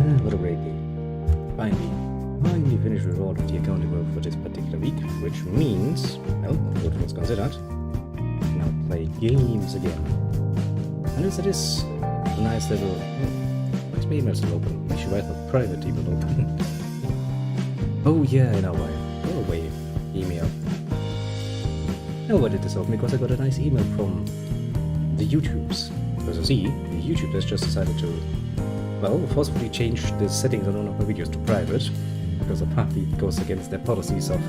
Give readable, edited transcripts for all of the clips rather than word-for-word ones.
What a great game. Finally finished with all of the accounting work for this particular week, which means, well, all things considered, now play games again. And as it is a nice little... what's my email still open? I should write a private email open. Oh yeah, I know why. Go away, email. I know why did this open, because I got a nice email from the YouTubes. Because you see, the YouTube has just decided to, well, forcefully change the settings on all of my videos to private, because apparently it goes against their policies of,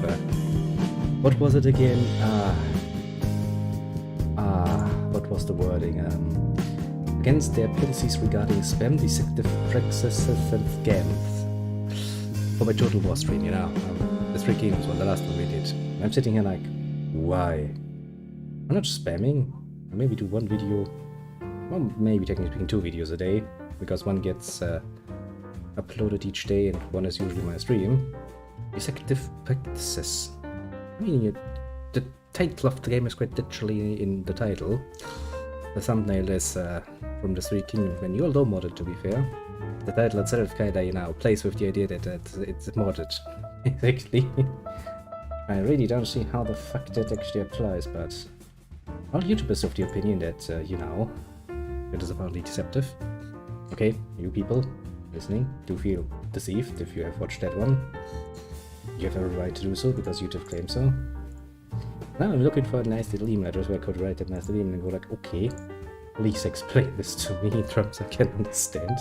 what was it again? What was the wording? Against their policies regarding spam, deceptive practices, and scams. For my total war stream, you know, the 3 games one, the last one we did. I'm sitting here like, why? I'm not spamming. I maybe do one video, well, maybe technically speaking 2 videos a day, because one gets uploaded each day and one is usually my stream. Deceptive practices. I mean, the title of the game is quite literally in the title. The thumbnail is from the 3 Kingdoms menu, although modded to be fair. The title itself kinda, you know, plays with the idea that it's modded, basically. I really don't see how the fuck that actually applies, but all YouTubers of the opinion that, you know, it is apparently deceptive. Okay, you people listening, do feel deceived if you have watched that one. You have every right to do so, because YouTube claims so. Now I'm looking for a nice little email address where I could write that nice little email and go like, okay, please explain this to me in terms I can understand.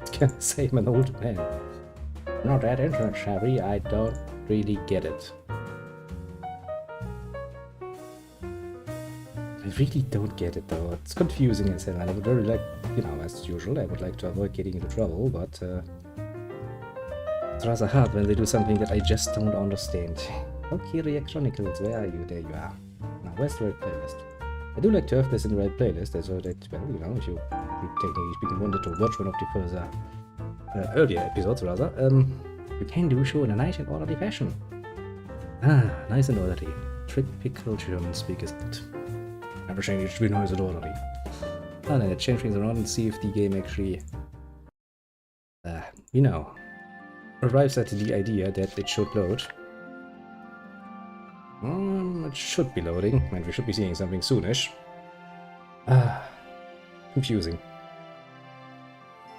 What can I say? I'm an old man. Not that internet savvy, I don't really get it. I really don't get it though. It's confusing as hell, and I would very like, you know, as usual, I would like to avoid getting into trouble, but it's rather hard when they do something that I just don't understand. Valkyria Chronicles, where are you? There you are. Now, where's the right playlist? I do like to have this in the right playlist, so that, well, you know, if you technically speaking wanted to watch one of the further, earlier episodes, rather, you can do so in a nice and orderly fashion. Ah, nice and orderly. Typical German speak, isn't it? Everything needs to be nice and orderly. Oh, then let's change things around and see if the game actually, you know, arrives at the idea that it should load. It should be loading, and we should be seeing something soonish. Confusing.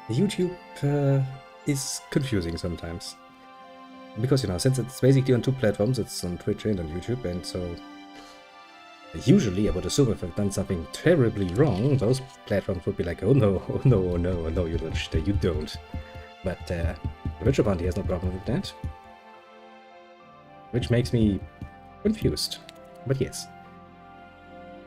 YouTube is confusing sometimes. Because, you know, since it's basically on 2 platforms, it's on Twitch and on YouTube, and so usually I would assume if I've done something terribly wrong, those platforms would be like, oh no, oh no, oh no, oh no, you little shitter, you don't. But Twitch apparently has no problem with that. Which makes me confused. But yes.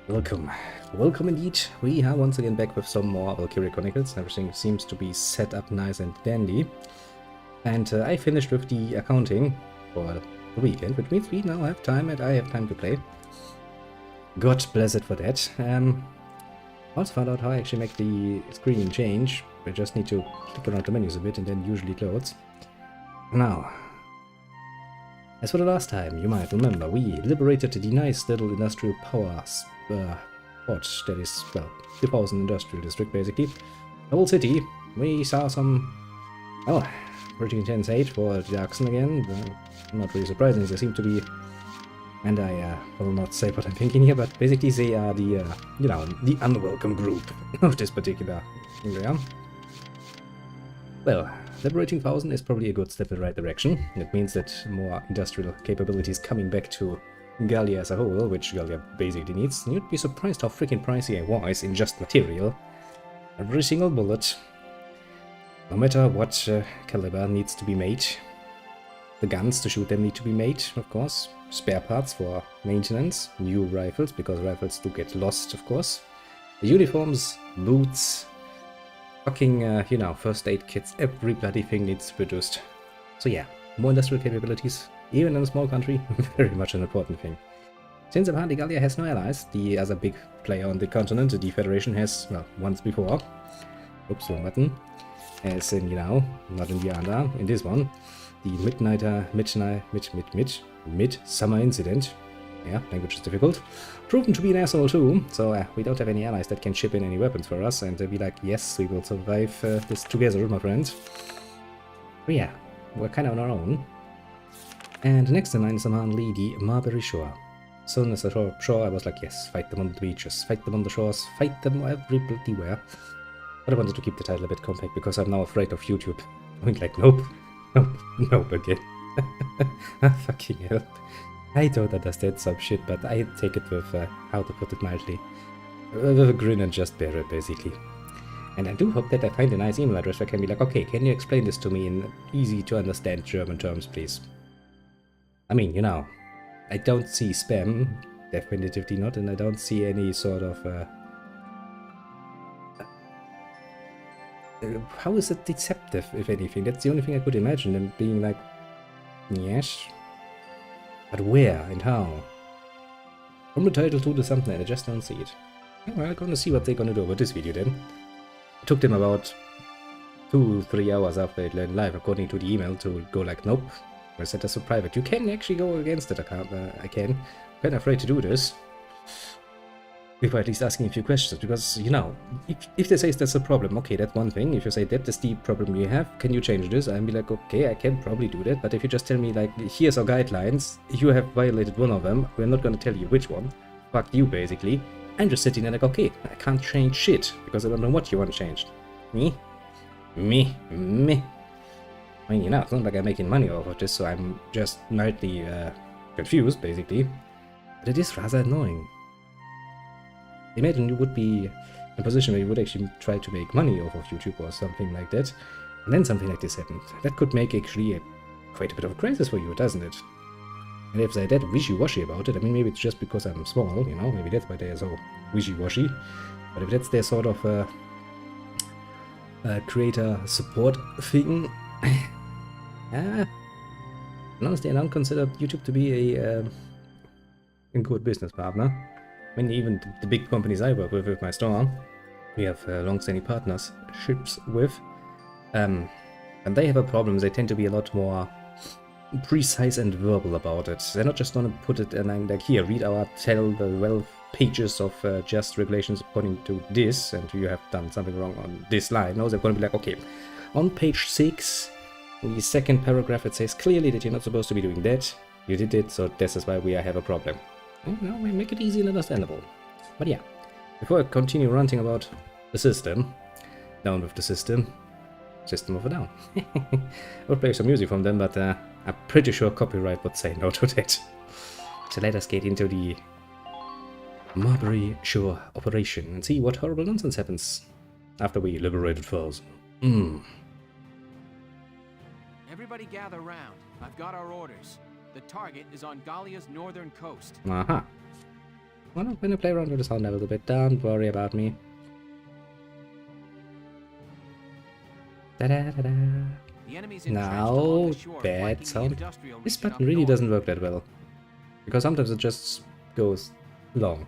Welcome. Welcome indeed. We are once again back with some more Valkyria Chronicles. Everything seems to be set up nice and dandy. And I finished with the accounting for the weekend, which means we now have time and I have time to play. God bless it for that. Also found out how I actually make the screen change. I just need to click around the menus a bit and then usually it loads. Now, as for the last time, you might remember, we liberated the nice little industrial power spot that is, well, the Pausen Industrial District, basically. The whole city. We saw some, oh, pretty intense hate for the Axon again. Not really surprising, they seem to be, and I will not say what I'm thinking here, but basically they are the, you know, the unwelcome group of this particular area. Well, liberating 1000 is probably a good step in the right direction. It means that more industrial capabilities coming back to Gallia as a whole, which Gallia basically needs. You'd be surprised how freaking pricey it was in just material. Every single bullet, no matter what caliber, needs to be made. The guns to shoot them need to be made, of course. Spare parts for maintenance, new rifles, because rifles do get lost, of course. The uniforms, boots, fucking, you know, first aid kits, every bloody thing needs to be produced. So yeah, more industrial capabilities, even in a small country, very much an important thing. Since apparently Gallia has no allies, the other big player on the continent, the Federation, has, well, once before. Oops, wrong button. As in, you know, not in the other, in this one. The Midsummer Incident. Yeah, language is difficult. Proven to be an asshole too, so we don't have any allies that can ship in any weapons for us, and be like, yes, we will survive this together, my friends. But yeah, we're kind of on our own. And next in line is a man lady, Marbury Shore. Soon as I saw shore, I was like, yes, fight them on the beaches, fight them on the shores, fight them every bloody where. But I wanted to keep the title a bit compact because I'm now afraid of YouTube. I'm like, nope, nope, nope again. Fucking hell. I don't understand some shit, but I take it with, how to put it mildly, with a grin and just bear it, basically. And I do hope that I find a nice email address where I can be like, okay, can you explain this to me in easy to understand German terms, please? I mean, you know, I don't see spam, definitively not, and I don't see any sort of, how is it deceptive, if anything? That's the only thing I could imagine them being like, yes, but where and how? From the title to the thumbnail, I just don't see it. Well, I'm gonna see what they're gonna do about this video then. It took them about 2-3 hours after it went live, according to the email, to go like, nope, I set this to private. You can actually go against it, I can. I'm kind of afraid to do this. Before at least asking a few questions, because, you know, if they say that's a problem, okay, that's one thing. If you say that is the problem you have, can you change this? I'll be like, okay, I can probably do that, but if you just tell me, like, here's our guidelines, you have violated one of them, we're not gonna tell you which one, fuck you, basically. I'm just sitting there like, okay, I can't change shit, because I don't know what you want changed. Me. I mean, you know, it's not like I'm making money off of this, so I'm just mildly confused, basically. But it is rather annoying. Imagine you would be in a position where you would actually try to make money off of YouTube or something like that, and then something like this happened. That could make actually quite a bit of a crisis for you, doesn't it? And if they're that wishy-washy about it, I mean, maybe it's just because I'm small, you know, maybe that's why they're so wishy-washy. But if that's their sort of creator support thing, honestly, I don't consider YouTube to be a good business partner. I mean, even the big companies I work with my store, we have long-standing partnerships with, and they have a problem. They tend to be a lot more precise and verbal about it. They're not just gonna put it and I'm like, here, read our tell the 12 pages of just regulations according to this, and you have done something wrong on this line. No, they're gonna be like, okay, on page 6, in the second paragraph, it says clearly that you're not supposed to be doing that. You did it, so this is why we have a problem. You know, we make it easy and understandable. But yeah, before I continue ranting about the system, down with the system of a down. I'll play some music from them, but I'm pretty sure copyright would say no to that. So let us get into the Marbury Shore operation and see what horrible nonsense happens after we liberated foes. Everybody gather round. I've got our orders. The target is on Gallia's northern coast. Well, I'm gonna play around with the sound level a bit. Don't worry about me. Da-da-da-da. Now, bad sound. This button really doesn't work that well, because sometimes it just goes long.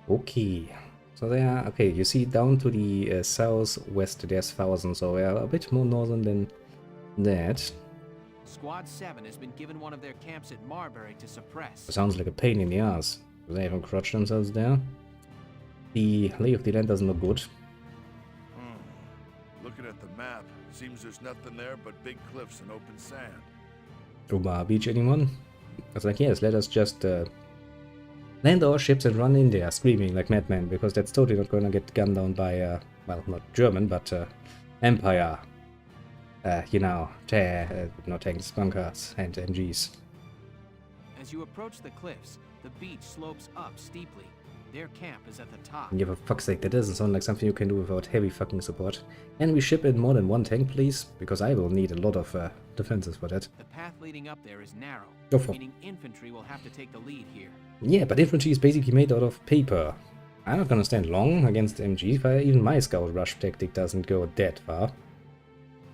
Okay, so there. Okay, you see down to the southwest there's thousands, so we are a bit more northern than that. Squad 7 has been given one of their camps at Marbury to suppress. Sounds like a pain in the ass. They haven't crotched themselves there. The lay of the land doesn't look good. Looking at the map, seems there's nothing there but big cliffs and open sand. Oba Beach, anyone? I was like, yes, let us just land our ships and run in there, screaming like madmen, because that's totally not going to get gunned down by, well, not German, but Empire. You know, not tanks, bunkers, and MGs. As you approach the cliffs, the beach slopes up steeply. Their camp is at the top. Yeah, for fuck's sake, that doesn't sound like something you can do without heavy fucking support. Can we ship in more than one tank, please? Because I will need a lot of defenses for that. The path leading up there is narrow, meaning infantry will have to take the lead here. Yeah, but infantry is basically made out of paper. I'm not gonna stand long against MGs, but even my scout rush tactic doesn't go that far.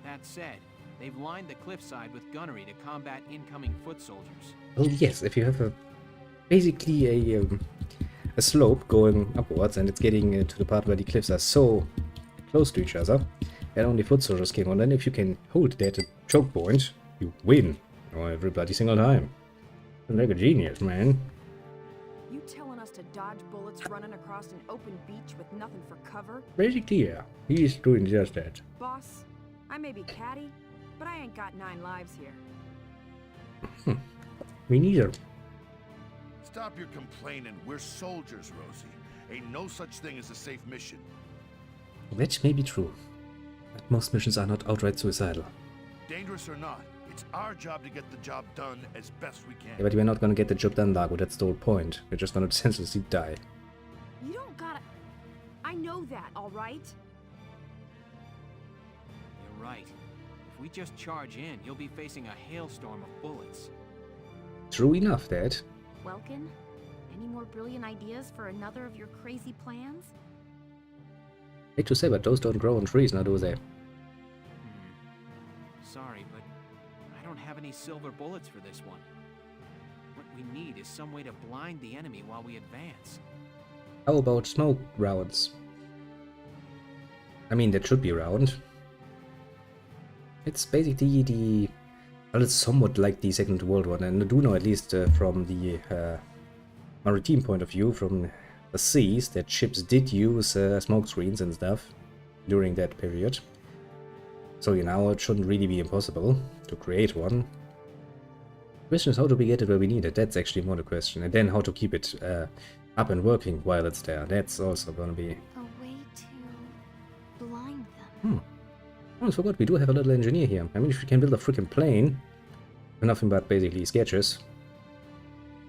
That said, they've lined the cliffside with gunnery to combat incoming foot soldiers. Well, yes, if you have basically a slope going upwards and it's getting to the part where the cliffs are so close to each other and only foot soldiers came on, then if you can hold that at choke point, you win every bloody single time. You're like a genius, man. You telling us to dodge bullets running across an open beach with nothing for cover? Basically, yeah. He's doing just that. Boss, I may be catty, but I ain't got 9 lives here. Me neither. Stop your complaining. We're soldiers, Rosie. Ain't no such thing as a safe mission. That may be true. But most missions are not outright suicidal. Dangerous or not, it's our job to get the job done as best we can. Yeah, but we're not gonna get the job done, Largo. That's the whole point. We're just gonna senselessly die. You don't gotta... I know that, alright? You're right. If we just charge in, you'll be facing a hailstorm of bullets. True enough, Dad. Welkin, any more brilliant ideas for another of your crazy plans? Hate to say, but those don't grow on trees, now do they? Sorry, but I don't have any silver bullets for this one. What we need is some way to blind the enemy while we advance. How about smoke rounds? I mean, that should be around. It's basically the... Well, it's somewhat like the Second World War, and I do know, at least from the maritime point of view, from the seas, that ships did use smoke screens and stuff during that period. So, you know, it shouldn't really be impossible to create one. The question is how do we get it where we need it? That's actually more the question. And then how to keep it up and working while it's there. That's also gonna be... A way to blind them. I almost forgot, we do have a little engineer here. I mean, if we can build a freaking plane with nothing but basically sketches,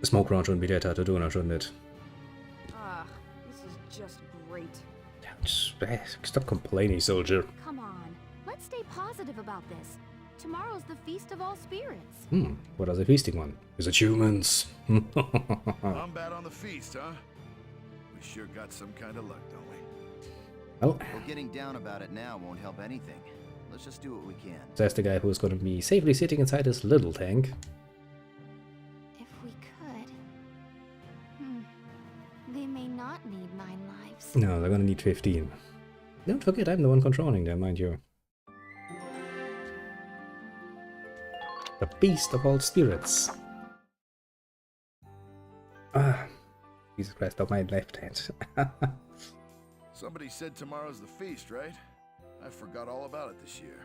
the smoke round shouldn't be that hard to do now, shouldn't it? Ah, this is just great. Stop complaining, soldier. Come on, let's stay positive about this. Tomorrow's the Feast of All Spirits. What is a feasting one? Is it humans? I'm bad on the feast, huh? We sure got some kind of luck, don't we? Oh, Well, getting down about it now won't help anything. Let's just do what we can. there's the guy who's gonna be safely sitting inside his little tank. If we could. They may not need 9 lives. No, they're gonna need 15. Don't forget, I'm the one controlling them, mind you. The Beast of All Spirits. Ah, Jesus Christ, on my left hand. Somebody said tomorrow's the feast, right? I forgot all about it this year.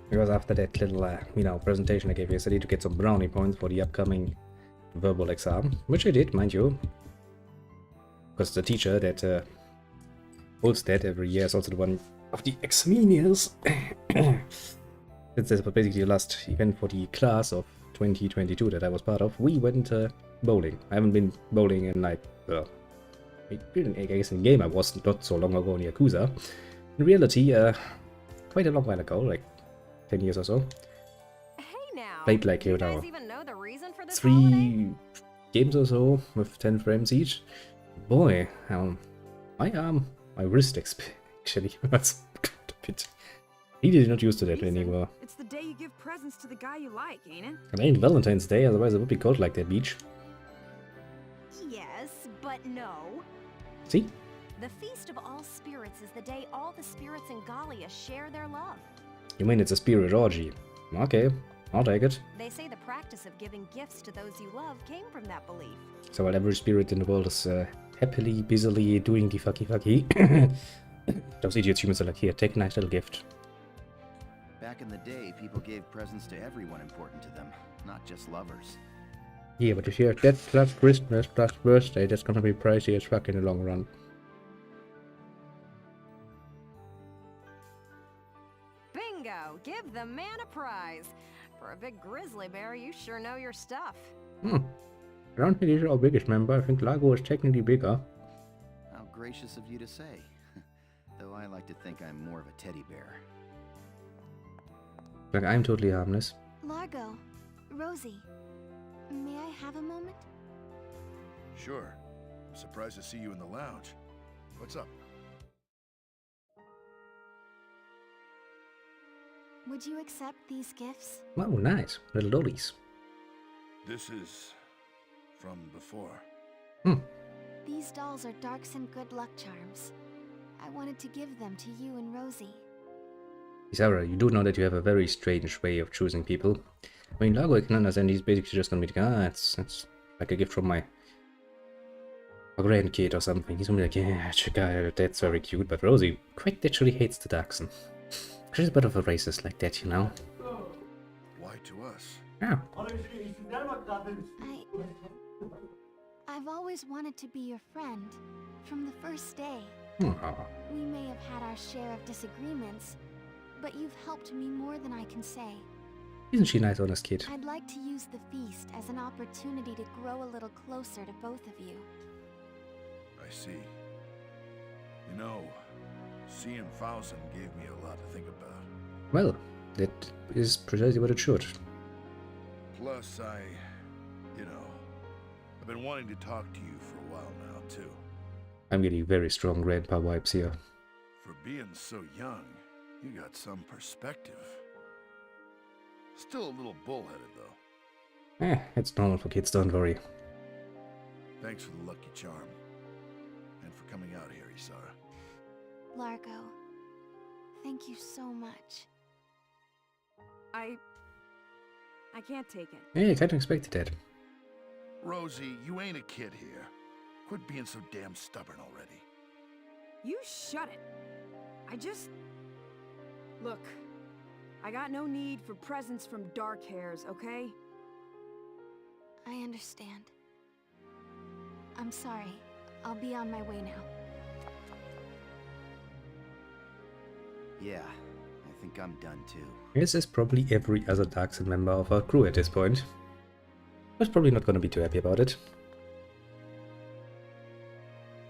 Because after that little, presentation I gave yesterday to get some brownie points for the upcoming verbal exam, which I did, mind you. Because the teacher that holds that every year is also the one of the examineers. This is basically the last event for the class of 2022 that I was part of. We went bowling. I haven't been bowling in like, I guess in game I was not so long ago in Yakuza. In reality, quite a long while ago, like 10 years or so. Hey now, Played like, do you you know, guys even know the reason for this holiday? 3 games or so with 10 frames each. Boy, my wrist actually hurts a bit. Really not used to that Ethan, anymore. It's the day you give presents to the guy you like, ain't it? It ain't Valentine's Day, otherwise it would be cold like that beach. Yes, but no. See? The Feast of All Spirits is the day all the spirits in Gallia share their love. You mean it's a spirit orgy? Okay, I'll take it. They say the practice of giving gifts to those you love came from that belief. So while every spirit in the world is happily, busily doing the fucky, those idiot humans are like, here, take a nice little gift. Back in the day, people gave presents to everyone important to them, not just lovers. Yeah, but if you're that plus Christmas plus birthday, that's gonna be pricey as fuck in the long run. Bingo! Give the man a prize. For a big grizzly bear, you sure know your stuff. I don't think he's our biggest member. I think Largo is technically bigger. How gracious of you to say. Though I like to think I'm more of a teddy bear. Like, I'm totally harmless. Largo, Rosie, may I have a moment? Sure. I'm surprised to see you in the lounge. What's up? Would you accept these gifts? Oh, nice. Little dollies. This is from before. These dolls are Dark's and good luck charms. I wanted to give them to you and Rosie. Sarah, you do know that you have a very strange way of choosing people. I mean, Largo, I can understand, he's basically just gonna be like, it's like a gift from my grandkid or something. He's gonna be like, yeah, check out, that's very cute. But Rosie quite literally hates the Dachshund. She's a bit of a racist like that, you know? Why to us? Yeah. I've always wanted to be your friend. From the first day. Aw. We may have had our share of disagreements, but you've helped me more than I can say. Isn't she a nice, honest kid? I'd like to use the feast as an opportunity to grow a little closer to both of you. I see. You know, seeing Fausen gave me a lot to think about. Well, that is precisely what it should. Plus, I've been wanting to talk to you for a while now, too. I'm getting very strong grandpa vibes here. For being so young, you got some perspective. Still a little bullheaded, though. It's normal for kids, don't worry. Thanks for the lucky charm. And for coming out here, Isara. Largo, thank you so much. I can't take it. Yeah, I kind of expected that. Rosie, you ain't a kid here. Quit being so damn stubborn already. You shut it. Look, I got no need for presents from dark hairs, okay? I understand. I'm sorry. I'll be on my way now. Yeah, I think I'm done too. This is probably every other Darkson member of our crew at this point. Was probably not going to be too happy about it.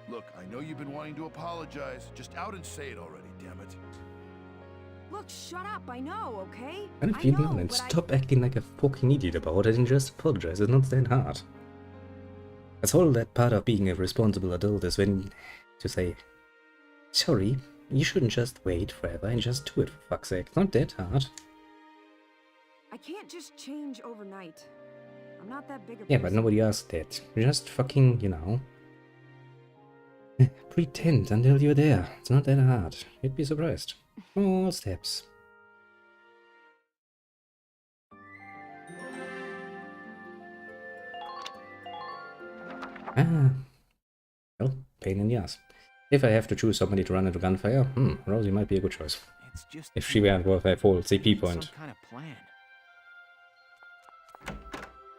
Look, I know you've been wanting to apologize. Just out and say it already, damn it. Look, shut up, I know, okay? And if you know, and stop acting like a fucking idiot about it and just apologize. It's not that hard. That's all that part of being a responsible adult is when to say, sorry, you shouldn't just wait forever and just do it for fuck's sake. It's not that hard. I can't just change overnight. I'm not that big a Yeah, person. but nobody asked that. Just fucking, you know, pretend until you're there. It's not that hard. You'd be surprised. Small steps. Well, pain in the ass. If I have to choose somebody to run into gunfire, Rosie might be a good choice. It's just If she weren't worth a full CP point. some kind of plan.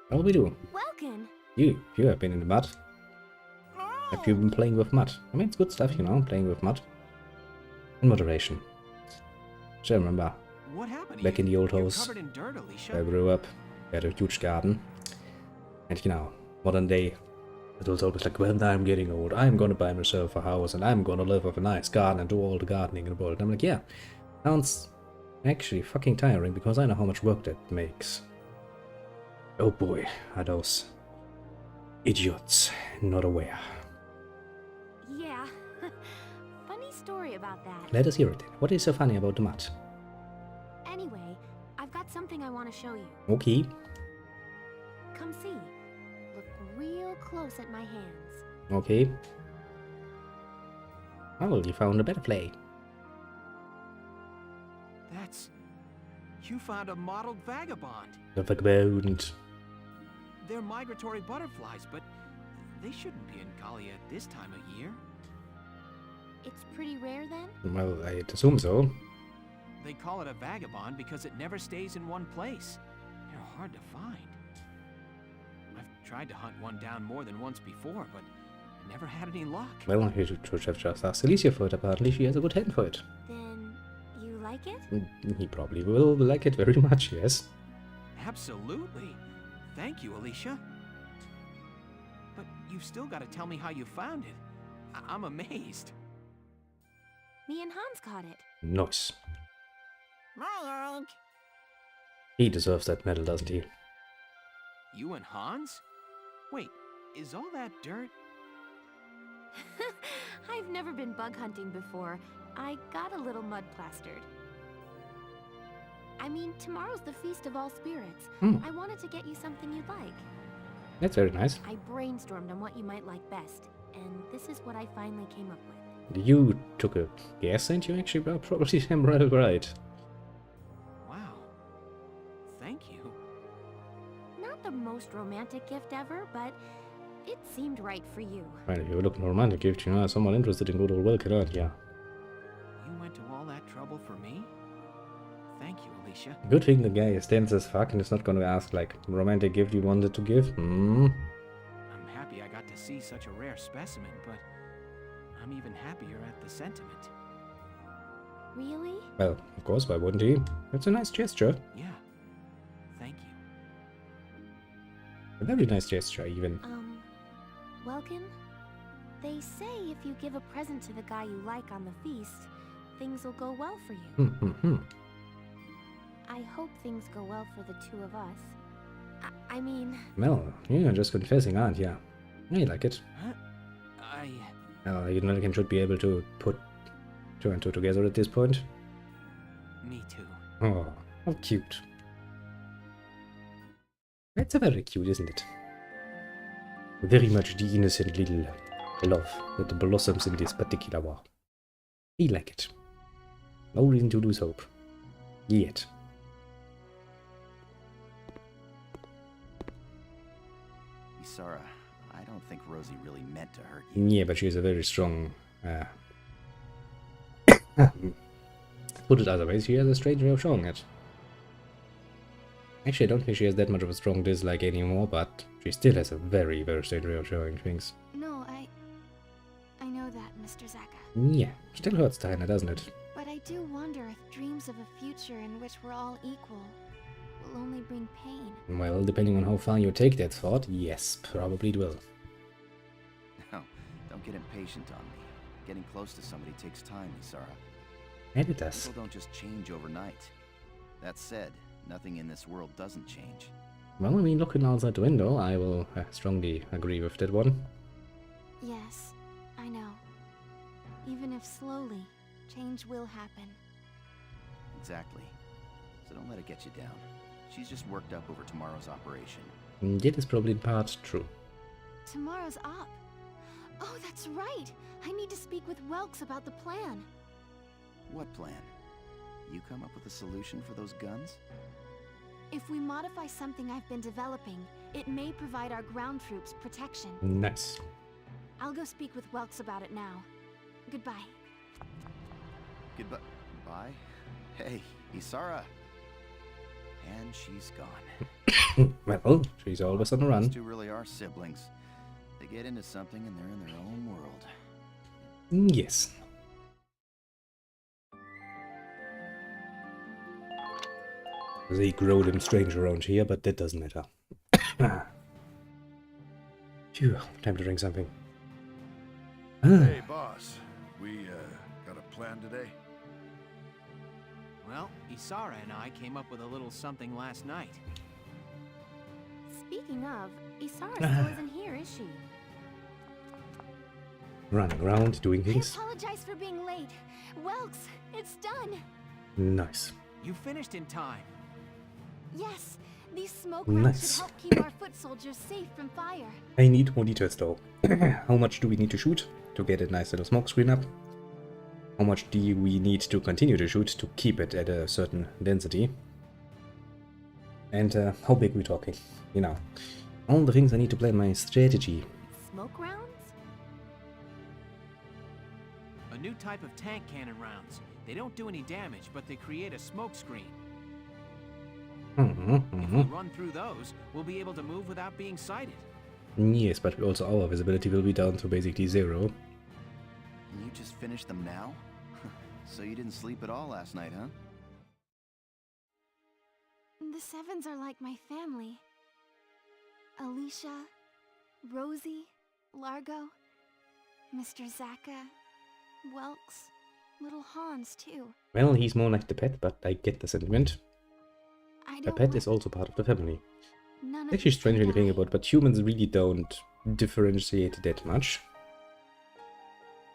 What will we do? Welcome. You have been in the mud. Have you been playing with mud? I mean, it's good stuff, you know, playing with mud. In moderation. So I remember, What happened to back you? in the old You're house, covered in dirt, Alicia. where I grew up, we had a huge garden. And you know, modern day, it was always like, when I'm getting old, I'm gonna buy myself a house and I'm gonna live with a nice garden and do all the gardening in the world. And I'm like, yeah, sounds actually fucking tiring because I know how much work that makes. Oh boy, are those idiots not aware. Yeah. Funny story about that. Let us hear it then. What is so funny about the mud? Anyway, I've got something I want to show you. Okay. Come see. Look real close at my hands. Okay. Oh, you found a better play. You found a mottled vagabond. The vagabond. They're migratory butterflies, but they shouldn't be in Galia at this time of year. It's pretty rare then? Well, I'd assume so. They call it a vagabond because it never stays in one place. They're hard to find. I've tried to hunt one down more than once before, but I never had any luck. Well, you should have just asked Alicia for it. Apparently, she has a good hand for it. Then you like it? He probably will like it very much, yes. Absolutely. Thank you, Alicia. But you've still got to tell me how you found it. I'm amazed. Me and Hans caught it. Nice. My He deserves that medal, doesn't he? You and Hans? Wait, is all that dirt? I've never been bug hunting before. I got a little mud plastered. I mean, tomorrow's the Feast of All Spirits. I wanted to get you something you'd like. That's very nice. I brainstormed on what you might like best, and this is what I finally came up with. You took a guess, and you actually were probably damn right. Wow. Thank you. Not the most romantic gift ever, but it seemed right for you. Well, if you were looking for a romantic gift, you know, someone interested in good old Valkyria, yeah. You went to all that trouble for me? thank you, Alicia. Good thing the guy is dense as fuck and is not gonna ask, like, romantic gift you wanted to give. I'm happy I got to see such a rare specimen, but I'm even happier at the sentiment. Really? Well, of course, why wouldn't he? It's a nice gesture. Yeah, thank you. A very nice gesture, even. Welkin? They say if you give a present to the guy you like on the feast, things will go well for you. I hope things go well for the two of us. I mean... Well, you're just confessing, aren't you? I like it. Huh? You should be able to put two and two together at this point. Me too. Oh, how cute. It's a very cute, isn't it? Very much the innocent little love that blossoms in this particular war. I like it. No reason to lose hope. Yet. Isara, I don't think Rosie really meant to hurt you. Yeah, but she has a very strong... put it otherwise, she has a strange way of showing it. Actually, I don't think she has that much of a strong dislike anymore, but she still has a very, very strange way of showing things. No, I know that, Mr. Zaka. Yeah, still hurts Diana, doesn't it? But I do wonder if dreams of a future in which we're all equal will only bring pain. Well, depending on how far you take that thought, yes, probably it will. No, don't get impatient on me. Getting close to somebody takes time, Isara. And it does. People don't just change overnight. That said, nothing in this world doesn't change. Well, I mean, looking outside the window, I will strongly agree with that one. Yes, I know. Even if slowly, change will happen. Exactly. So don't let it get you down. She's just worked up over tomorrow's operation. That is probably in part true. Tomorrow's up. Oh, that's right! I need to speak with Welks about the plan. What plan? You come up with a solution for those guns? If we modify something I've been developing, it may provide our ground troops protection. Nice. I'll go speak with Welks about it now. Goodbye. Goodbye. Bye? Hey, Isara. And she's gone. Well, she's always on the run. These two really are siblings. They get into something and they're in their own world. Yes. They grow them strange around here, but that doesn't matter. Phew, time to drink something. Hey, boss. We, got a plan today? Well, Isara and I came up with a little something last night. Speaking of, Isara still isn't here, is she? Running around, doing I things. apologize for being late. Welks, it's done. Nice. You finished in time. Yes, these smoke rounds Nice. should help keep our foot soldiers safe from fire. I need more details though. How much do we need to shoot to get a nice little smoke screen up? How much do we need to continue to shoot to keep it at a certain density? And how big we talking? You know, all the things I need to plan my strategy. Smoke rounds? A new type of tank cannon rounds. They don't do any damage, but they create a smoke screen. If we run through those, we'll be able to move without being sighted. Yes, but also our visibility will be down to basically 0. And you just finished them now? So you didn't sleep at all last night, huh? The Sevens are like my family. Alicia, Rosie, Largo, Mr. Zaka, Welks, little Hans too. Well, he's more like the pet, but I get the sentiment. I The don't pet want is also part of the family. none of Actually, us to strange when you think die. about, but humans really don't differentiate that much.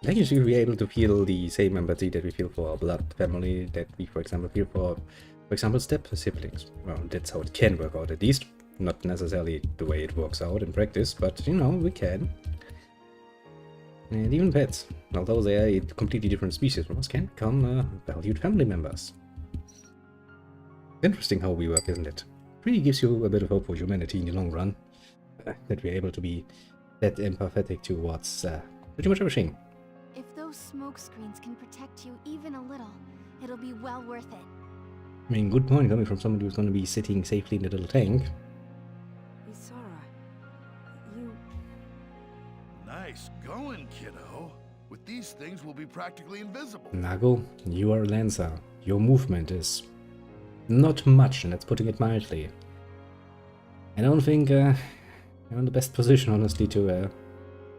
Like you should be able to feel the same empathy that we feel for our blood family, that we, for example, feel for example, step siblings. Well, that's how it can work out, at least. Not necessarily the way it works out in practice, but, you know, we can. And even pets, although they are a completely different species from us, can become valued family members. Interesting how we work, isn't it? Really gives you a bit of hope for humanity in the long run. That we're able to be that empathetic towards pretty much everything. If those smoke screens can protect you even a little, it'll be well worth it. I mean, good point coming from somebody who's going to be sitting safely in the little tank. Isara, you... Nice going, kiddo. With these things, we'll be practically invisible. Nago, you are a Lancer. Your movement is not much, and that's putting it mildly. I don't think you're in the best position, honestly, to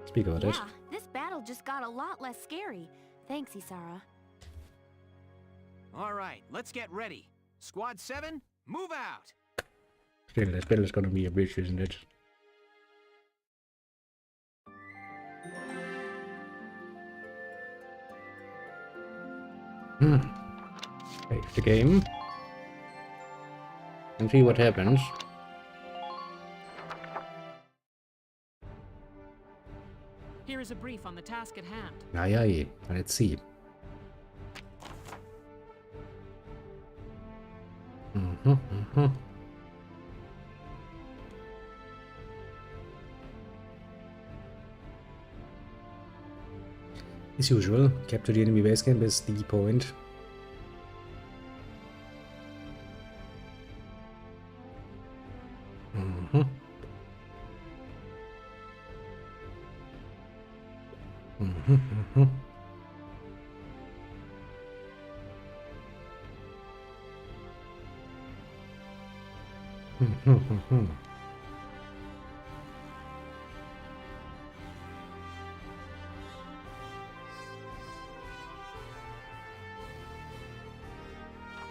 speak about it. Yeah, this battle just got a lot less scary. Thanks, Isara. All right, let's get ready. Squad 7, move out! Still, this battle is gonna be a bitch, isn't it? Save the game. And see what happens. Here is a brief on the task at hand. Aye, aye. Let's see. As usual, capture the enemy base camp is the point.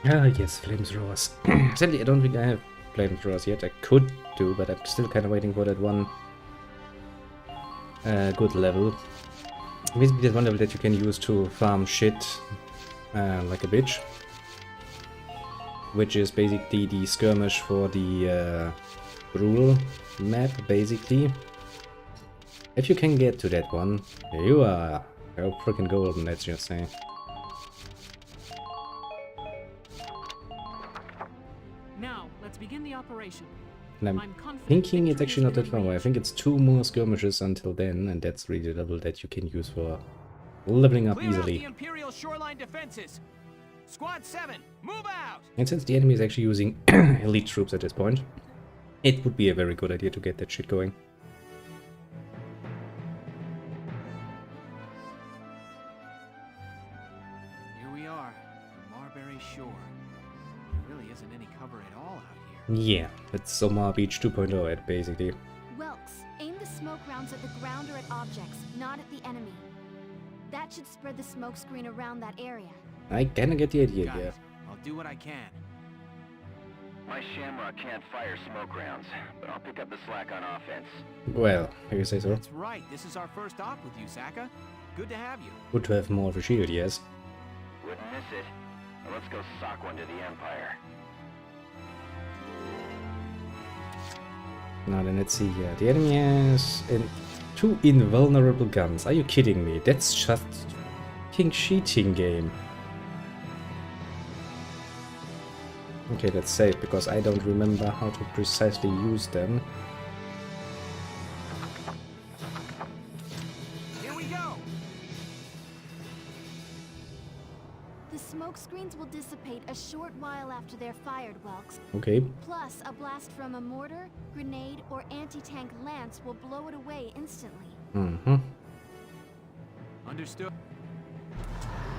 Ah, yes, flamethrowers. Sadly, I don't think I have flamethrowers yet. I could do, but I'm still kind of waiting for that one good level. Basically, that one level that you can use to farm shit like a bitch. Which is basically the skirmish for the rule map, basically. If you can get to that one, you are freaking golden, let's just say. Now, let's begin the operation. And I'm confident thinking it's victory actually not is that within far away. I reach. think it's 2 more skirmishes until then, and that's really the level that you can use for leveling up Clear out the easily. Imperial shoreline defenses. Squad 7, move out! And since the enemy is actually using elite troops at this point, it would be a very good idea to get that shit going. Here we are, Marbury Shore. There really isn't any cover at all out here. Yeah, it's Omar Beach 2.0 at basically. Welks, aim the smoke rounds at the ground or at objects, not at the enemy. That should spread the smoke screen around that area. I kinda get the idea, Got yeah. it. I'll do what I can. My Shamrock can't fire smoke rounds, but I'll pick up the slack on offense. Well, if you say so. That's right. This is our first op with you, Saka. Good to have you. Good to have more of a shield, yes. Wouldn't miss it. Now let's go sock one to the Empire. Now then, let's see here. The enemy has 2 invulnerable guns. Are you kidding me? That's just fucking cheating game. Okay, that's safe because I don't remember how to precisely use them. Here we go! The smoke screens will dissipate a short while after they're fired, Welks. Okay. Plus, a blast from a mortar, grenade, or anti-tank lance will blow it away instantly. Mm-hmm. Understood.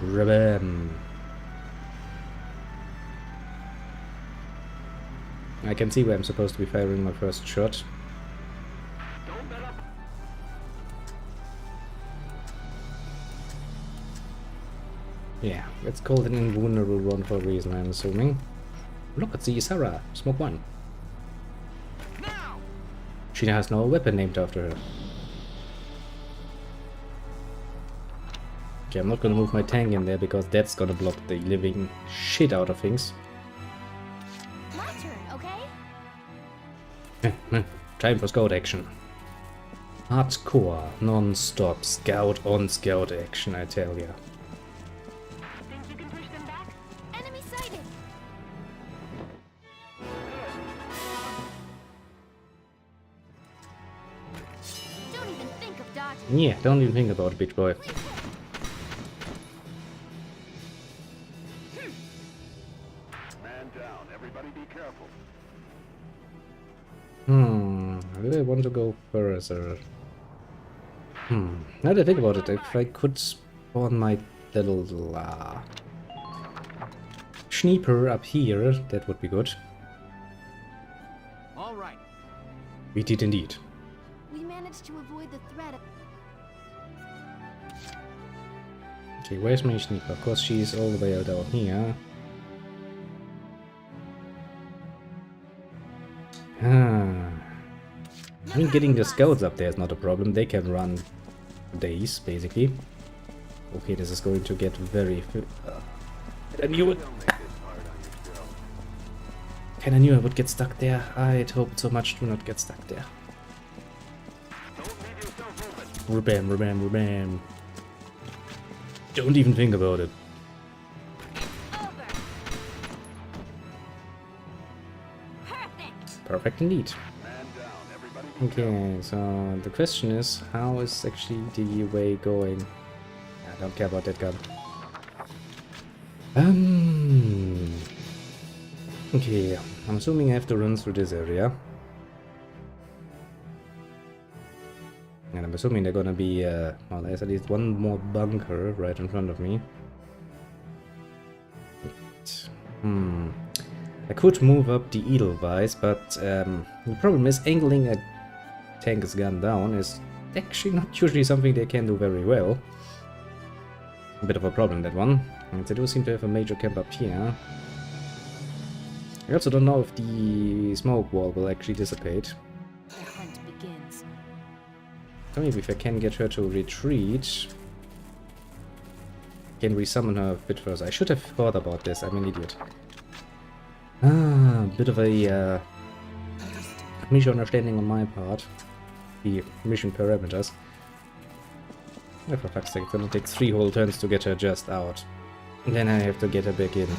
Rabam. I can see where I'm supposed to be firing my first shot. Yeah, it's called an invulnerable one for a reason, I'm assuming. Look, it's the Isara, Smoke 1. Now! She now has no weapon named after her. Okay, I'm not gonna move my tank in there because that's gonna block the living shit out of things. My turn, okay? Time for scout action. Hardcore, non-stop scout on scout action, I tell ya. Think you can push them back? Enemy sighted! Don't even think of dodging. Yeah, don't even think about it, bitch boy. Do I want to go further? Now that I think about it, if I could spawn my little Schnieper up here, that would be good. All right. We did indeed. We managed to avoid the threat of... Okay, where's my Schnieper? Of course, she's all the way down here. I mean, getting the scouts up there is not a problem. They can run days, basically. Okay, this is going to get very... I knew it. And I knew I would get stuck there. I'd hoped so much to not get stuck there. Rebam, rebam, rebam. Don't even think about it. Perfect indeed. Okay, so the question is, how is actually the way going? I don't care about that gun. Okay, I'm assuming I have to run through this area. And I'm assuming they're gonna be, well, there's at least one more bunker right in front of me. I could move up the Edelweiss, but the problem is angling a tank's gun down is actually not usually something they can do very well. A bit of a problem, that one. And they do seem to have a major camp up here. I also don't know if the smoke wall will actually dissipate. The hunt begins. So maybe if I can get her to retreat, can resummon her a bit further. I should have thought about this, I'm an idiot. Bit of a misunderstanding on my part. The mission parameters. Oh, for fuck's sake, it's gonna take 3 whole turns to get her just out. And then I have to get her back in.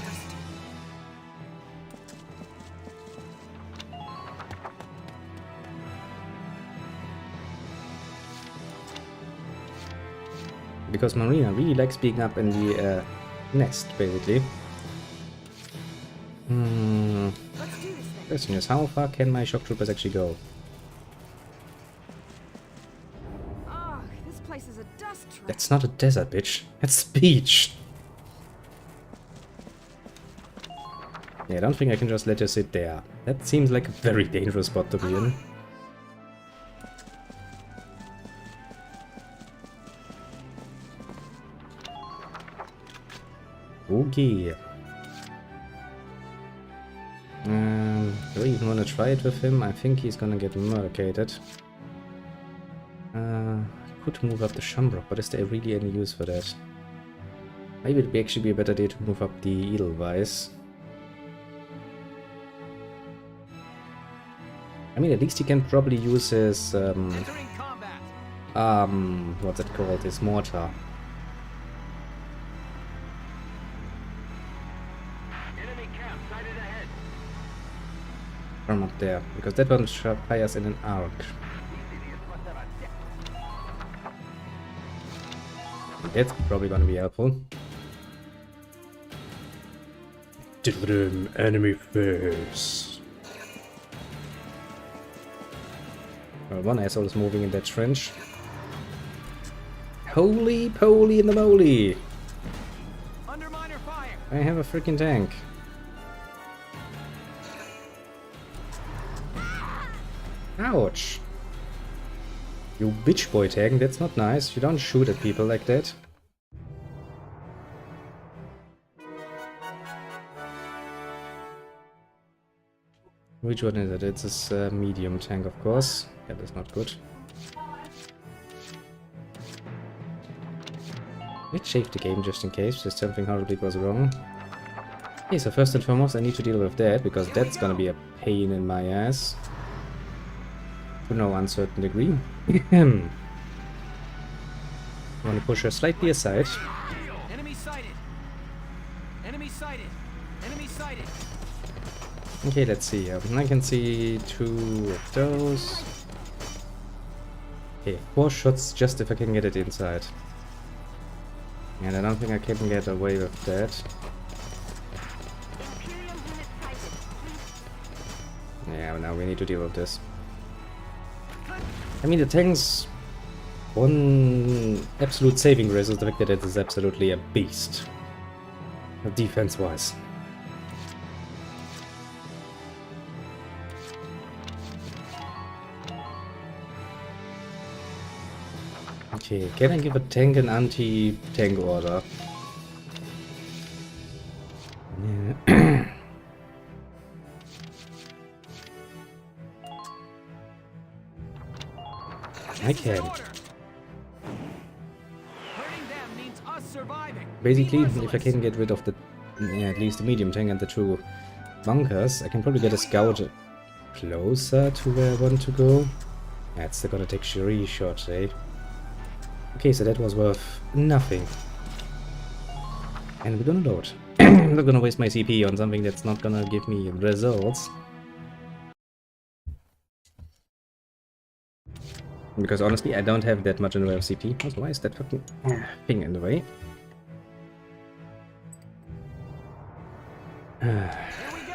Because Marina really likes being up in the nest, basically. Question is, how far can my shock troopers actually go? Ugh, this place is a dust trap. That's not a desert, bitch. That's the beach. Yeah, I don't think I can just let her sit there. That seems like a very dangerous spot to be in. Okay. Do I even want to try it with him? I think he's gonna get murkated. Could move up the Shamrock, but is there really any use for that? Maybe it would actually be a better day to move up the Edelweiss. I mean, at least he can probably use his, Entering combat. what's it called? His mortar. Enemy camp sighted ahead. From up there, because that one fires in an arc. That's probably gonna be helpful. Enemy face. Well, one asshole is moving in that trench. Holy poly in the moly! Underminer fire. I have a freaking tank. Ouch! You bitch boy tank, that's not nice. You don't shoot at people like that. Which one is it? It's this medium tank, of course. Yeah, that's not good. Let's save the game just in case, just something horribly goes wrong. Okay, so first and foremost I need to deal with that, because that's gonna be a pain in my ass. To no uncertain degree. I want to push her slightly aside. Enemy sighted. Enemy sighted. Enemy sighted. Okay, let's see. I can see 2 of those. Okay, 4 shots just if I can get it inside. And I don't think I can get away with that. Yeah, now we need to deal with this. I mean, the tank's one absolute saving grace is the fact that it is absolutely a beast. Defense-wise. Okay, can I give a tank an anti-tank order? Yeah. I can. Basically, if I can get rid of the, at least the medium tank and the two bunkers, I can probably get a scout closer to where I want to go. That's still gonna take 3 shots, eh? Okay, so that was worth nothing. And we're gonna load. I'm not gonna waste my CP on something that's not gonna give me results. Because honestly, I don't have that much in the way of CP. Also, why is that fucking thing in the way?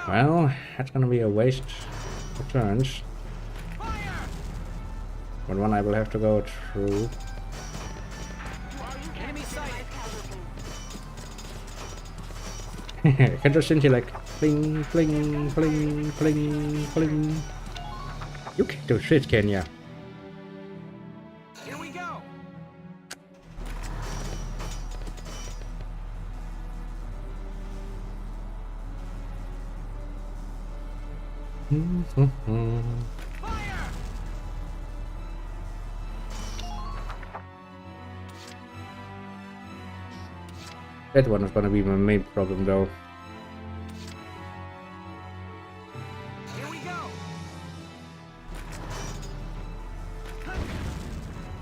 Well, that's gonna be a waste of turns. But one I will have to go through. I can just simply like fling, fling, fling, fling, fling. You can't do shit, can ya? Here we go. Fire! That one is gonna be my main problem though. Here we go.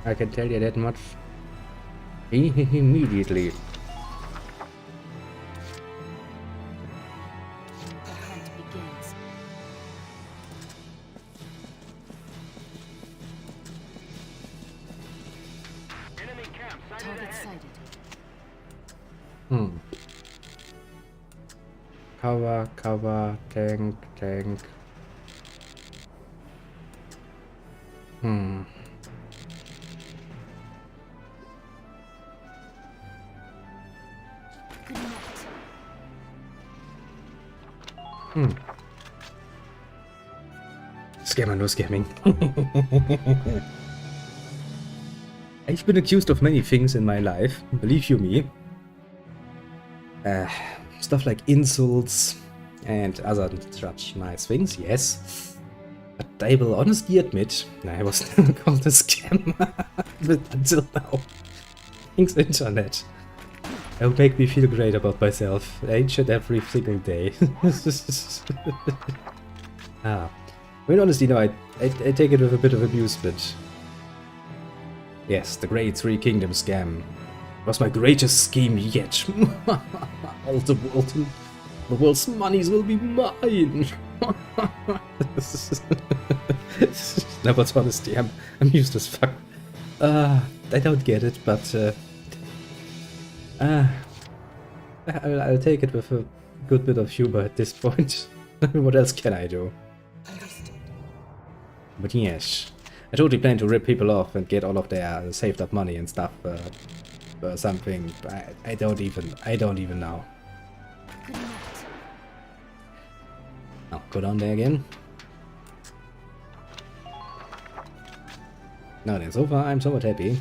I can tell you that much immediately. The hunt begins. Target sighted. Cover, tank. Good night. Scammer, no scamming. I've been accused of many things in my life, believe you me. Stuff like insults and other such nice things, yes. But I will honestly admit, I was never called a scammer until now. Thanks, internet. It'll make me feel great about myself each and every single day. I mean, honestly, no, I take it with a bit of amusement. Yes, the Great Three Kingdoms scam was my greatest scheme yet. All the world's monies will be mine. No, but honestly, I'm used as fuck. I don't get it, but I'll take it with a good bit of humor at this point. What else can I do? But yes, I totally plan to rip people off and get all of their saved up money and stuff. Something I don't even know. Good night. Oh, go down there again. Now then, so far I'm somewhat happy.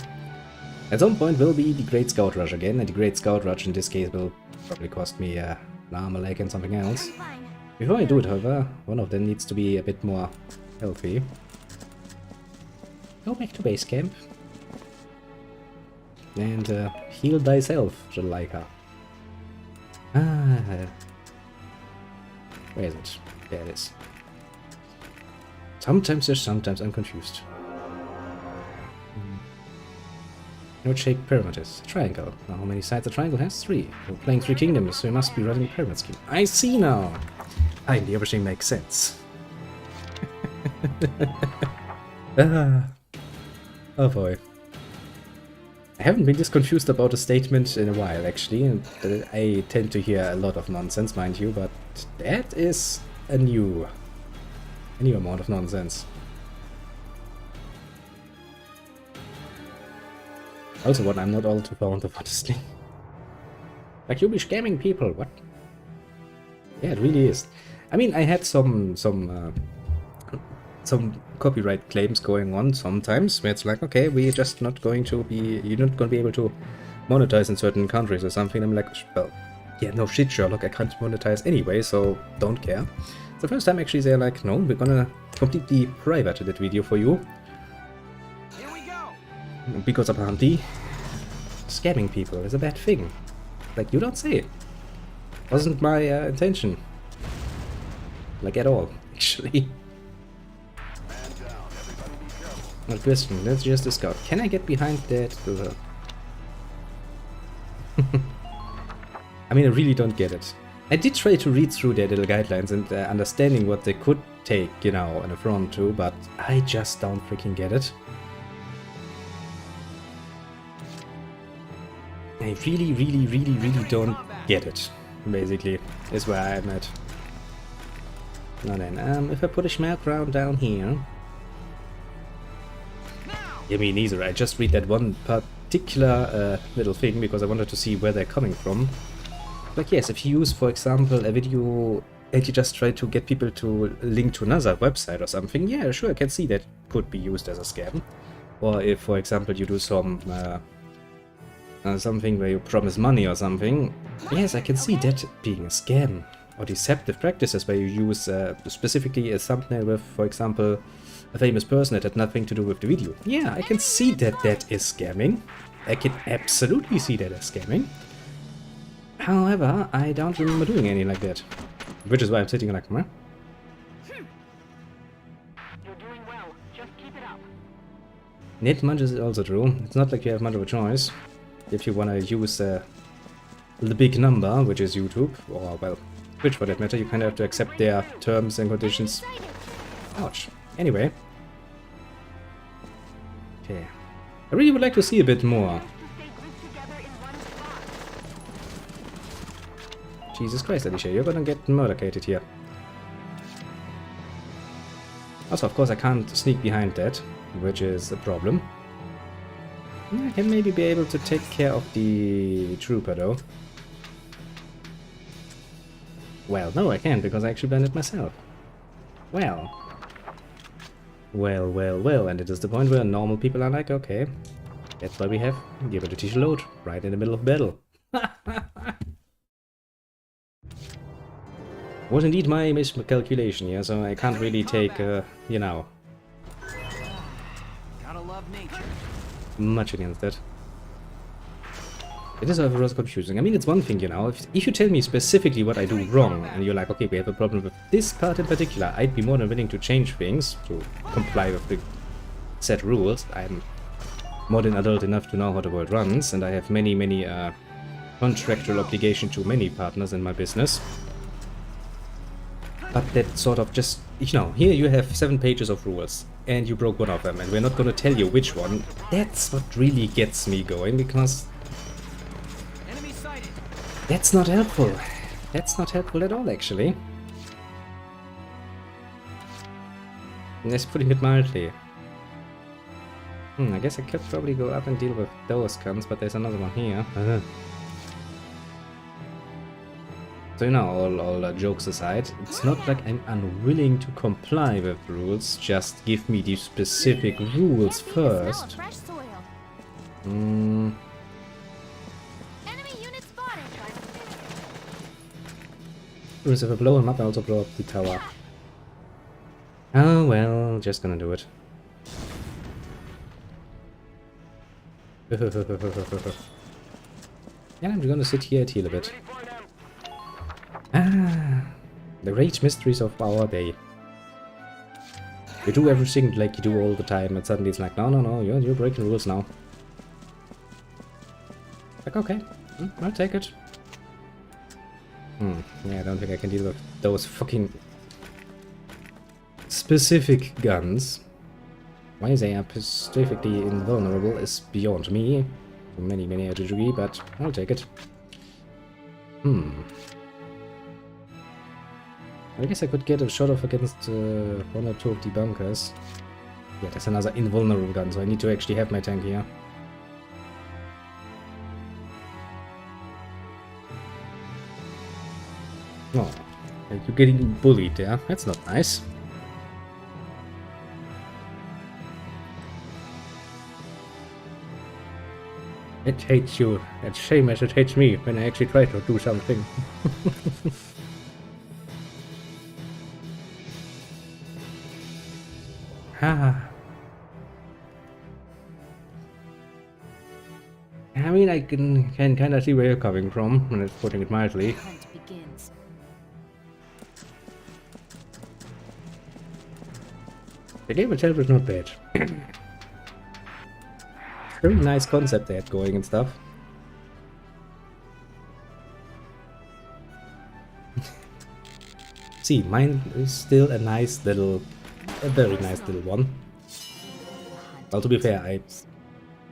At some point will be the Great Scout Rush again, and the Great Scout Rush in this case will probably cost me an armor leg and something else. Before I do it, however, one of them needs to be a bit more healthy. Go back to base camp. And heal thyself, Jalika. Where is it? There it is. Sometimes yes, sometimes I'm confused. What shape pyramid is? Triangle. Now how many sides a triangle has? 3. We're playing 3 kingdoms, so we must be running a pyramid scheme. I see now! Finally, everything makes sense. Oh boy. I haven't been this confused about a statement in a while, actually, and I tend to hear a lot of nonsense, mind you, but that is a new any amount of nonsense. Also what I'm not all too fond of, honestly. Like, you'll be scamming people, what? Yeah, it really is. I mean, I had some copyright claims going on sometimes, where it's like, okay, we're just not going to be, you're not going to be able to monetize in certain countries or something. I'm like, well, yeah, no shit, Sherlock, I can't monetize anyway, so don't care. It's the first time actually they're like, no, we're gonna completely private that video for you. Here we go. Because apparently, scamming people is a bad thing. Like, you don't say it. Wasn't my intention. Like, at all, actually. Not question, let's just discuss. Can I get behind that? I mean, I really don't get it. I did try to read through their little guidelines and understanding what they could take, you know, an affront to, but I just don't freaking get it. I really don't get it, basically, is where I'm at. Now then, if I put a smell ground down here... Yeah, me neither, I just read that one particular little thing because I wanted to see where they're coming from. Like, yes, if you use, for example, a video and you just try to get people to link to another website or something, yeah, sure, I can see that could be used as a scam. Or if, for example, you do some... something where you promise money or something, yes, I can see that being a scam. Or deceptive practices where you use specifically a thumbnail with, for example, a famous person that had nothing to do with the video. Yeah, I can see that that is scamming. I can absolutely see that as scamming. However, I don't remember doing any like that. Which is why I'm sitting like, huh? You're doing well. Just keep it up. Not much is also true. It's not like you have much of a choice. If you want to use the big number, which is YouTube, or, well, Twitch for that matter, you kind of have to accept their terms and conditions. Ouch. Anyway. Okay. I really would like to see a bit more. Jesus Christ, Alicia, you're gonna get murdercated here. Also, of course, I can't sneak behind that, which is a problem. I can maybe be able to take care of the trooper, though. Well, no, I can't, because I actually blended myself. Well. Well, and it is the point where normal people are like, okay, that's why we have the ability to load, right in the middle of battle. Was indeed my miscalculation, yeah, so I can't really take, you know, Gotta love nature. much against that. It is however confusing. I mean, it's one thing, you know, if you tell me specifically what I do wrong, and you're like, okay, we have a problem with this part in particular, I'd be more than willing to change things, to comply with the set rules. I'm more than adult enough to know how the world runs, and I have many contractual obligation to many partners in my business. But that sort of just, you know, here you have 7 pages of rules, and you broke one of them, and we're not gonna tell you which one. That's what really gets me going, because Enemy sighted. that's not helpful. That's not helpful at all, actually. That's putting it mildly. I guess I could probably go up and deal with those guns, but there's another one here. So, you know, all jokes aside, it's not like I'm unwilling to comply with rules, just give me the specific rules first. Enemy unit spotted. If I blow him up, I also blow up the tower. Oh well, just gonna do it. Yeah, I'm gonna sit here and heal a bit. Ah, the rage mysteries of our day. You do everything like you do all the time, and suddenly it's like, no, you're breaking rules now. Like, okay, I'll take it. Yeah, I don't think I can deal with those fucking specific guns. Why they are specifically invulnerable is beyond me, to many a degree, but I'll take it. I guess I could get a shot off against one or two of the bunkers. Yeah, there's another invulnerable gun, so I need to actually have my tank here. Oh, you're getting bullied there. That's not nice. It hates you. It's same as it hates me when I actually try to do something. Ah. I mean, I can kind of see where you're coming from, when it's putting it mildly. Hunt begins. The game itself is not bad. Very nice concept they had going and stuff. See, mine is still a nice little, a very nice little one. Well, to be fair, I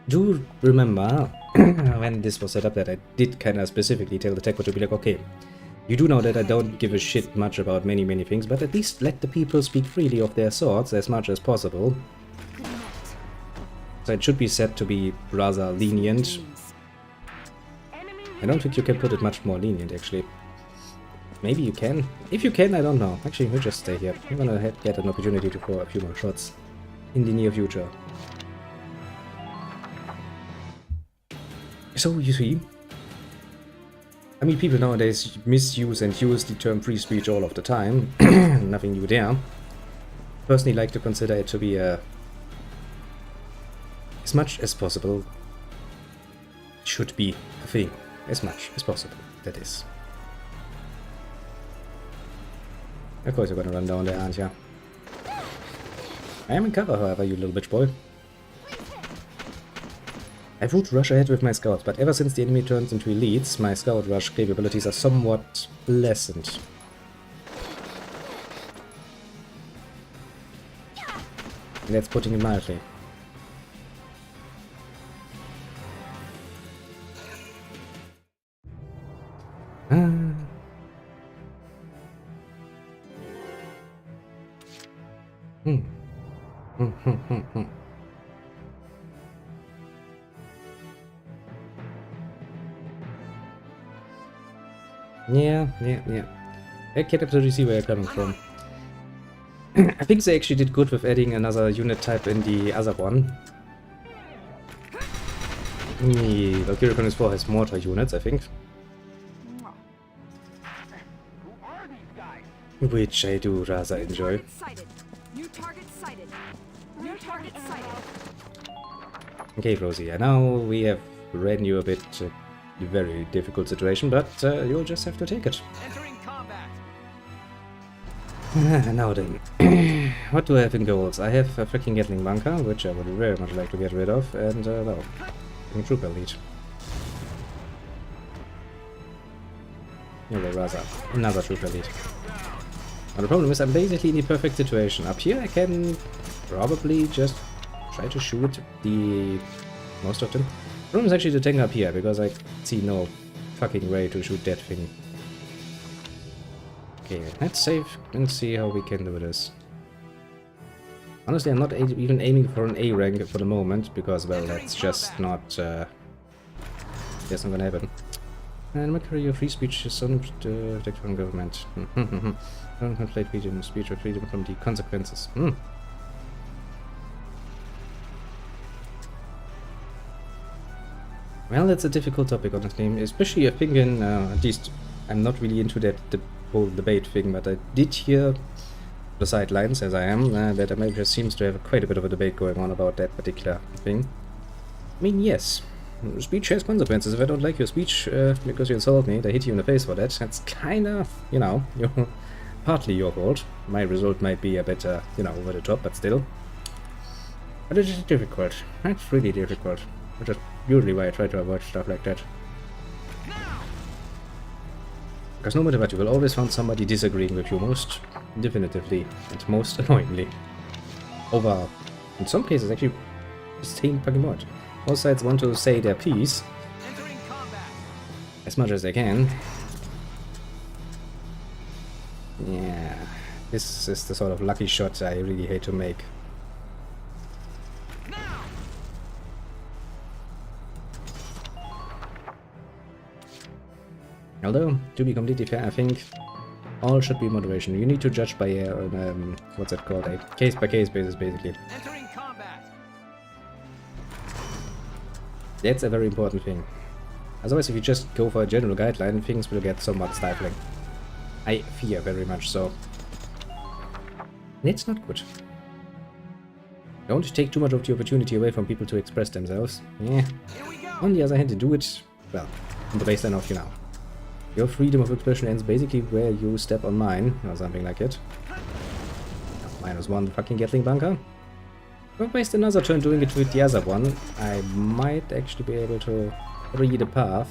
do remember when this was set up that I did kind of specifically tell the tech to be like, okay, you do know that I don't give a shit much about many things, but at least let the people speak freely of their swords as much as possible. So it should be set to be rather lenient. I don't think you can put it much more lenient, actually. Maybe you can. If you can, I don't know. Actually, we'll just stay here. I'm gonna get an opportunity to throw a few more shots in the near future. So, you see, I mean, people nowadays misuse and use the term free speech all of the time. Nothing new there. Personally, like to consider it to be a, as much as possible, should be a thing. As much as possible, that is. Of course you're gonna run down there, aren't you? I am in cover, however, you little bitch boy. I would rush ahead with my scouts, but ever since the enemy turns into elites, my scout rush capabilities are somewhat lessened. And that's putting it mildly. Yeah. I can absolutely see where you're coming from. I think they actually did good with adding another unit type in the other one. The Valkyria Chronicles 4 has mortar units, I think. Which I do rather enjoy. New target sighted. New target sighted. Okay, Rosie, I know we have ran you a bit a very difficult situation, but you'll just have to take it. Entering combat. Now then, what do I have in goals? I have a freaking Gatling bunker, which I would very much like to get rid of, and well, a trooper lead. Or rather, another trooper lead. Now the problem is I'm basically in the perfect situation. Up here I can probably just try to shoot the most of them. The problem is actually the tank up here, because I see no fucking way to shoot that thing. Okay, let's save and see how we can do this. Honestly, I'm not even aiming for an A rank for the moment, because, well, that's just not... that's not gonna happen. And Mercury, your free speech is on protect from government. Don't conflate freedom of speech or freedom from the consequences. Well, that's a difficult topic, honestly. Especially, I think, at least, I'm not really into that the whole debate thing, but I did hear the sidelines, as I am, that America seems to have quite a bit of a debate going on about that particular thing. I mean, yes, speech has consequences. If I don't like your speech because you insult me, they hit you in the face for that. That's kinda, you know, partly your fault. My result might be a bit, you know, over the top, but still. But it is difficult. It's really difficult. Which is usually why I try to avoid stuff like that. Because no matter what, you will always find somebody disagreeing with you most definitively and most annoyingly. Over, in some cases, actually, the same fucking point. Both sides want to say their piece Entering combat. as much as they can. Yeah, this is the sort of lucky shot I really hate to make. Although, to be completely fair, I think all should be moderation. You need to judge by a, what's it called, a case-by-case basis, basically. Entering combat. That's a very important thing. Otherwise, if you just go for a general guideline, things will get somewhat stifling. I fear very much so. That's not good. Don't take too much of the opportunity away from people to express themselves. Yeah. Here we go. On the other hand, to do it, well, on the baseline of, you know, your freedom of expression ends basically where you step on mine, or something like it. -1 fucking Gatling bunker. Don't waste another turn doing it with the other one. I might actually be able to read a path.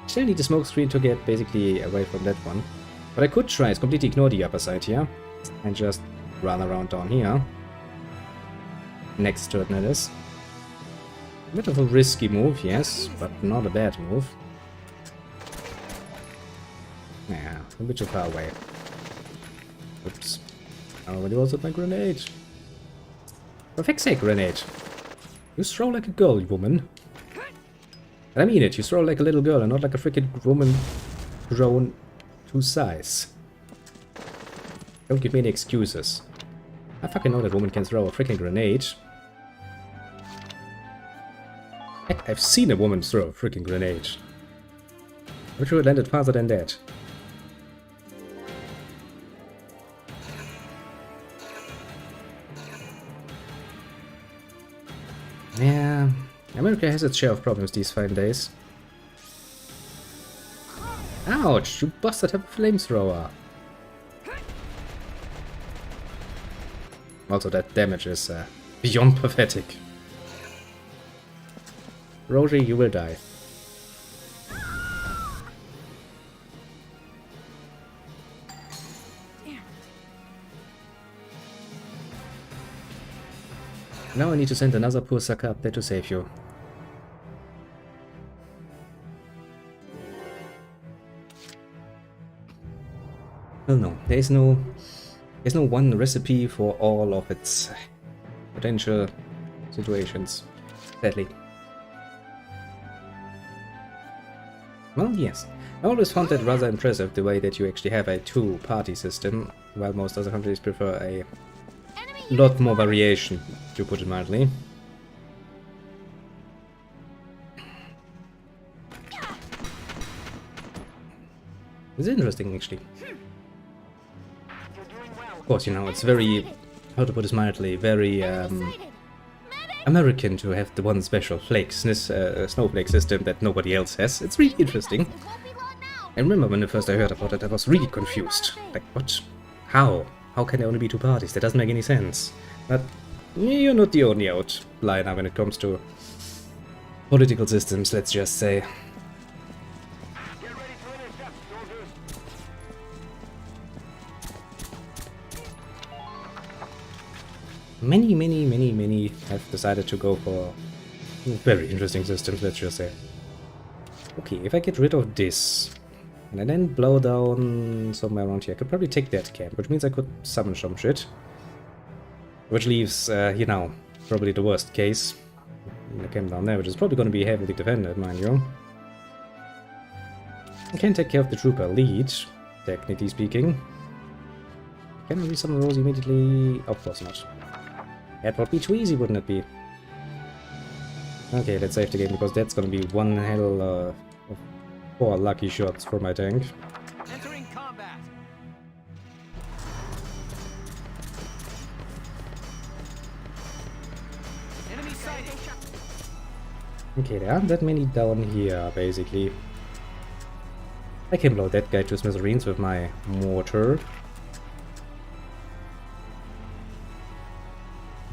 Still need a smoke screen to get basically away from that one. What I could try is completely ignore the upper side here and just run around down here. Next turn it is. A bit of a risky move, yes, but not a bad move. Yeah, a bit too far away. Oops. I already was with my grenade. For fuck's sake, grenade. You throw like a girl, woman. And I mean it, you throw like a little girl and not like a freaking woman grown to size. Don't give me any excuses. I fucking know that woman can throw a freaking grenade. Heck, I've seen a woman throw a freaking grenade. I'm sure it landed farther than that. Yeah, America has its share of problems these fine days. Ouch, you busted have a flamethrower. Also, that damage is beyond pathetic. Rosie, you will die. Now I need to send another poor sucker up there to save you. Well, no, there's no one recipe for all of its potential situations, sadly. Well, yes. I always found that rather impressive, the way that you actually have a two-party system, while most other countries prefer a lot more variation, to put it mildly. It's interesting, actually. Of course, you know, it's very, how to put this mildly, very American to have the one special snowflake system that nobody else has. It's really interesting. I remember when first I heard about it, I was really confused. Like, what? How? How can there only be two parties? That doesn't make any sense. But you're not the only outliner when it comes to political systems, let's just say. Many have decided to go for very interesting systems, let's just say. Okay, if I get rid of this, and I then blow down somewhere around here, I could probably take that camp, which means I could summon some shit. Which leaves, you know, probably the worst case. The camp down there, which is probably going to be heavily defended, mind you. I can take care of the trooper lead, technically speaking. Can I resummon Rosie immediately? Of course not. That would be too easy, wouldn't it be? Okay, let's save the game, because that's gonna be one hell of 4 lucky shots for my tank. Entering combat. Enemy sighted. Okay, there aren't that many down here, basically. I can blow that guy to smithereens with my mortar.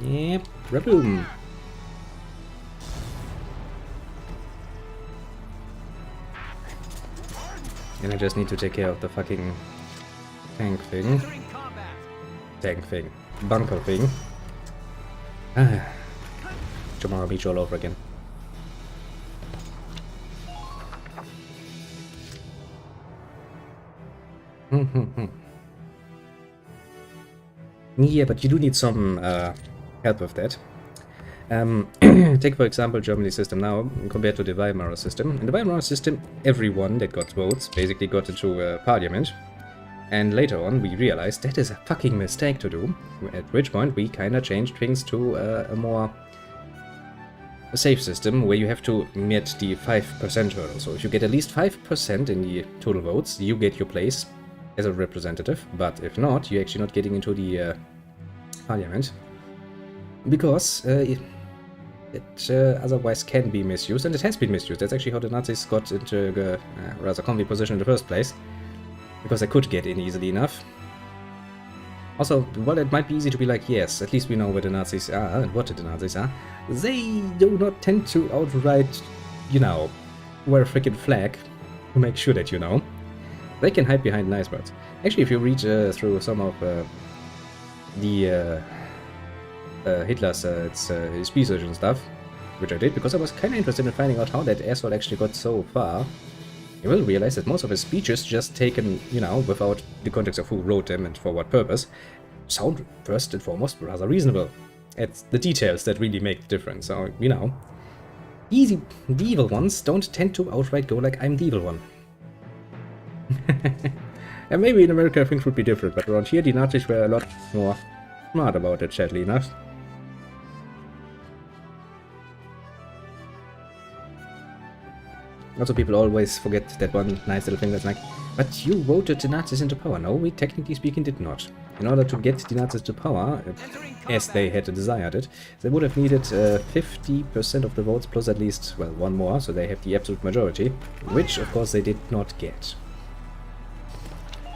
Yep, raboom! And I just need to take care of the fucking tank thing. Entering combat. Tank thing. Bunker thing. Ah. Tomorrow beach all over again. Yeah, but you do need some help with that. Take, for example, Germany's system now compared to the Weimar system. In the Weimar system, everyone that got votes basically got into parliament. And later on, we realized that is a fucking mistake to do. At which point, we kind of changed things to a safe system where you have to meet the 5% hurdle. So if you get at least 5% in the total votes, you get your place as a representative. But if not, you're actually not getting into the parliament. Because it otherwise can be misused, and it has been misused. That's actually how the Nazis got into a rather comfy position in the first place. Because they could get in easily enough. Also, while it might be easy to be like, yes, at least we know where the Nazis are and what the Nazis are, they do not tend to outright, you know, wear a freaking flag to make sure that you know. They can hide behind nice words. Actually, if you read through some of Hitler's his research and stuff, which I did because I was kind of interested in finding out how that asshole actually got so far, you will realize that most of his speeches, just taken, you know, without the context of who wrote them and for what purpose, sound first and foremost rather reasonable. It's the details that really make the difference. So, you know, the evil ones don't tend to outright go like, I'm the evil one. And maybe in America things would be different, but around here the Nazis were a lot more smart about it, sadly enough. Also, people always forget that one nice little thing that's like, but you voted the Nazis into power. No, we technically speaking did not. In order to get the Nazis to power, as they had desired it, they would have needed 50% of the votes plus at least, well, one more, so they have the absolute majority, which of course they did not get.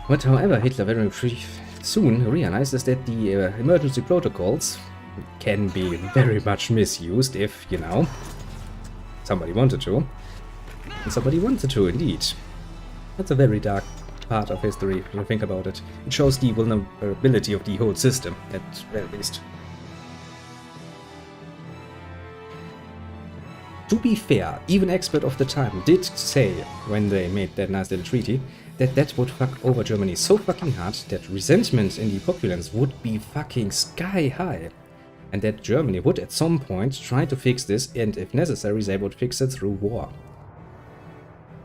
But however, Hitler very soon realizes that the emergency protocols can be very much misused if, you know, somebody wanted to. And somebody wanted to, indeed. That's a very dark part of history, if you think about it. It shows the vulnerability of the whole system, at very least. To be fair, even expert of the time did say, when they made that nice little treaty, that that would fuck over Germany so fucking hard that resentment in the populace would be fucking sky high. And that Germany would at some point try to fix this, and if necessary they would fix it through war.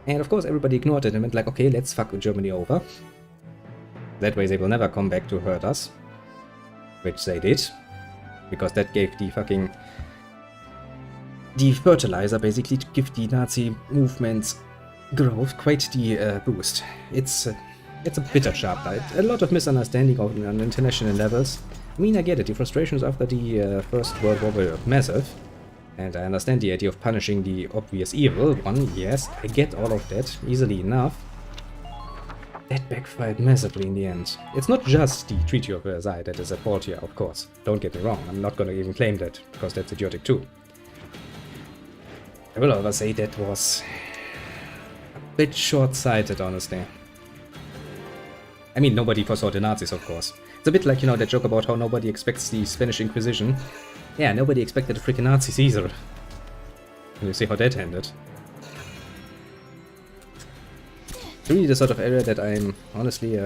And of course everybody ignored it and went like, okay, let's fuck Germany over. That way they will never come back to hurt us. Which they did. Because that gave the fucking... the fertilizer, basically, to give the Nazi movement's growth quite the boost. It's a bitter chapter. A lot of misunderstanding on international levels. I mean, I get it, the frustrations after the First World War were massive. And I understand the idea of punishing the obvious evil one, yes, I get all of that easily enough. That backfired massively in the end. It's not just the Treaty of Versailles that is at fault here, of course. Don't get me wrong, I'm not gonna even claim that, because that's idiotic too. I will however say that was a bit short-sighted, honestly. I mean, nobody foresaw the Nazis, of course. It's a bit like, you know, that joke about how nobody expects the Spanish Inquisition. Yeah, nobody expected the freaking Nazis either. And you see how that ended. It's really the sort of area that I'm honestly,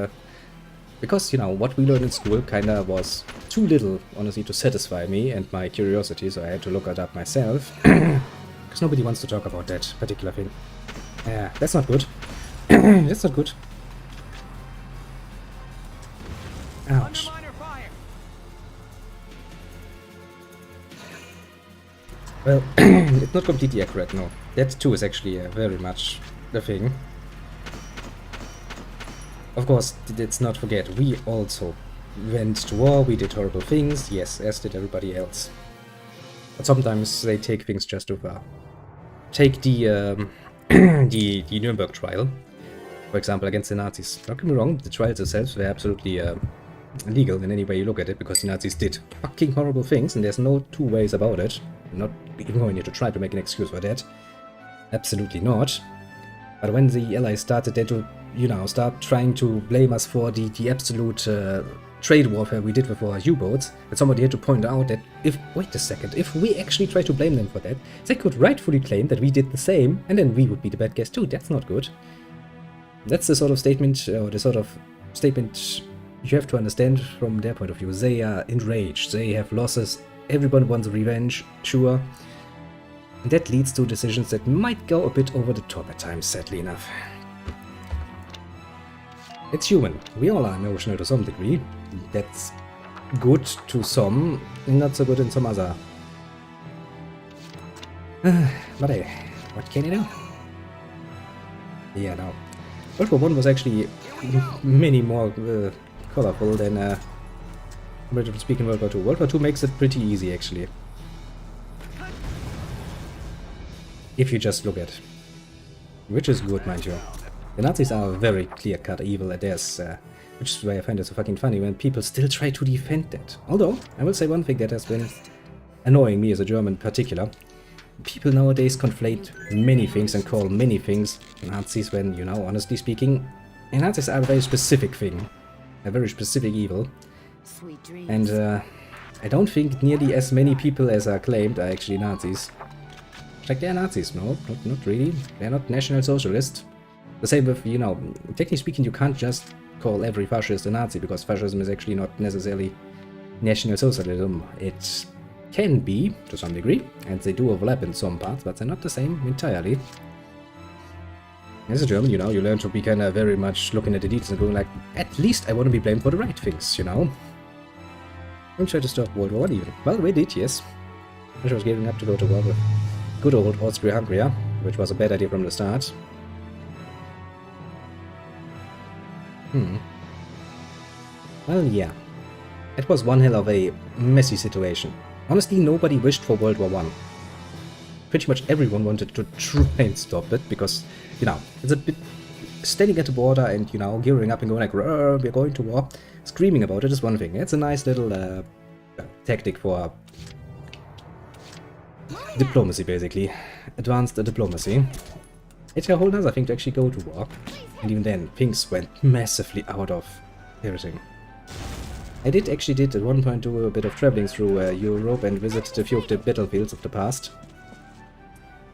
because, you know, what we learned in school kinda was too little, honestly, to satisfy me and my curiosity, so I had to look it up myself. Because nobody wants to talk about that particular thing. Yeah, that's not good. That's not good. Ouch. Well, it's not completely accurate, no. That too is actually very much the thing. Of course, let's not forget, we also went to war, we did horrible things, yes, as did everybody else. But sometimes they take things just too far. Take the the Nuremberg trial, for example, against the Nazis. Don't get me wrong, the trials themselves were absolutely illegal in any way you look at it, because the Nazis did fucking horrible things, and there's no two ways about it. I'm not even going here to try to make an excuse for that. Absolutely not. But when the Allies started then to, you know, start trying to blame us for the absolute trade warfare we did with our U-boats, and somebody had to point out that wait a second, if we actually try to blame them for that, they could rightfully claim that we did the same, and then we would be the bad guys too. That's not good. That's the sort of statement, or the sort of statement You have to understand from their point of view. They are enraged, they have losses, everyone wants revenge, sure. And that leads to decisions that might go a bit over the top at times, sadly enough. It's human. We all are emotional to some degree. That's good to some, not so good in some other. But hey, what can you do? Yeah, no. World War 1 was actually many more colorful than comparatively speaking World War 2. World War 2 makes it pretty easy, actually. If you just look at it. Which is good, mind you. The Nazis are very clear-cut evil at theirs, which is why I find it so fucking funny when people still try to defend that. Although, I will say one thing that has been annoying me as a German in particular. People nowadays conflate many things and call many things Nazis when, you know, honestly speaking, Nazis are a very specific thing. A very specific evil. Sweet dreams. And I don't think nearly as many people as are claimed are actually Nazis. Like, they're Nazis, no, not really. They're not National Socialists. The same with, you know, technically speaking, you can't just call every fascist a Nazi, because fascism is actually not necessarily National Socialism. It can be, to some degree, and they do overlap in some parts, but they're not the same entirely. As a German, you know, you learn to be kind of very much looking at the details and going like, at least I want to be blamed for the right things, you know? And try to stop World War I even. Well, we did, yes. I was giving up to go to war with good old Austria-Hungary, which was a bad idea from the start. Well, yeah. It was one hell of a messy situation. Honestly, nobody wished for World War I. Pretty much everyone wanted to try and stop it, because, you know, it's a bit standing at the border and, you know, gearing up and going like, we're going to war. Screaming about it is one thing. It's a nice little tactic for diplomacy, basically. Advanced diplomacy. It's a whole other thing to actually go to war. And even then, things went massively out of everything. I did at one point do a bit of traveling through Europe and visit a few of the battlefields of the past.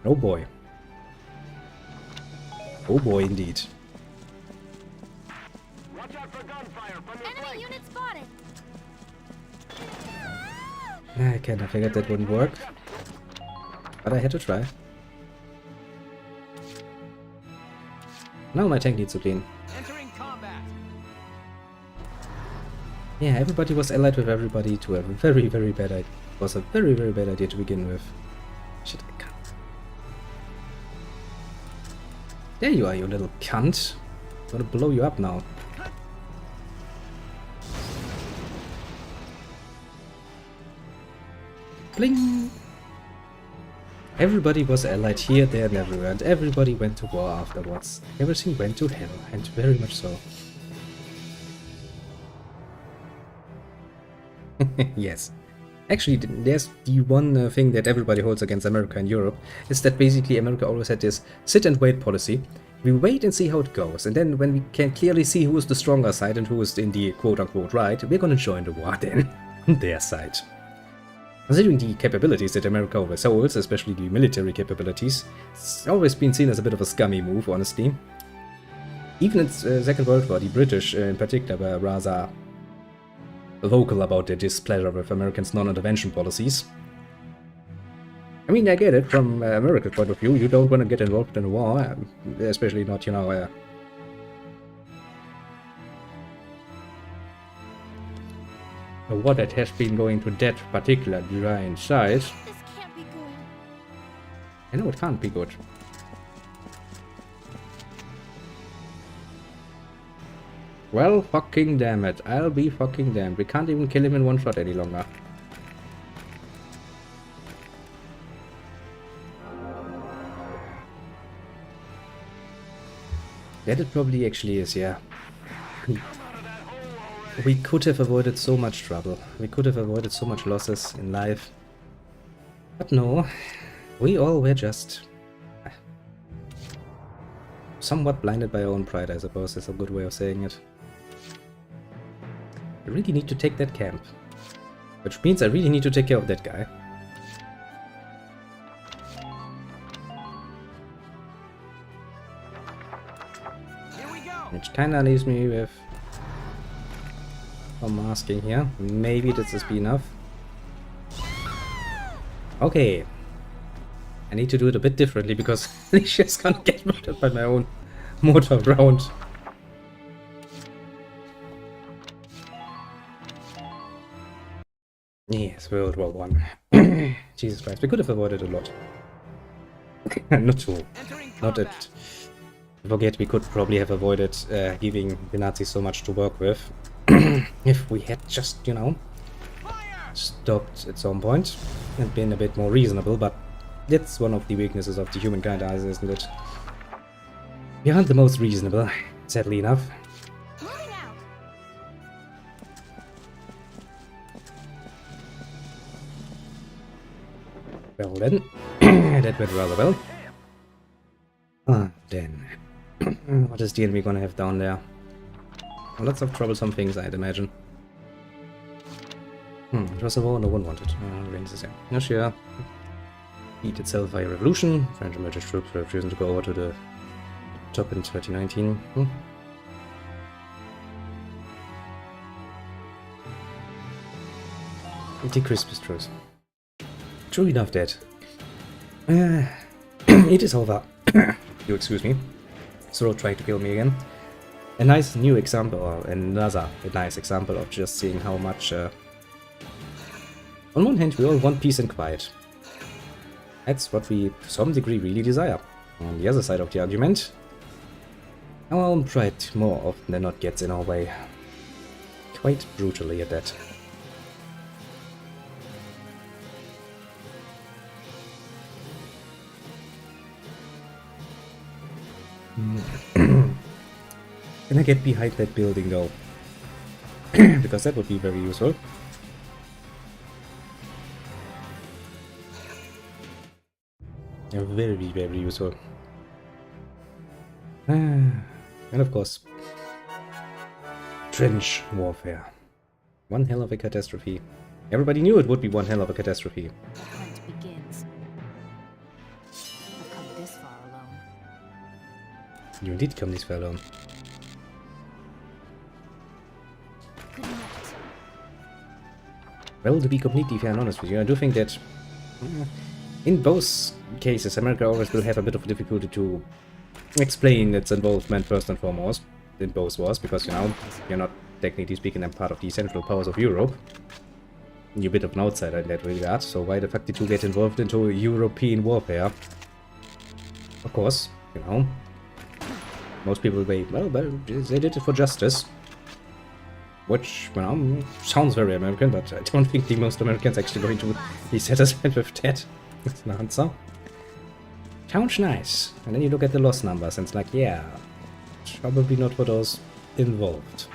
Oh boy. Oh boy, indeed. Enemy unit spotted. I kinda figured that wouldn't work. But I had to try. Now my tank needs to clean. Entering combat. Yeah, everybody was allied with everybody to a very, very bad idea. It was a very, very bad idea to begin with. Shit, I can't. There you are, you little cunt. I'm gonna blow you up now. Bling! Everybody was allied here, there, and everywhere, and everybody went to war afterwards. Everything went to hell, and very much so. Yes. Actually, there's the one thing that everybody holds against America and Europe, is that basically America always had this sit-and-wait policy. We wait and see how it goes, and then when we can clearly see who is the stronger side and who is in the quote-unquote right, we're gonna join the war then, on their side. Considering the capabilities that America always holds, especially the military capabilities, it's always been seen as a bit of a scummy move, honestly. Even in the Second World War, the British in particular were rather vocal about their displeasure with Americans' non-intervention policies. I mean, I get it, from America's point of view, you don't want to get involved in a war, especially not, you know, a war that has been going to that particular giant size. This can't be good. I know it can't be good. Well, fucking damn it. I'll be fucking damned. We can't even kill him in one shot any longer. That it probably actually is, yeah. We could have avoided so much trouble. We could have avoided so much losses in life. But no, we all were just somewhat blinded by our own pride, I suppose is a good way of saying it. I really need to take that camp. Which means I really need to take care of that guy. Here we go. Which kinda leaves me with I'm asking here. Maybe this is be enough. Okay. I need to do it a bit differently because Alicia's gonna get murdered by my own mortar round. Yes, World War One. Jesus Christ, we could have avoided a lot. Not to. Not that. Forget, we could probably have avoided giving the Nazis so much to work with if we had just, you know, stopped at some point and been a bit more reasonable, but that's one of the weaknesses of the humankind, isn't it? We aren't the most reasonable, sadly enough. Well then, that went rather well. Then, what is the enemy gonna have down there? Lots of troublesome things, I'd imagine. It was a war no one wanted. No, sure. Beat itself by a revolution. French and British troops were chosen to go over to the top in 2019. The Christmas truce. True enough, Dad. It is over. You excuse me. Zoro tried to kill me again. A nice new example, or another nice example of just seeing how much... on one hand, we all want peace and quiet. That's what we, to some degree, really desire. On the other side of the argument, our own pride more often than not gets in our way. Quite brutally at that. Can I get behind that building though? Because that would be very useful. Very, very useful. And of course, trench warfare. One hell of a catastrophe. Everybody knew it would be one hell of a catastrophe. The hunt begins. I've come this far alone. You did come this far alone. Good night. Well, to be completely fair and honest with you, I do think that in both cases, America always will have a bit of difficulty to explain its involvement first and foremost in both wars, because, you know, you're not technically speaking a part of the central powers of Europe. You're a bit of an outsider in that regard, so why the fuck did you get involved into European warfare? Of course, you know, most people will say, well, they did it for justice. Which, you know, sounds very American, but I don't think the most Americans actually going to be satisfied with that. That's an answer. Sounds nice. And then you look at the loss numbers and it's like, yeah, probably not for those involved.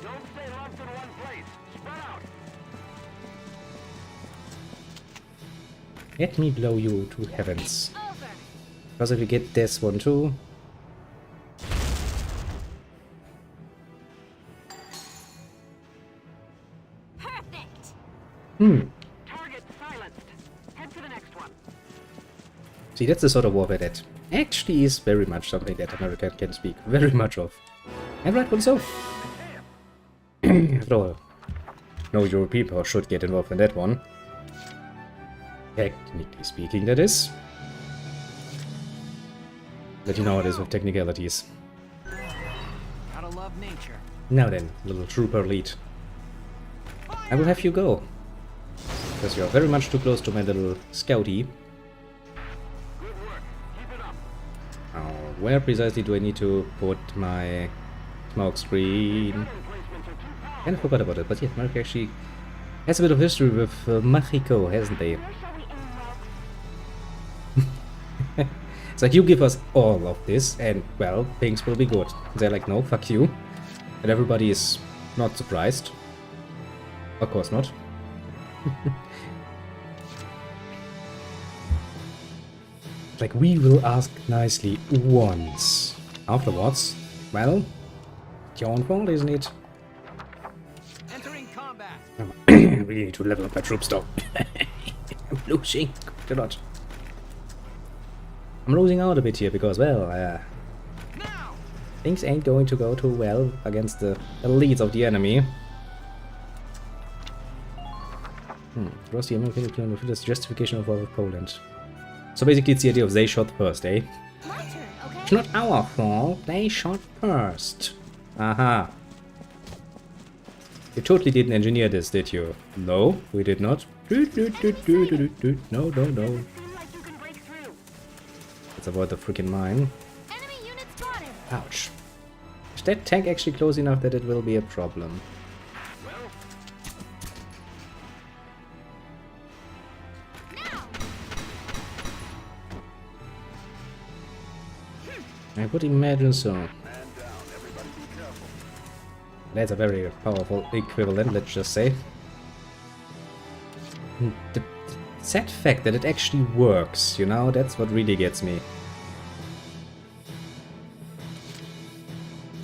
Don't stay locked in one place. Spread out. Let me blow you to heavens. Because if you get this one too... Perfect. Target silenced. Head to the next one. See, that's the sort of warfare that actually is very much something that America can speak very much of. And rightfully so. After all, no European power should get involved in that one. Technically speaking, that is. But you know how it is with technicalities. Gotta love nature. Now then, little trooper lead. I will have you go. Because you're very much too close to my little scouty. Good work. Keep it up. Now, where precisely do I need to put my smoke screen? Placements are too far. Kind of forgot about it, but yeah, America actually has a bit of history with Mexico, hasn't they? It's like, you give us all of this, and, well, things will be good. They're like, no, fuck you. And everybody is not surprised. Of course not. Like, we will ask nicely once. Afterwards, well, it's your own fault, isn't it? Entering combat. I really need to level up my troops though. I'm losing quite a lot. I'm losing out a bit here because, well, Now. things ain't going to go too well against the elites of the enemy. It was the American plan with this justification of war with Poland. So basically it's the idea of they shot first, eh? My turn, okay? It's not our fault, they shot first. Aha. You totally didn't engineer this, did you? No, we did not. No, no, no. Seem like you can break through. Let's avoid the freaking mine. Enemy unit spotted! Ouch. Is that tank actually close enough that it will be a problem? I would imagine so. That's a very powerful equivalent, let's just say. The sad fact that it actually works, you know, that's what really gets me.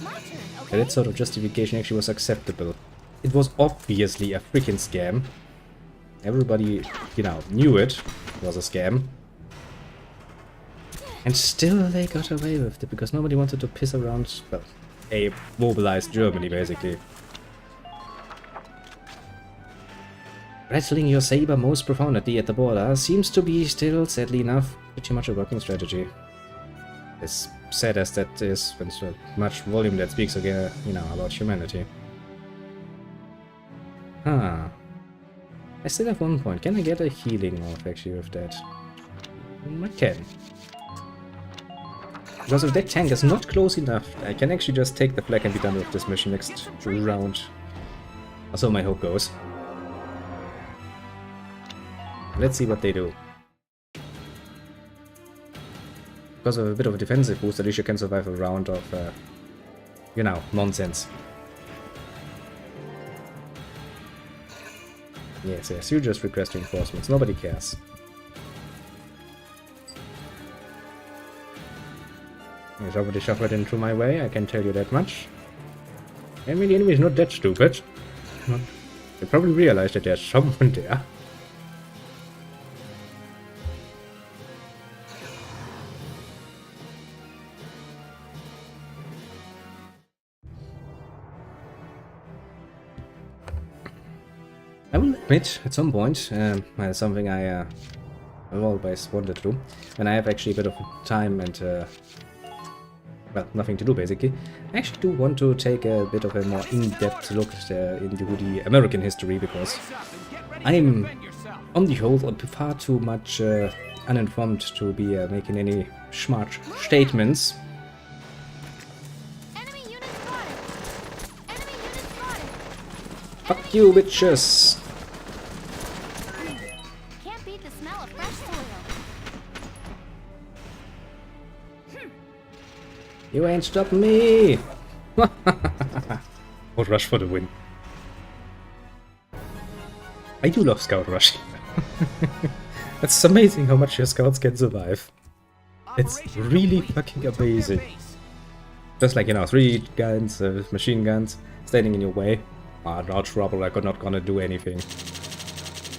My turn, That okay? that sort of justification actually was acceptable. It was obviously a freaking scam. Everybody, you know, knew it was a scam. And still they got away with it, because nobody wanted to piss around, well, a mobilized Germany, basically. Rattling your saber most profoundly at the border seems to be still, sadly enough, pretty much a working strategy. As sad as that is, when so much volume that speaks again, you know, about humanity. Huh. I still have one point. Can I get a healing off, actually, with that? I can. Because if that tank is not close enough, I can actually just take the flag and be done with this mission next round. Or so my hope goes. Let's see what they do. Because of a bit of a defensive boost, at least you can survive a round of, you know, nonsense. Yes, yes, you just request reinforcements, nobody cares. There's already shuffled into my way, I can tell you that much. I mean, the enemy is not that stupid. They probably realized that there's someone there. I will admit, at some point, something I've always wanted to do, when I have actually a bit of time and well, nothing to do basically. I actually do want to take a bit of a more in-depth look into the American history, because I'm, on the whole, far too much uninformed to be making any smart statements. Enemy unit spotted! Enemy unit spotted! Fuck you, bitches! Can't beat the smell of fresh soil. You ain't stopping me! Scout Rush for the win. I do love Scout Rush. It's amazing how much your scouts can survive. It's really fucking amazing. Just like, you know, 3 guns with machine guns standing in your way. Ah, no trouble, I'm not gonna do anything.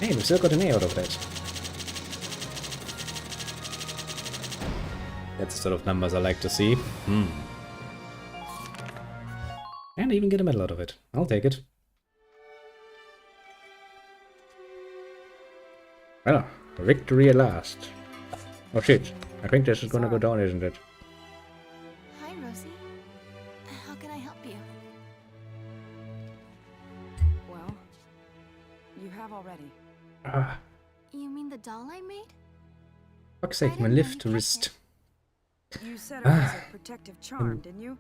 Hey, we still got an A out of that. That's the sort of numbers I like to see. And I even get a medal out of it. I'll take it. Well, victory at last. Oh shit, I think this is gonna go down, isn't it? Hi, Rosie. How can I help you? Well, you have already. Ah, You mean the doll I made? fuck's sake, my lift wrist. You said it was a protective charm, didn't you?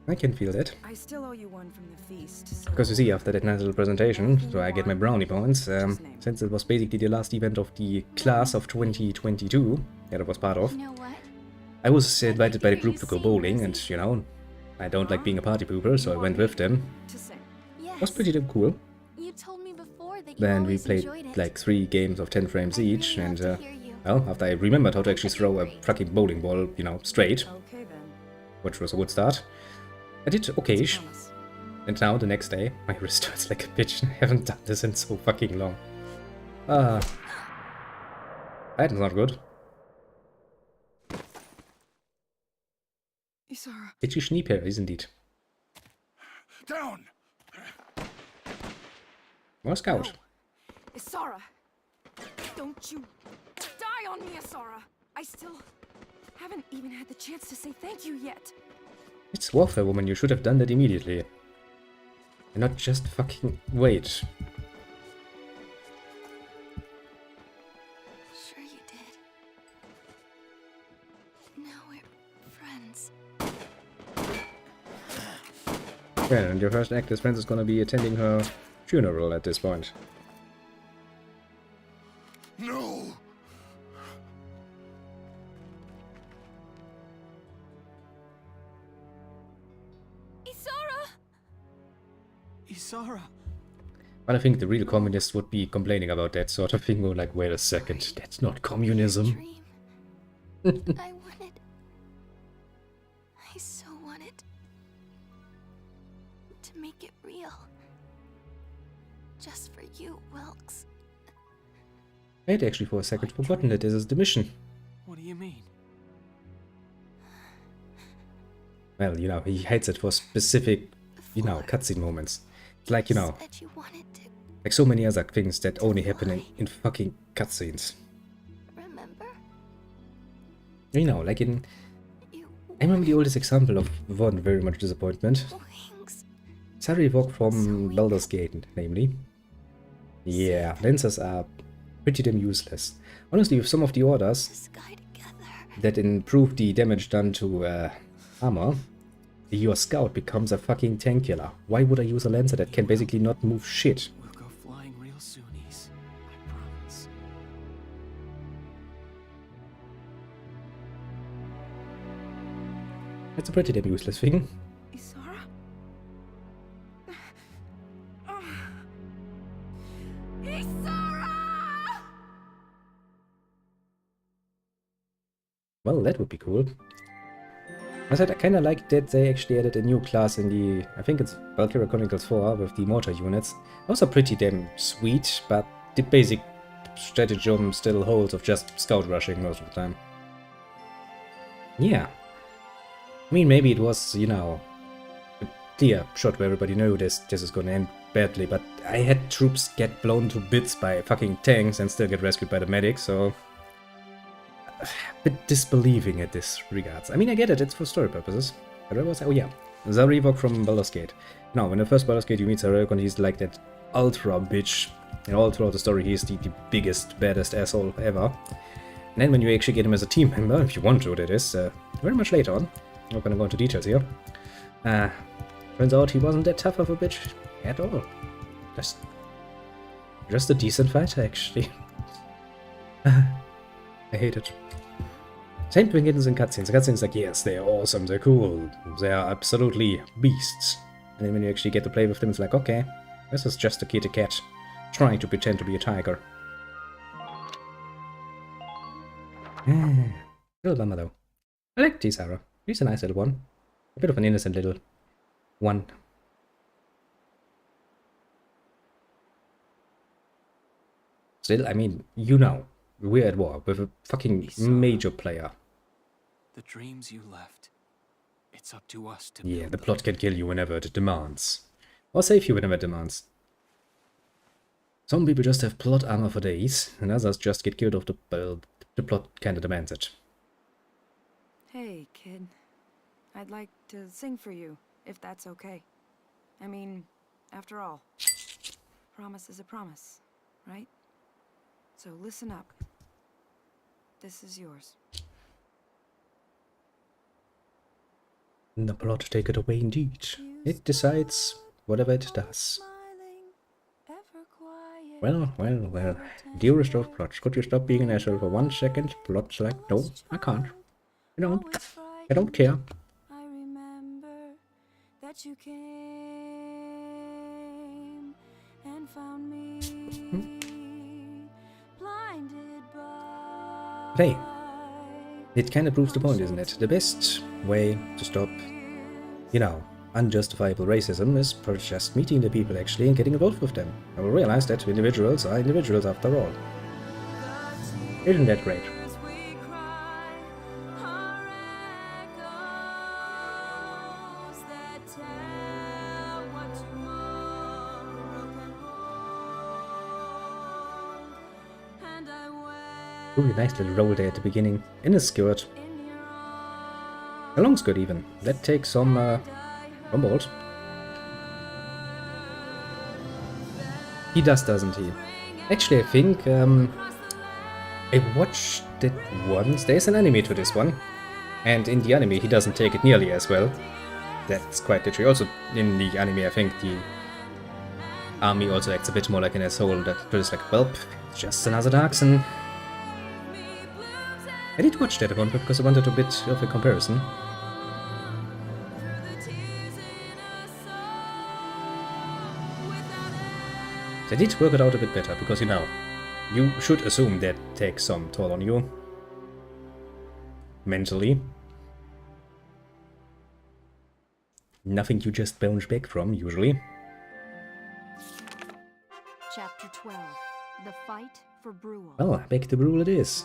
I can feel that. I still owe you one from the feast. So Because you see, after that nice little presentation, so I get my brownie points, since it was basically the last event of the class of 2022, that I was part of. You know what? I was invited by the group to go bowling, and, you know, I don't like being a party pooper, so I went with them. to sing. Yes. It was pretty damn cool. You told me before that you Then we always played enjoyed it. like 3 games of 10 frames each, I'd and, really love to hear you. well, after I remembered how to actually throw a fucking bowling ball, you know, straight, Okay then. which was a good start, I did okayish. Promise. And now, the next day, my wrist hurts like a bitch, and I haven't done this in so fucking long. That's not good. Isara. Itchy Schneeper, indeed. Down! More scout. Isara. you die on me, Asara. I still haven't even had the chance to say thank you yet. It's warfare, woman. You should have done that immediately. And not just fucking wait. Sure you did. Now we're friends. Yeah, and your first act as friends is gonna be attending her funeral at this point. No! Isara! Isara! But I think the real communists would be complaining about that sort of thing. We're like, wait a second, that's not communism. Dream. I wanted. I so wanted to make it real. Just for you, Wilkes. I had actually for a second forgotten that this is the mission. What do you mean? Well, you know, he hides it for specific, you know, cutscene moments. It's like, you know, Said you wanted to. like so many other things that only happen in fucking cutscenes. Remember? You know, like in... You I remember the oldest example of one very much disappointment. wings. Sorry, walk from Baldur's Gate, namely. Yeah, lenses are pretty damn useless. Honestly, with some of the orders The sky together. that improve the damage done to armor, your scout becomes a fucking tank killer. Why would I use a lancer that can basically not move shit? We'll go flying real soonies. I promise. That's a pretty damn useless thing. Isara? Isara! Well, that would be cool. I said I kinda like that they actually added a new class in the... I think it's Valkyria Chronicles 4 with the mortar units. Those are pretty damn sweet, but the basic stratagem still holds of just scout rushing most of the time. Yeah. I mean, maybe it was, you know, a clear shot where everybody knew this is gonna end badly, but I had troops get blown to bits by fucking tanks and still get rescued by the medics, so... a bit disbelieving at this regards. I mean, I get it, it's for story purposes. But I was, oh yeah, Zarivok from Baldur's Gate. Now, in the first Baldur's Gate you meet Zarivok and he's like that ultra bitch. And all throughout the story he's the biggest, baddest asshole ever. And then when you actually get him as a team member, if you want to, that is, very much later on. I'm not gonna go into details here. Turns out he wasn't that tough of a bitch at all. Just a decent fighter, actually. I hate it. Same thing happens in cutscenes. The cutscenes like, yes, they're awesome, they're cool, they are absolutely beasts. And then when you actually get to play with them, it's like, okay, this is just a kitty cat trying to pretend to be a tiger. Little bummer though. I like T-Sara. He's a nice little one. A bit of an innocent little one. Still, I mean, you know, we're at war with a fucking major player. The dreams you left. It's up to us to Yeah, build the them. plot can kill you whenever it demands. Or save you whenever it demands. Some people just have plot armor for days, and others just get killed off the plot kinda demands it. Hey, kid. I'd like to sing for you, if that's okay. I mean, after all, promise is a promise, right? So listen up. This is yours. The plot take it away indeed. It decides whatever it does. Well. Dearest of plots, could you stop being an asshole for 1 second? Plot's like, no, I can't. I don't care. I remember that you came and found me blinded by. Hey, it kind of proves the point, isn't it? The best way to stop, you know, unjustifiable racism is for just meeting the people actually and getting involved with them. I will realize that individuals are individuals after all. Isn't that great? And I Really nice little roll there at the beginning. In his skirt. A long skirt even. That takes some balls. He does, doesn't he? Actually, I think I watched it once. There's an anime to this one. And in the anime, he doesn't take it nearly as well. That's quite literally. Also, in the anime, I think the army also acts a bit more like an asshole. That feels like, well, it's just another Darkson. I did watch that one because I wanted a bit of a comparison. They did work it out a bit better because, you know, you should assume that takes some toll on you. Mentally. Nothing you just bounce back from, usually. Chapter 12. The Fight for Brule. Well, back to Brule it is.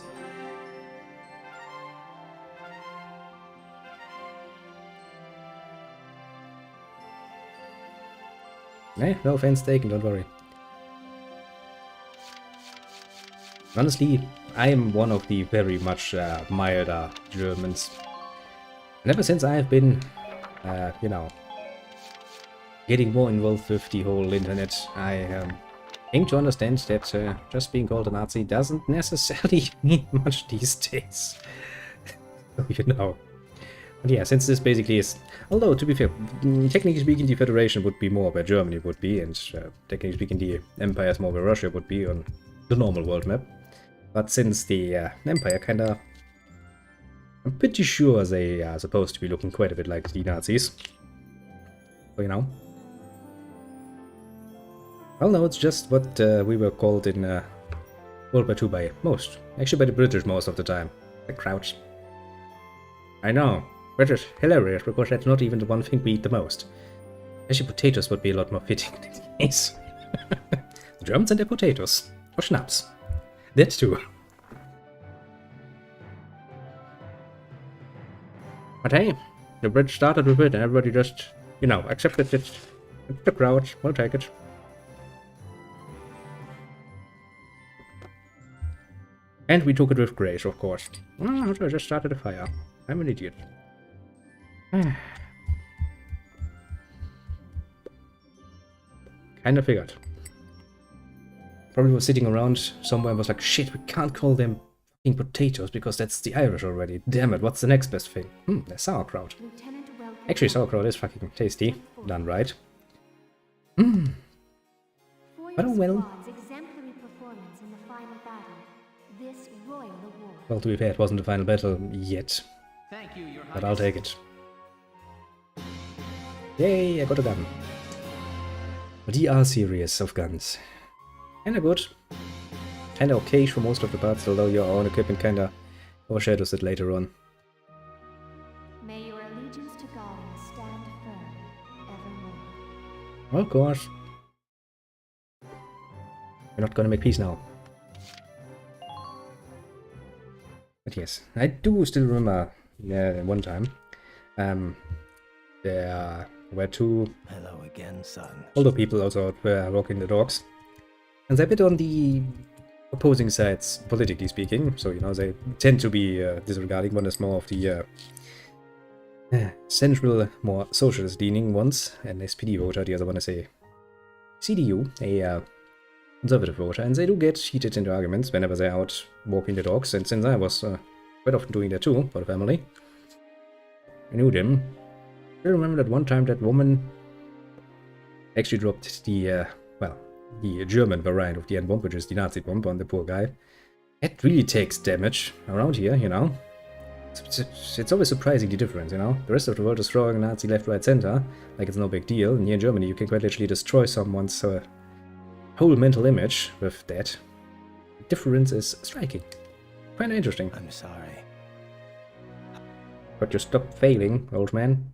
No offense taken, don't worry. Honestly, I am one of the very much milder Germans. And ever since I have been, you know, getting more involved with the whole internet, I came to understand that just being called a Nazi doesn't necessarily mean much these days. You know. But yeah, since this basically is... Although, to be fair, technically speaking, the Federation would be more where Germany would be, and technically speaking, the Empire is more where Russia would be on the normal world map. But since the Empire kinda... I'm pretty sure they are supposed to be looking quite a bit like the Nazis. So, you know. Well, no, it's just what we were called in World War II by most. Actually by the British most of the time. The Crouch. I know. British, hilarious, because that's not even the one thing we eat the most. Actually, potatoes would be a lot more fitting in this case. The Germans and their potatoes. Or schnapps. That too. But hey, the British started with it and everybody just, you know, accepted it. It's the crowd, we'll take it. And we took it with grace, of course. Oh, so I just started a fire. I'm an idiot. Kinda figured. Probably was sitting around somewhere and was like, shit, we can't call them fucking potatoes because that's the Irish already. Damn it, what's the next best thing? There's sauerkraut. Actually, sauerkraut is fucking tasty. Done right. But oh well. Well, to be fair, it wasn't the final battle yet. Thank you, Your But I'll take it. Yay, I got a gun. The R series of guns. Kinda good. Kinda okay for most of the parts, although your own equipment kinda overshadows it later on. May your allegiance to God stand firm evermore. Well, of course. We're not gonna make peace now. But yes, I do still remember one time there were two Hello again, son. older people also were walking the dogs. And they're a bit on the opposing sides, politically speaking. So, you know, they tend to be disregarding. One is more of the central, more socialist-leaning ones, an SPD voter. The other one is a CDU, a conservative voter. And they do get heated into arguments whenever they're out walking the dogs. And since I was quite often doing that too, for the family, I knew them. I remember that one time that woman actually dropped the, the German variant of the N-bomb, which is the Nazi bomb, on the poor guy. It really takes damage around here, you know. It's always surprising the difference, you know. The rest of the world is throwing Nazi left, right, center, like it's no big deal. And here in Germany, you can quite literally destroy someone's whole mental image with that. The difference is striking. Quite interesting. I'm sorry. But you stop failing, old man.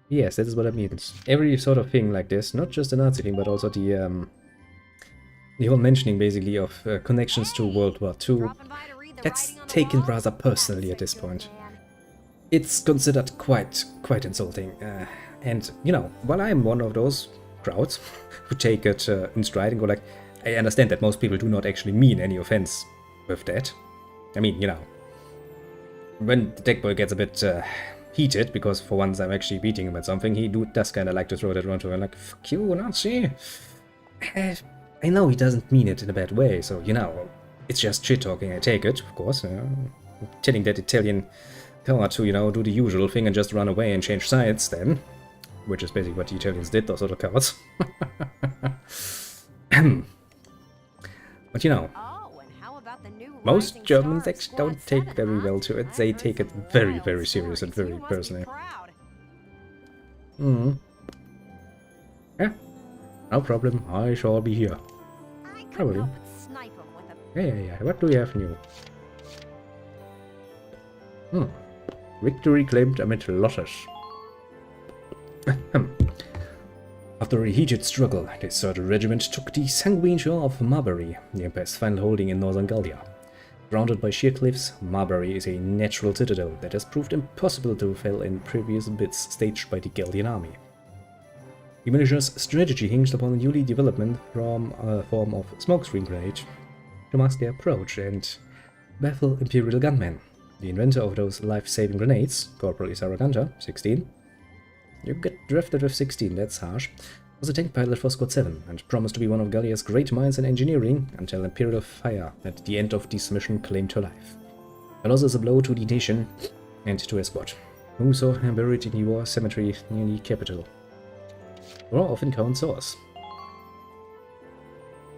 Yes, that is what it means. Every sort of thing like this, not just the Nazi thing, but also the whole mentioning basically of connections to World War II, that's taken rather personally at this point. it's considered quite insulting. And, you know, while I'm one of those crowds who take it in stride and go like, I understand that most people do not actually mean any offense with that. I mean, you know, when the tech boy gets a bit heated, because for once I'm actually beating him at something, he does kind of like to throw that around to him like, fuck you, Nazi. I know he doesn't mean it in a bad way, so, you know, it's just shit-talking, I take it, of course. Telling that Italian coward to, you know, do the usual thing and just run away and change sides then. Which is basically what the Italians did, those other cowards. But, you know, most Germans actually don't take very well to it. They take it very, very serious and very personally. Yeah, no problem. I shall be here. Probably. Yeah. What do we have new? Victory claimed amid losses. After a heated struggle, the 3rd Regiment took the sanguine shore of Marbury, the Empire's final holding in northern Gallia. Surrounded by sheer cliffs, Marbury is a natural citadel that has proved impossible to fail in previous bids staged by the Gallian army. The militia's strategy hinged upon a newly development from a form of smokescreen grenade to mask their approach and baffle Imperial gunmen. The inventor of those life-saving grenades, Corporal Isaraganta, 16, you get drafted with 16, that's harsh, was a tank pilot for Squad 7 and promised to be one of Gallia's great minds in engineering until Imperial fire at the end of this mission claimed her life. A loss is a blow to the nation and to her squad, who saw her buried in the war cemetery near the capital. War often counts source.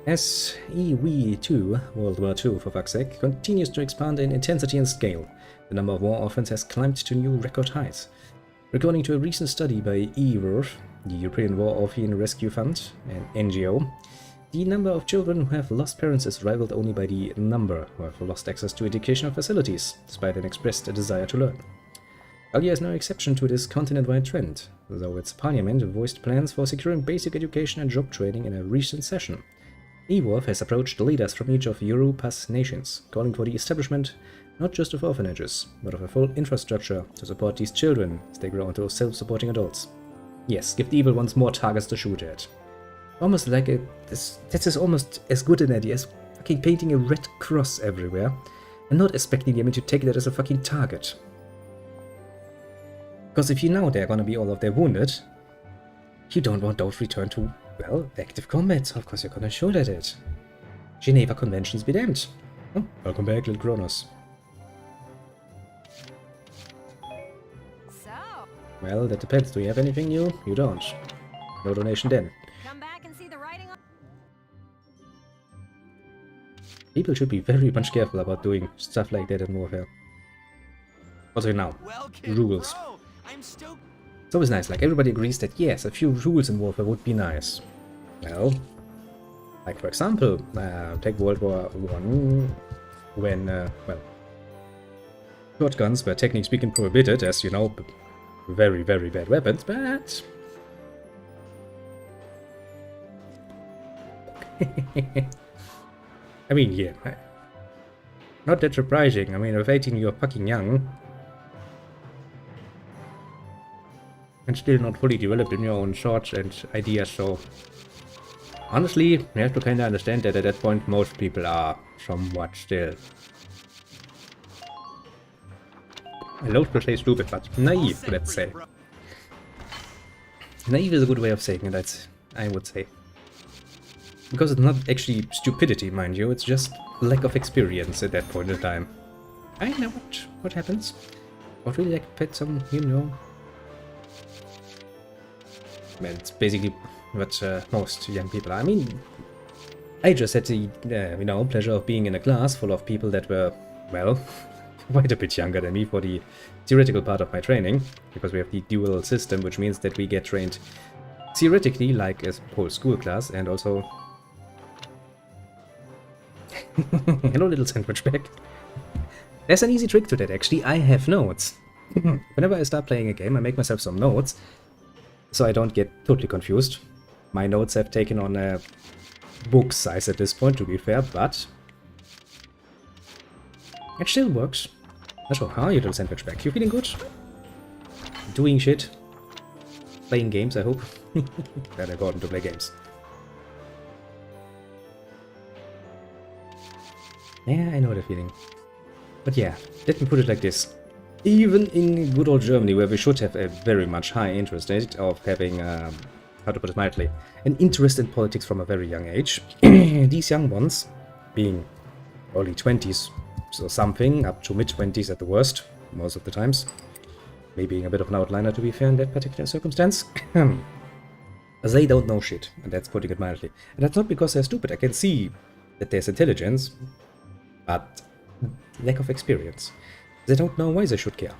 As EW2, World War II for fuck's sake, continues to expand in intensity and scale, the number of war orphans has climbed to new record heights. According to a recent study by EWORF, the European War Orphan Rescue Fund, an NGO, the number of children who have lost parents is rivaled only by the number who have lost access to educational facilities, despite an expressed desire to learn. Gallia is no exception to this continent-wide trend, though its parliament voiced plans for securing basic education and job training in a recent session. EWORF has approached leaders from each of Europa's nations, calling for the establishment not just of orphanages, but of a full infrastructure to support these children as they grow into self-supporting adults. Yes, give the evil ones more targets to shoot at. Almost like this is almost as good an idea as fucking painting a red cross everywhere, and not expecting the enemy to take that as a fucking target. Because if you know they're gonna be all of their wounded, you don't want those returned to, well, active combat. Of course you're gonna shoot at it. Geneva Conventions be damned. Oh, welcome back, little Kronos. Well, that depends. Do you have anything new? You don't. No donation then. Come back and see the writing on... People should be very much careful about doing stuff like that in warfare. Also now, rules. It's always nice, like everybody agrees that yes, a few rules in warfare would be nice. Well, like for example, take World War I, when, well, shotguns were technically speaking prohibited, as you know, very, very bad weapons, but... I mean, yeah, not that surprising. I mean, with 18 you're fucking young. And still not fully developed in your own thoughts and ideas, so... Honestly, you have to kinda understand that at that point most people are somewhat still... I love to say stupid, but naive, let's say. Naive is a good way of saying it, I would say. Because it's not actually stupidity, mind you, it's just lack of experience at that point in time. I know what happens. What really like pet some, you know. Well, it's basically what most young people are. I mean, I just had the, you know, pleasure of being in a class full of people that were, well, quite a bit younger than me for the theoretical part of my training, because we have the dual system, which means that we get trained theoretically like a whole school class, and also... Hello, little sandwich bag. There's an easy trick to that, actually. I have notes. Whenever I start playing a game, I make myself some notes, so I don't get totally confused. My notes have taken on a book size at this point, to be fair, but... it still works. So, how are you, little sandwich bag? You feeling good? doing shit. Playing games, I hope. That according to play games. Yeah, I know the feeling. But yeah, let me put it like this. Even in good old Germany, where we should have a very much high interest of having, how to put it mildly, an interest in politics from a very young age, these young ones, being early 20s or something, up to mid-20s at the worst, most of the times, me being a bit of an outliner to be fair in that particular circumstance, they don't know shit, and that's putting it mildly. And that's not because they're stupid. I can see that there's intelligence, but lack of experience. They don't know why they should care.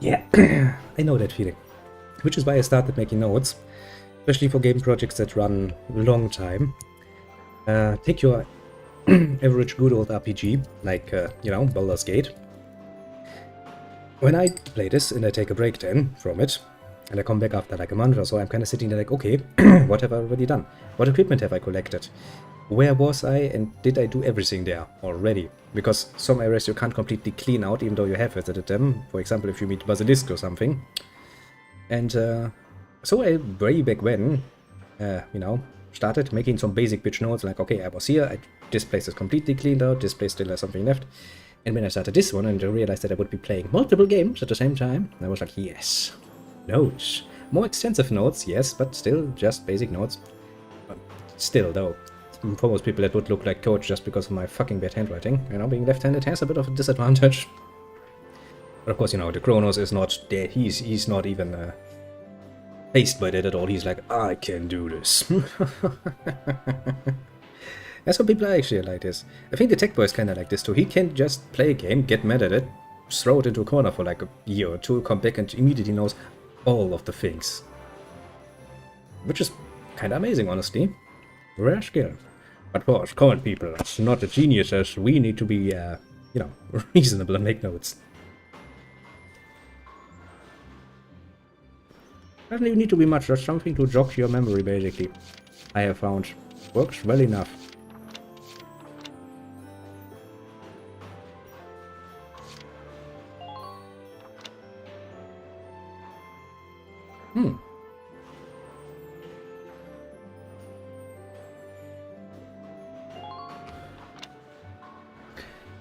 Yeah, I know that feeling. Which is why I started making notes, especially for game projects that run a long time. Take your average good old RPG, like, you know, Baldur's Gate. When I play this and I take a break then from it, and I come back after like a month or so, I'm kind of sitting there like, okay, what have I already done? What equipment have I collected? Where was I, and did I do everything there already? Because some areas you can't completely clean out even though you have visited them. For example, if you meet Basilisk or something. And so I, way back when, you know, started making some basic bitch notes like, okay, I was here, this place is completely cleaned out, this place still has something left. And when I started this one and I realized that I would be playing multiple games at the same time, I was like, yes, notes. More extensive notes, yes, but still just basic notes. But still, though, for most people that would look like code just because of my fucking bad handwriting. You know, being left-handed has a bit of a disadvantage. But of course, you know, the Kronos is not there. He's not even faced by that at all. He's like, I can do this. That's what people are actually like this. I think the Tech Boy is kind of like this too. He can just play a game, get mad at it, throw it into a corner for like a year or two, come back and immediately knows all of the things. Which is kind of amazing, honestly. Rare skill. But for us common people, that's not the geniuses. We need to be, you know, reasonable and make notes. Doesn't even need to be much, just something to jog your memory, basically. I have found. Works well enough.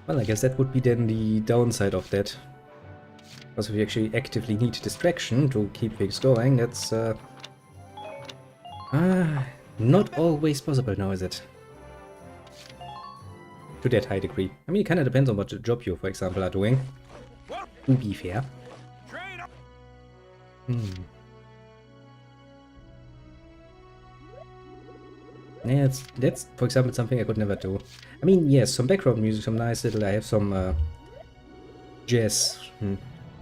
Well, I guess that would be then the downside of that. Because if you actually actively need distraction to keep things going, that's not always possible now, is it? To that high degree. I mean, it kind of depends on what job you, for example, are doing. To be fair. Yeah, that's, for example, something I could never do. I mean, yes, some background music, some nice little... I have some jazz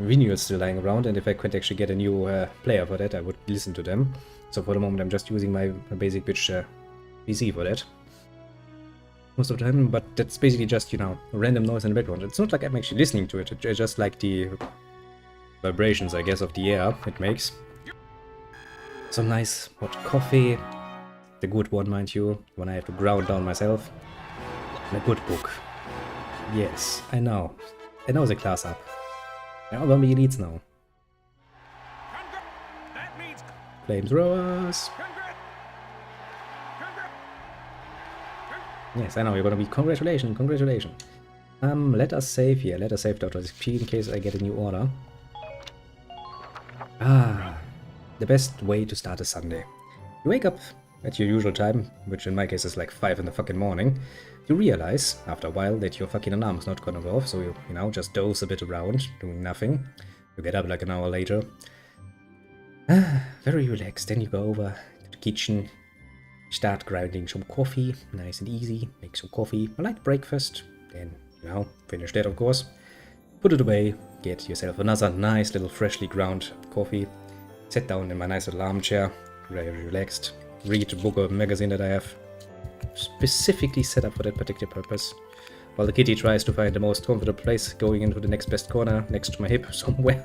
vinyls still lying around, and if I could actually get a new player for that, I would listen to them. So for the moment, I'm just using my basic bitch PC for that. Most of the time, but that's basically just, you know, random noise in the background. It's not like I'm actually listening to it, I just like the vibrations, I guess, of the air it makes. Some nice hot coffee. The good one, mind you, when I have to ground down myself. And a good book. Yes, I know. I know the class up. I know what he needs now. Flamethrowers. Yes, I know, you're gonna be congratulations, congratulations. Let us save here. Let us save Dr. XP in case I get a new order. The best way to start a Sunday. You wake up at your usual time, which in my case is like 5 in the fucking morning. You realize, after a while, that your fucking alarm is not gonna go off, so you know, just doze a bit around, doing nothing. You get up like an hour later. Very relaxed, then you go over to the kitchen, start grinding some coffee, nice and easy, make some coffee, a light breakfast, then, you know, finish that of course. Put it away, get yourself another nice little freshly ground coffee, sit down in my nice little armchair, very relaxed, read a book or magazine that I have specifically set up for that particular purpose, while the kitty tries to find the most comfortable place, going into the next best corner next to my hip somewhere.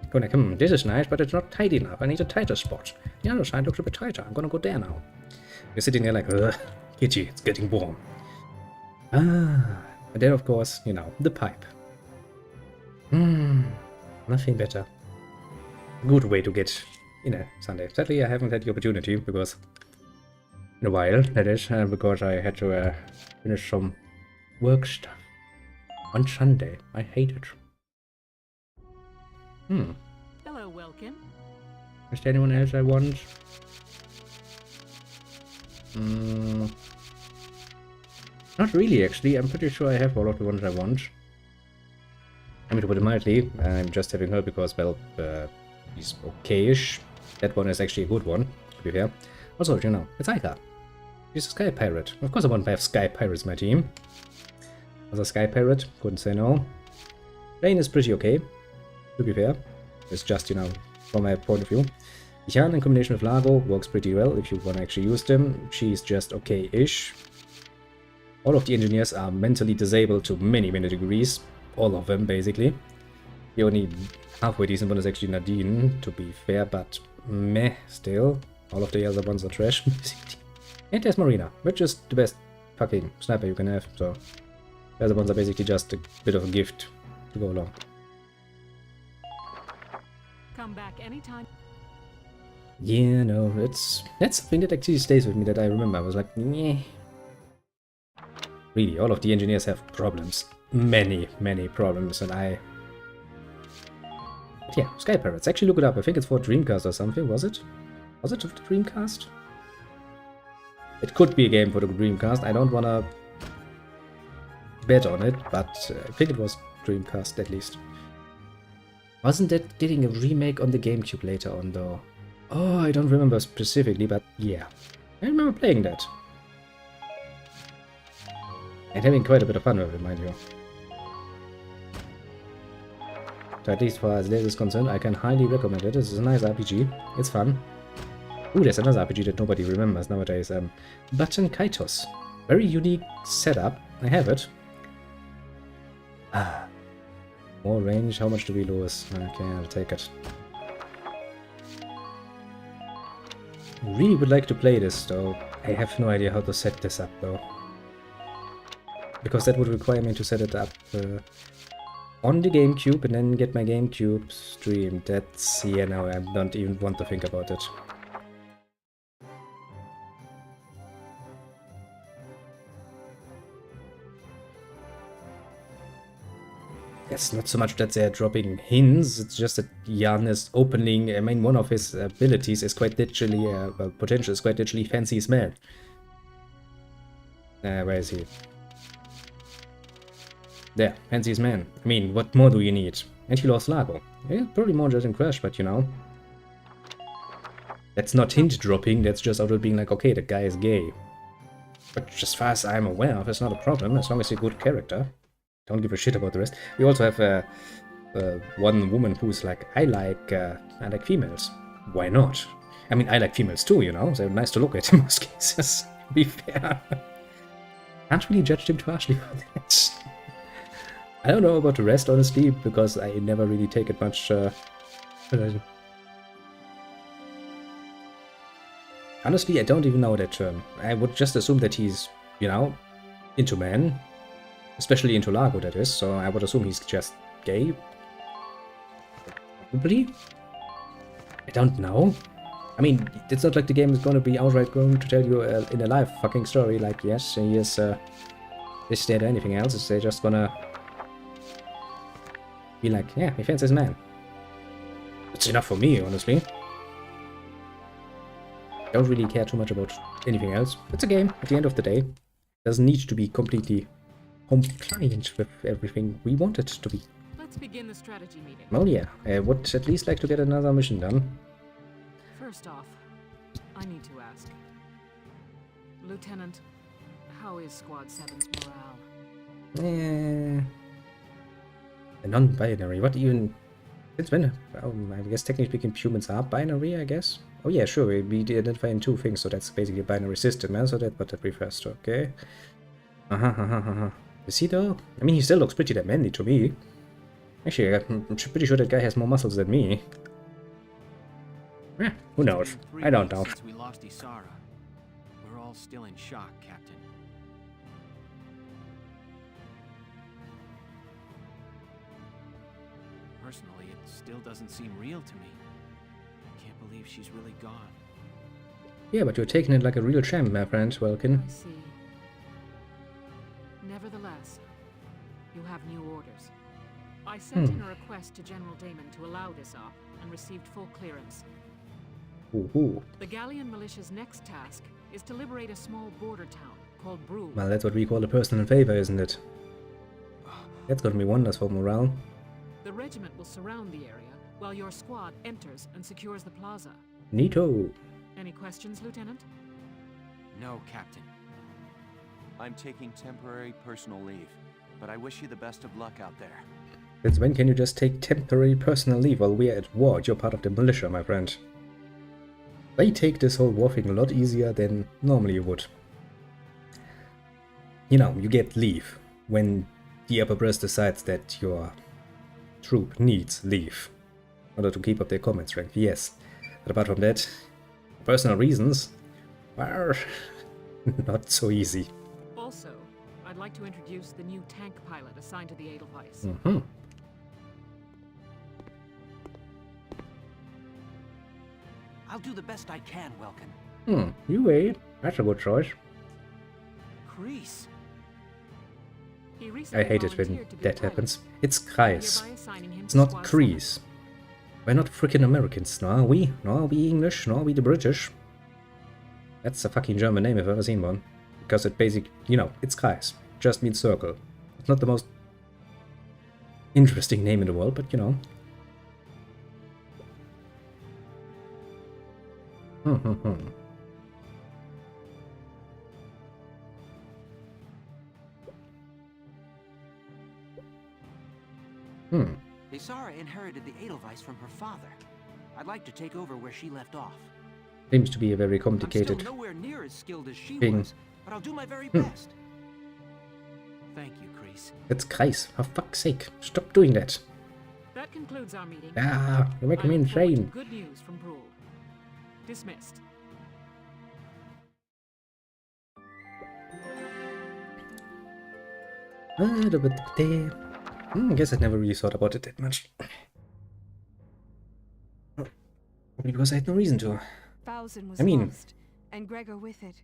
Going like, this is nice, but it's not tight enough, I need a tighter spot. The other side looks a bit tighter, I'm gonna go there now. You're sitting there like, Kitty, it's getting warm. Ah, and then of course, you know, the pipe. Nothing better. Good way to get in a Sunday. Sadly, I haven't had the opportunity because in a while, that is, because I had to finish some work stuff on Sunday. I hate it. Hello, Welkin. Is there anyone else I want? Not really, actually. I'm pretty sure I have all of the ones I want. I mean, to put it mildly, I'm just having her because, well, he's okay-ish. That one is actually a good one, to be fair. Also, you know, it's Aika. She's a Sky Pirate. Of course I want to have Sky Pirates in my team. As a Sky Pirate, couldn't say no. Lane is pretty okay, to be fair. It's just, you know, from my point of view. Yan in combination with Largo works pretty well if you want to actually use them. She's just okay-ish. All of the engineers are mentally disabled to many, many degrees. All of them, basically. The only halfway decent one is actually Nadine, to be fair, but meh, still. All of the other ones are trash, basically. And there's Marina, which is the best fucking sniper you can have, so... The other ones are basically just a bit of a gift to go along. Come back anytime. Yeah, no, that's something that actually stays with me that I remember. I was like, yeah. Really, all of the engineers have problems. Many, many problems, and I... But yeah, Sky Pirates. Actually look it up. I think it's for Dreamcast or something, was it? Was it for the Dreamcast? It could be a game for the Dreamcast. I don't wanna bet on it, but I think it was Dreamcast at least. Wasn't that getting a remake on the GameCube later on though? Oh, I don't remember specifically, but yeah. I remember playing that. And having quite a bit of fun with it, mind you. So at least far as this is concerned, I can highly recommend it. This is a nice RPG. It's fun. Ooh, there's another RPG that nobody remembers nowadays. Button Kaitos. Very unique setup. I have it. Ah. More range. How much do we lose? Okay, I'll take it. Really would like to play this though. I have no idea how to set this up though. Because that would require me to set it up on the GameCube and then get my GameCube streamed. That's, yeah, no, I don't even want to think about it. It's not so much that they're dropping hints, it's just that Jan is opening, I mean, one of his abilities is quite literally, well, potential is quite literally Fancy's Man. Where is he? There, Fancy's Man. I mean, what more do you need? And he lost Largo. Yeah, probably more just in Crash, but you know. That's not hint dropping, that's just out of being like, okay, the guy is gay. But as far as I'm aware of, it's not a problem, as long as he's a good character. Don't give a shit about the rest. We also have one woman who's like, I like females. Why not? I mean, I like females too, you know, they're nice to look at in most cases, to be fair. Can't really judge him too harshly for that. I don't know about the rest, honestly, because I never really take it much. Honestly, I don't even know that term. I would just assume that he's, you know, into men. Especially into Largo, that is, so I would assume he's just gay. Probably? I don't know. I mean, it's not like the game is going to be outright going to tell you in a live fucking story, like, yes, he is this, that, or anything else. They're just gonna be like, yeah, he fancies man. It's enough for me, honestly. Don't really care too much about anything else. It's a game, at the end of the day. Doesn't need to be completely compliant with everything we want it to be. Let's begin the strategy meeting. Well, yeah, I would at least like to get another mission done. First off, I need to ask. Lieutenant, how is Squad 7's morale? A non-binary, what even... Since when? I guess technically speaking humans are binary, I guess? Oh yeah, sure, we identify in two things, so that's basically a binary system, so that's what that refers to, okay? Is he though? I mean, he still looks pretty damn manly to me. Actually, I'm pretty sure that guy has more muscles than me. Who knows? I don't know. Since we lost Isara, we're all all still in shock, Captain. Personally, it still doesn't seem real to me. I can't believe she's really gone. Yeah, but you're taking it like a real champ, my friend, Welkin. I see. Nevertheless, you have new orders. I sent in a request to General Damon to allow this op and received full clearance. Ooh. The Galleon militia's next task is to liberate a small border town called Brule. Well, that's what we call a personal favor, isn't it? That's gonna be wonders for morale. The regiment will surround the area while your squad enters and secures the plaza. Neato. Any questions, Lieutenant? No, Captain. I'm taking temporary personal leave, but I wish you the best of luck out there. Since when can you just take temporary personal leave while we're at war? You're part of the militia, my friend. They take this whole war thing a lot easier than normally you would. You know, you get leave when the upper brass decides that your troop needs leave in order to keep up their combat strength, yes. But apart from that, personal reasons are not so easy. Also, I'd like to introduce the new tank pilot assigned to the Edelweiss. I'll do the best I can, Welkin. You wait. That's a good choice. Kreese. He I recently hate it when volunteered to be a that pilot, happens. It's Kreis. hereby assigning him It's to not Squad Kreese. We're not freaking Americans, nor are we? Nor are we English, nor are we the British. That's a fucking German name if I've ever seen one. Because it basically, you know, it's Kreis. Just means circle. It's not the most interesting name in the world, but you know. Isara inherited the Edelweiss from her father. I'd like to take over where she left off. Seems to be a very I'm complicated still nowhere near as skilled as she thing. was, but I'll do my very best. Thank you, Kreese. It's Kreis. For fuck's sake. Stop doing that. That concludes our meeting. Ah, you're making me I look forward to insane. good news from Brule. Dismissed. I guess I never really thought about it that much. Probably because I had no reason to. Bowsen was I mean- lost, and Gregor with it,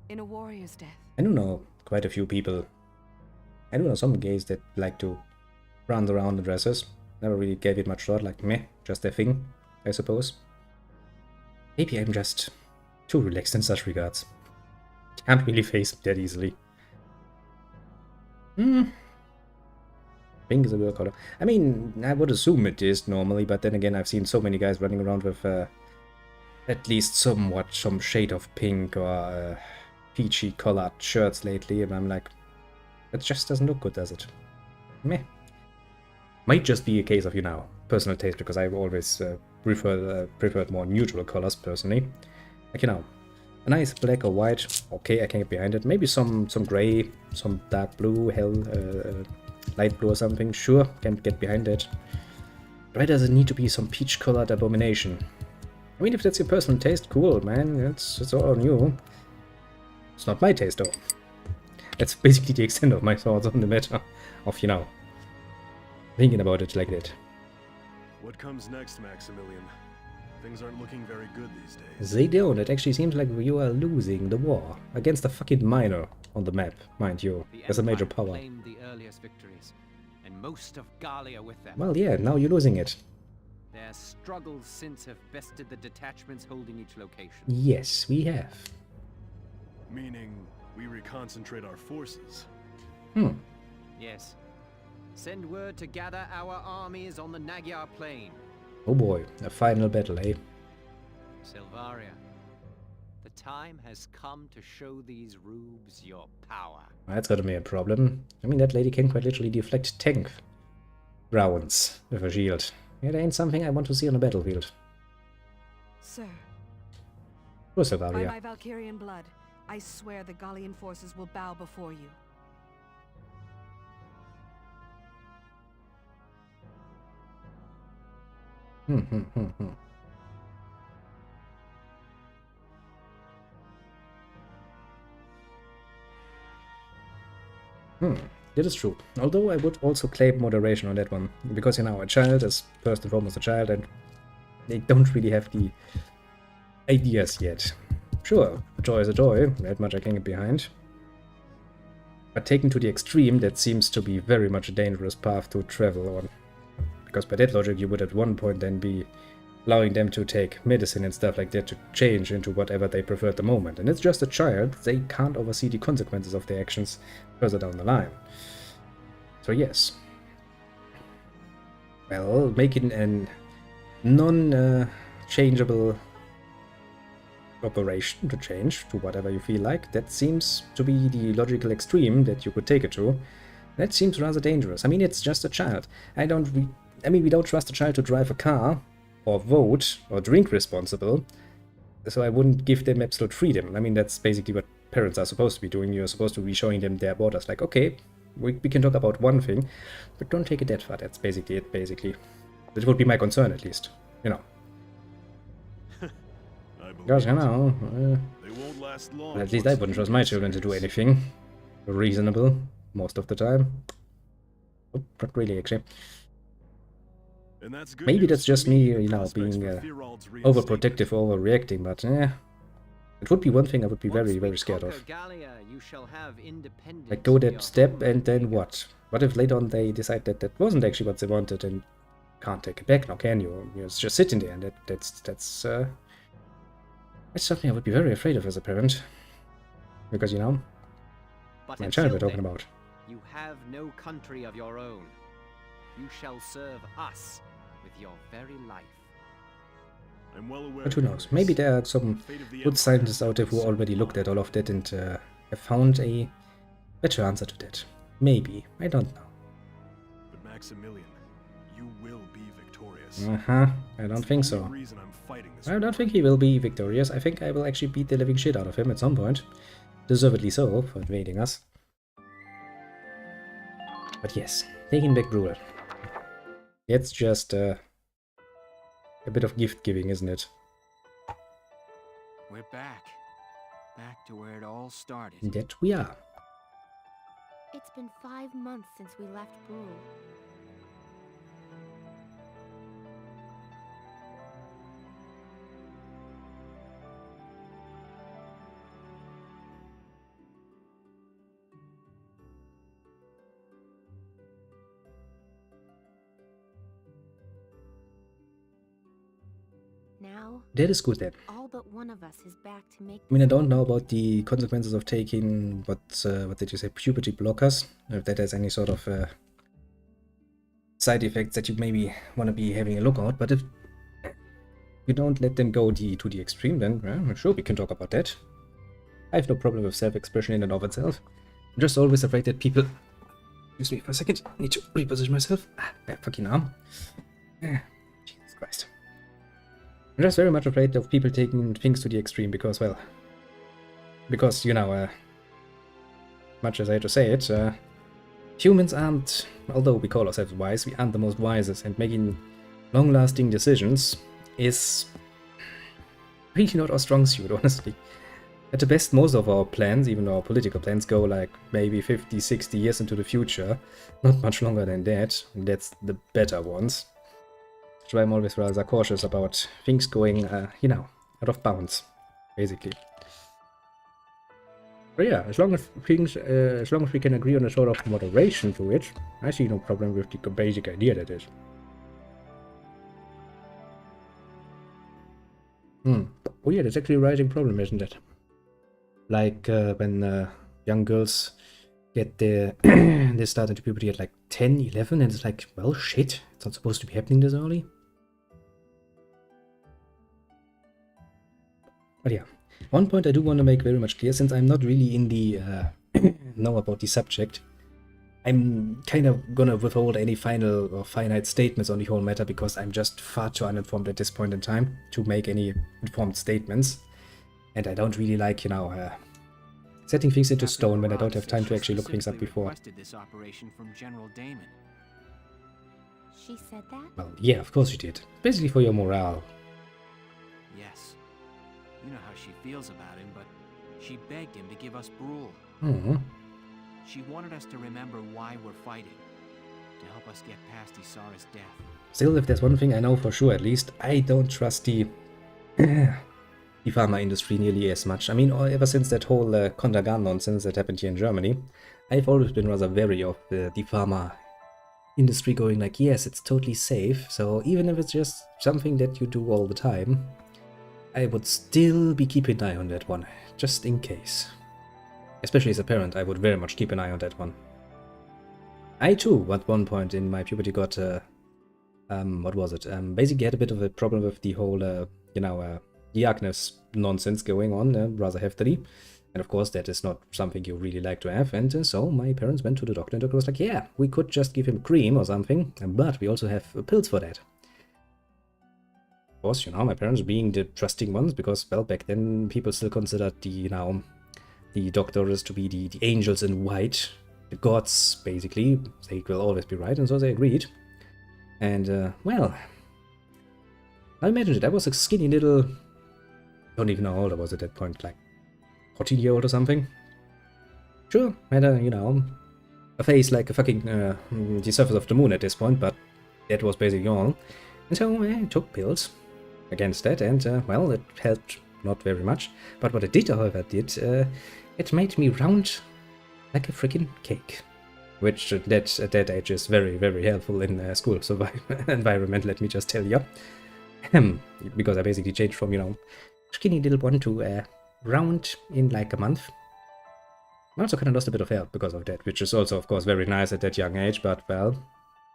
in a warrior's death. I do know quite a few people. I do know some gays that like to run around in dresses. Never really gave it much thought, like meh, just their thing, I suppose. Maybe I'm just too relaxed in such regards. Can't really face that easily. Pink is a good color. I mean, I would assume it is normally, but then again, I've seen so many guys running around with at least somewhat some shade of pink or peachy colored shirts lately, and I'm like, that just doesn't look good, does it? Meh. Might just be a case of, you know, personal taste, because I've always preferred more neutral colors, personally. Like, you know, a nice black or white, okay, I can get behind it. Maybe some gray, some dark blue, light blue or something, sure, can get behind it. Why does it need to be some peach-colored abomination? I mean, if that's your personal taste, cool, man, it's all on you. It's not my taste, though. That's basically the extent of my thoughts on the matter of, you know, thinking about it like that. What comes next, Maximilian? Things aren't looking very good these days. They don't. It actually seems like you are losing the war against a fucking minor on the map, mind you, as a major power. Claimed the earliest victories, and most of Gallia with them. Well, yeah, now you're losing it. Their struggles since have bested the detachments holding each location. Yes, we have. Meaning, we reconcentrate our forces. Yes. Send word to gather our armies on the Magyar plain. Oh boy, a final battle, eh? Silvaria, the time has come to show these rubes your power. That's gonna be a problem. I mean, that lady can quite literally deflect tank rounds with a shield. Yeah, that ain't something I want to see on a battlefield. Sir, Oh, by Silvaria. my Valkyrian blood, I swear the Gallian forces will bow before you. That is true. Although I would also claim moderation on that one. Because, you know, a child is first and foremost a child, and they don't really have the ideas yet. Sure, a toy is a toy, that much I can get behind. But taken to the extreme, that seems to be very much a dangerous path to travel on. Because by that logic, you would at one point then be allowing them to take medicine and stuff like that to change into whatever they prefer at the moment. And it's just a child, they can't oversee the consequences of their actions further down the line. So yes. Well, making a non-changeable operation to change to whatever you feel like, that seems to be the logical extreme that you could take it to. That seems rather dangerous. I mean, it's just a child. we don't trust a child to drive a car, or vote, or drink responsible, so I wouldn't give them absolute freedom. I mean, that's basically what parents are supposed to be doing. You're supposed to be showing them their borders, like, okay, we can talk about one thing, but don't take it that far. That's basically it, basically. That would be my concern, at least, you know. Because, you know, they won't last long. at least I wouldn't trust my children to do anything reasonable most of the time. Oh, not really, actually. And that's good Maybe that's just me, you know, Prospects being for Thierald's overprotective, overreacting, but it would be one thing I would be very, very scared of. Like, go that step, and then what? What if later on they decide that that wasn't actually what they wanted, and can't take it back now, can you? You're just sitting there, and that's something I would be very afraid of as a parent. Because, you know, my child we're talking about. You have no country of your own. You shall serve us with your very life. I'm well aware. But who knows? Maybe there are some good scientists out there who already looked at all of that and have found a better answer to that. Maybe. I don't know. But Maximilian, you will be victorious. I don't think so. I don't think he will be victorious. I think I will actually beat the living shit out of him at some point. Deservedly so, for invading us. But yes, taking back Brule. It's just a bit of gift giving, isn't it? We're back. Back to where it all started. That we are. It's been 5 months since we left Brule. Now, that is good then. All but one of us is back to make. I mean, I don't know about the consequences of taking what did you say, puberty blockers? If that has any sort of side effects that you maybe want to be having a look at. But if you don't let them go to the extreme, then well, sure, we can talk about that. I have no problem with self-expression in and of itself. I'm just always afraid that people. Excuse me for a second. I need to reposition myself. Fucking arm. Jesus Christ. I'm just very much afraid of people taking things to the extreme because, well, you know, much as I hate to say it, humans aren't, although we call ourselves wise, we aren't the most wisest, and making long-lasting decisions is really not our strong suit, honestly. At the best, most of our plans, even our political plans, go like maybe 50, 60 years into the future, not much longer than that, and that's the better ones. So I'm always rather cautious about things going, you know, out of bounds, basically. But yeah, as long as we can agree on a sort of moderation to it, I see no problem with the basic idea that is. Oh yeah, that's actually a rising problem, isn't it? Like when young girls get their they start into puberty at like 10, 11, and it's like, well, shit, it's not supposed to be happening this early. But yeah, one point I do want to make very much clear, since I'm not really in the know about the subject, I'm kind of gonna withhold any final or finite statements on the whole matter because I'm just far too uninformed at this point in time to make any informed statements. And I don't really like, you know, setting things into stone when I don't have time to actually look things up before. This operation from General Damon. She said that? Well, yeah, of course she did. Basically for your morale. Yes. You know how she feels about him, but she begged him to give us Brule. She wanted us to remember why we're fighting, to help us get past Isara's death. Still, if there's one thing I know for sure, at least, I don't trust the pharma industry nearly as much. I mean, ever since that whole Kontergan nonsense that happened here in Germany, I've always been rather wary of the pharma industry going like, yes, it's totally safe, so even if it's just something that you do all the time, I would still be keeping an eye on that one, just in case. Especially as a parent, I would very much keep an eye on that one. I too, at one point in my puberty, got, what was it? Basically had a bit of a problem with the whole, the Agnes nonsense going on rather heftily. And of course, that is not something you really like to have. And so my parents went to the doctor, and the doctor was like, yeah, we could just give him cream or something, but we also have pills for that. Of course, my parents being the trusting ones, because, well, back then people still considered the doctors to be the angels in white, the gods, basically. They will always be right, and so they agreed. And, well, I imagine it. I was a skinny little, don't even know how old I was at that point, like 14-year-old or something. Sure, had a face like a fucking, the surface of the moon at this point, but that was basically all. And so I took pills against that, and, well, it helped not very much. But what it did, however, it made me round like a freaking cake. Which at that age is very, very helpful in school environment, let me just tell you. Because I basically changed from, skinny little one to round in like a month. I also kind of lost a bit of hair because of that, which is also, of course, very nice at that young age, but, well,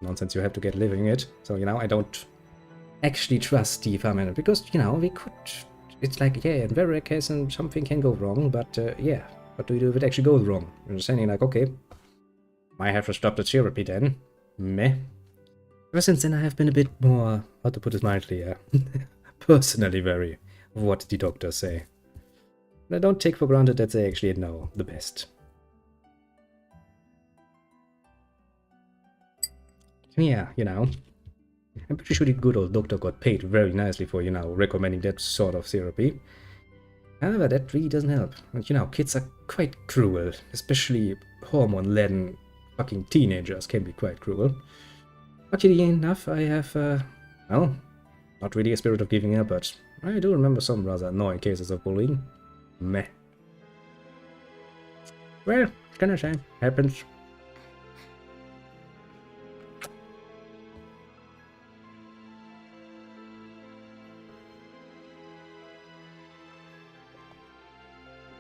nonsense, you have to get living it. So, I don't actually trust the farmer, because, we could, it's like, yeah, in very rare case, and something can go wrong, but, yeah, what do you do if it actually goes wrong? You're saying, like, okay, I have to stop the therapy then. Meh. Ever since then, I have been a bit more, how to put it mildly, personally wary of what the doctors say. And I don't take for granted that they actually know the best. Yeah, I'm pretty sure the good old doctor got paid very nicely for, recommending that sort of therapy. However, that really doesn't help. And, kids are quite cruel, especially hormone-laden fucking teenagers can be quite cruel. Luckily enough, I have, well, not really a spirit of giving up, but I do remember some rather annoying cases of bullying. Meh. Well, what can I say? Happens.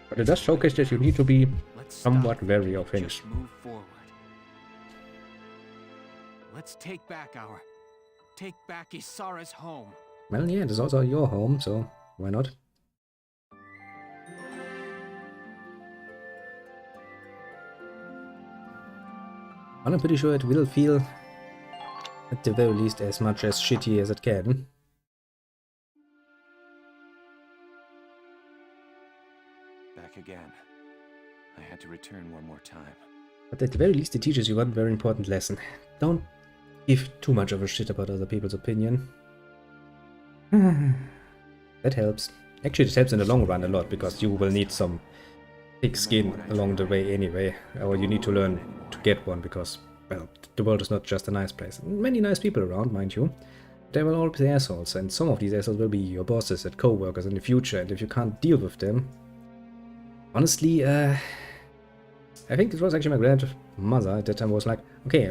But it does showcase that you need to be somewhat wary of things. Move forward. Let's take back Isara's home. Well, yeah, it is also your home, so why not? Well, I'm pretty sure it will feel, at the very least, as much as shitty as it can. Back again. I had to return one more time. But at the very least, it teaches you one very important lesson. Don't give too much of a shit about other people's opinion. That helps. Actually, it helps in the long run a lot, because you will need some thick skin along the way anyway. Or you need to learn to get one, because, well, the world is not just a nice place. Many nice people around, mind you. There will always be assholes, and some of these assholes will be your bosses and co-workers in the future, and if you can't deal with them... Honestly, I think it was actually my grandmother at that time was like, okay,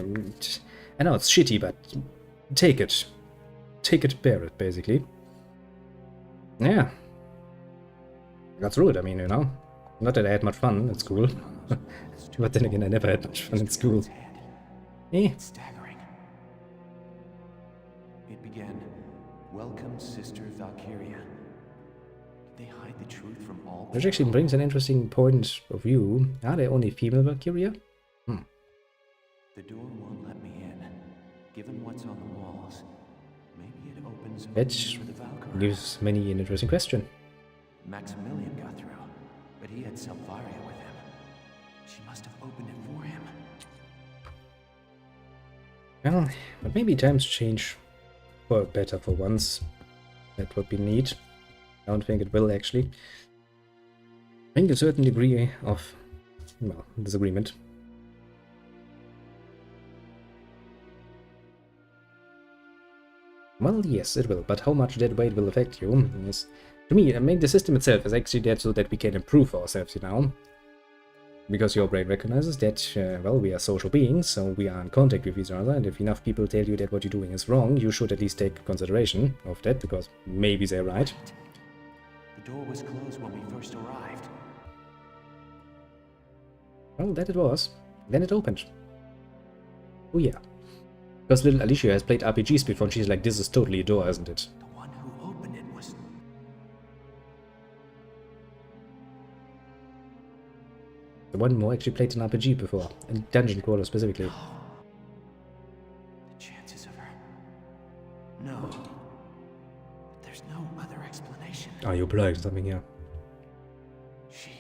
I know it's shitty, but take it. Take it, bear it, basically. Yeah. I got through it, I mean, Not that I had much fun at school. But then again, I never had much fun in school. It's staggering. It began, "Welcome, Sister Valkyria." Did they hide the truth from all? Which actually brings an interesting point of view. Are there only female Valkyria? The door won't let me in. Given what's on the walls, maybe it opens That for the Valkyries. gives many an interesting question. Maximilian got through, but he had Valkyria with him. She must have opened it for him. Well, but maybe times change for better for once. That would be neat. I don't think it will actually. I think a certain degree of, well, disagreement Well, yes, it will, but how much that weight will affect you is... To me, I mean, the system itself is actually there so that we can improve ourselves, you know? Because your brain recognizes that, well, we are social beings, so we are in contact with each other, and if enough people tell you that what you're doing is wrong, you should at least take consideration of that, because maybe they're right. The door was closed when we first arrived. Well, that it was. Then it opened. Oh yeah. Because little Alicia has played RPGs before, and she's like, this is totally a door, isn't it? The one who opened it was... The one who actually played an RPG before, and Dungeon Crawler specifically. The chances of her... No. There's no other explanation. Are you playing something here? She...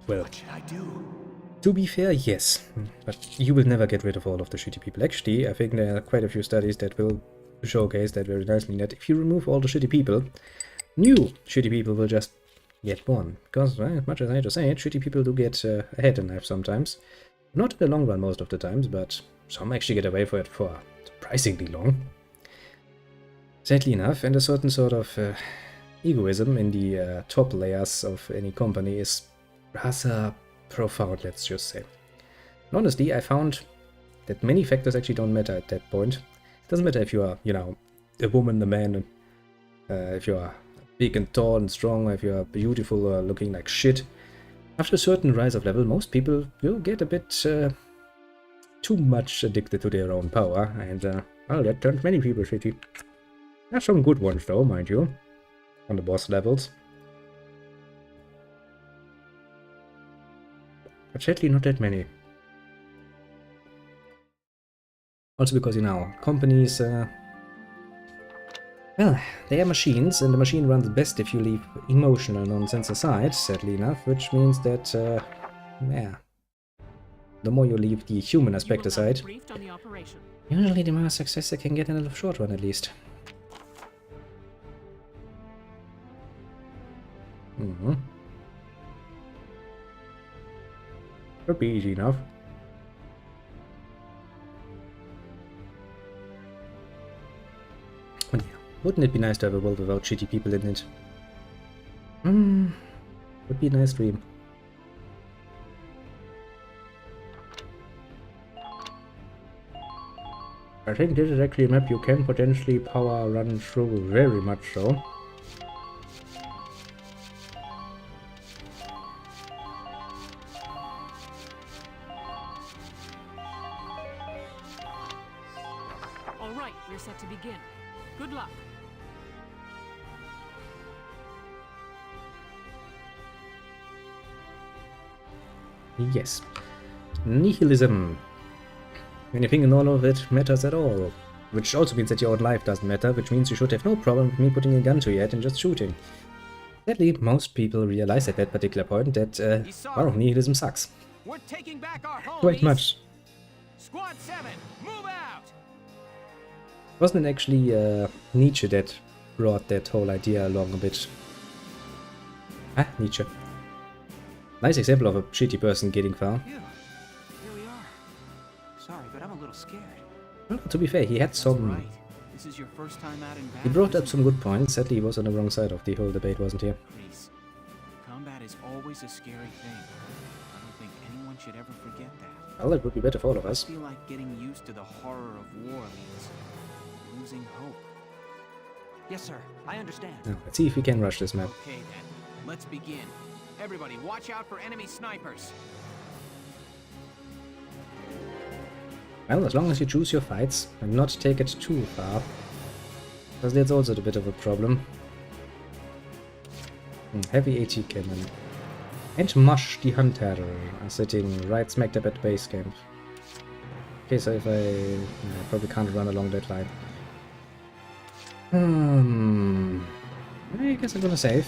Well, What should I do? to be fair, yes. But you will never get rid of all of the shitty people. Actually, I think there are quite a few studies that will showcase that very nicely, that if you remove all the shitty people, new shitty people will just get born. Because, well, as much as I hate to say it, shitty people do get ahead in life sometimes. Not in the long run most of the times, but some actually get away for it for surprisingly long. Sadly enough, and a certain sort of egoism in the top layers of any company is rather profound, let's just say. And honestly, I found that many factors actually don't matter at that point. It doesn't matter if you are, you know, a woman, a man, if you are big and tall and strong, if you are beautiful or looking like shit. After a certain rise of level, most people will get a bit too much addicted to their own power, and well, that turns many people shitty. There's some good ones though, mind you, on the boss levels. But sadly not that many. Also because, you know, companies, well, they are machines, and the machine runs best if you leave emotional nonsense aside, sadly enough, which means that, yeah, the more you leave the human aspect aside, usually the more success they can get in a short run at least. Could be easy enough. But yeah, wouldn't it be nice to have a world without shitty people in it? Would be a nice dream. I think this is actually a map you can potentially power run through, very much so. Alright, we're set to begin. Good luck. Yes. Nihilism. Anything in all of it matters at all. Which also means that your own life doesn't matter, which means you should have no problem with me putting a gun to your head and just shooting. Sadly, most people realize at that particular point that, well, nihilism sucks. We're taking back our homies. Quite much. Squad 7, move out! Wasn't it actually Nietzsche that brought that whole idea along a bit? Ah, Nietzsche. Nice example of a shitty person getting far. Yeah, here we are. Sorry, but I'm a little scared. Well, to be fair, he had some... Right. This is your first time out in battle. He brought up some good points. Sadly, he was on the wrong side of the whole debate, wasn't he? Please. Combat is always a scary thing. I don't think anyone should ever forget that. Well, it would be better for all of us. I feel like getting used to the horror of war means losing hope. Yes, sir. I understand. Now, let's see if we can rush this map. Okay, then. Let's begin. Everybody, watch out for enemy snipers. Well, as long as you choose your fights and not take it too far. Because that's also a bit of a problem. Heavy AT cannon. And Mush the Hunter are sitting right smack dab at base camp. Okay, so if I probably can't run along that line. I guess I'm gonna save.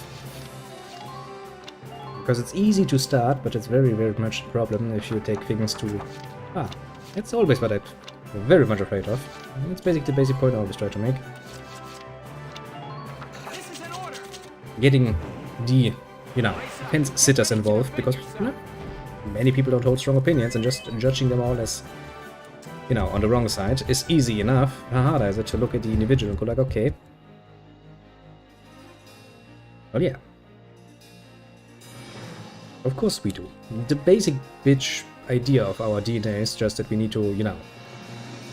Because it's easy to start, but it's very, very much a problem if you take things to... Ah, it's always what I'm very much afraid of. It's basically the basic point I always try to make. This is an order. Getting the, you know, fence sitters involved, because, you know, many people don't hold strong opinions, and just judging them all as you know, on the wrong side is easy enough. How hard is it to look at the individual and go like, okay. Well, yeah. Of course we do. The basic bitch idea of our DNA is just that we need to, you know,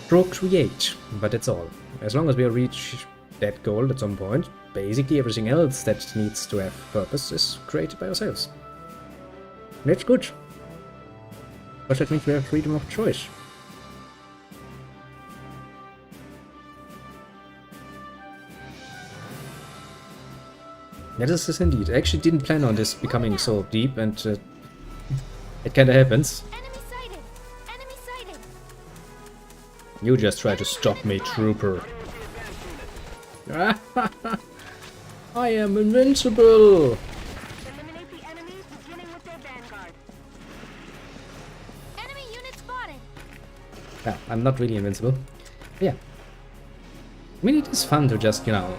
procreate. But that's all. As long as we reach that goal at some point, basically everything else that needs to have purpose is created by ourselves. That's good. But that means we have freedom of choice. Yeah, this is indeed. I actually didn't plan on this becoming so deep, and it kinda happens. Enemy sighted! Enemy sighted! You just try to stop me, trooper. I am invincible! Eliminate the enemy, beginning with their vanguard. Enemy unit spotted! Yeah, I'm not really invincible. But yeah. I mean, it is fun to just, you know,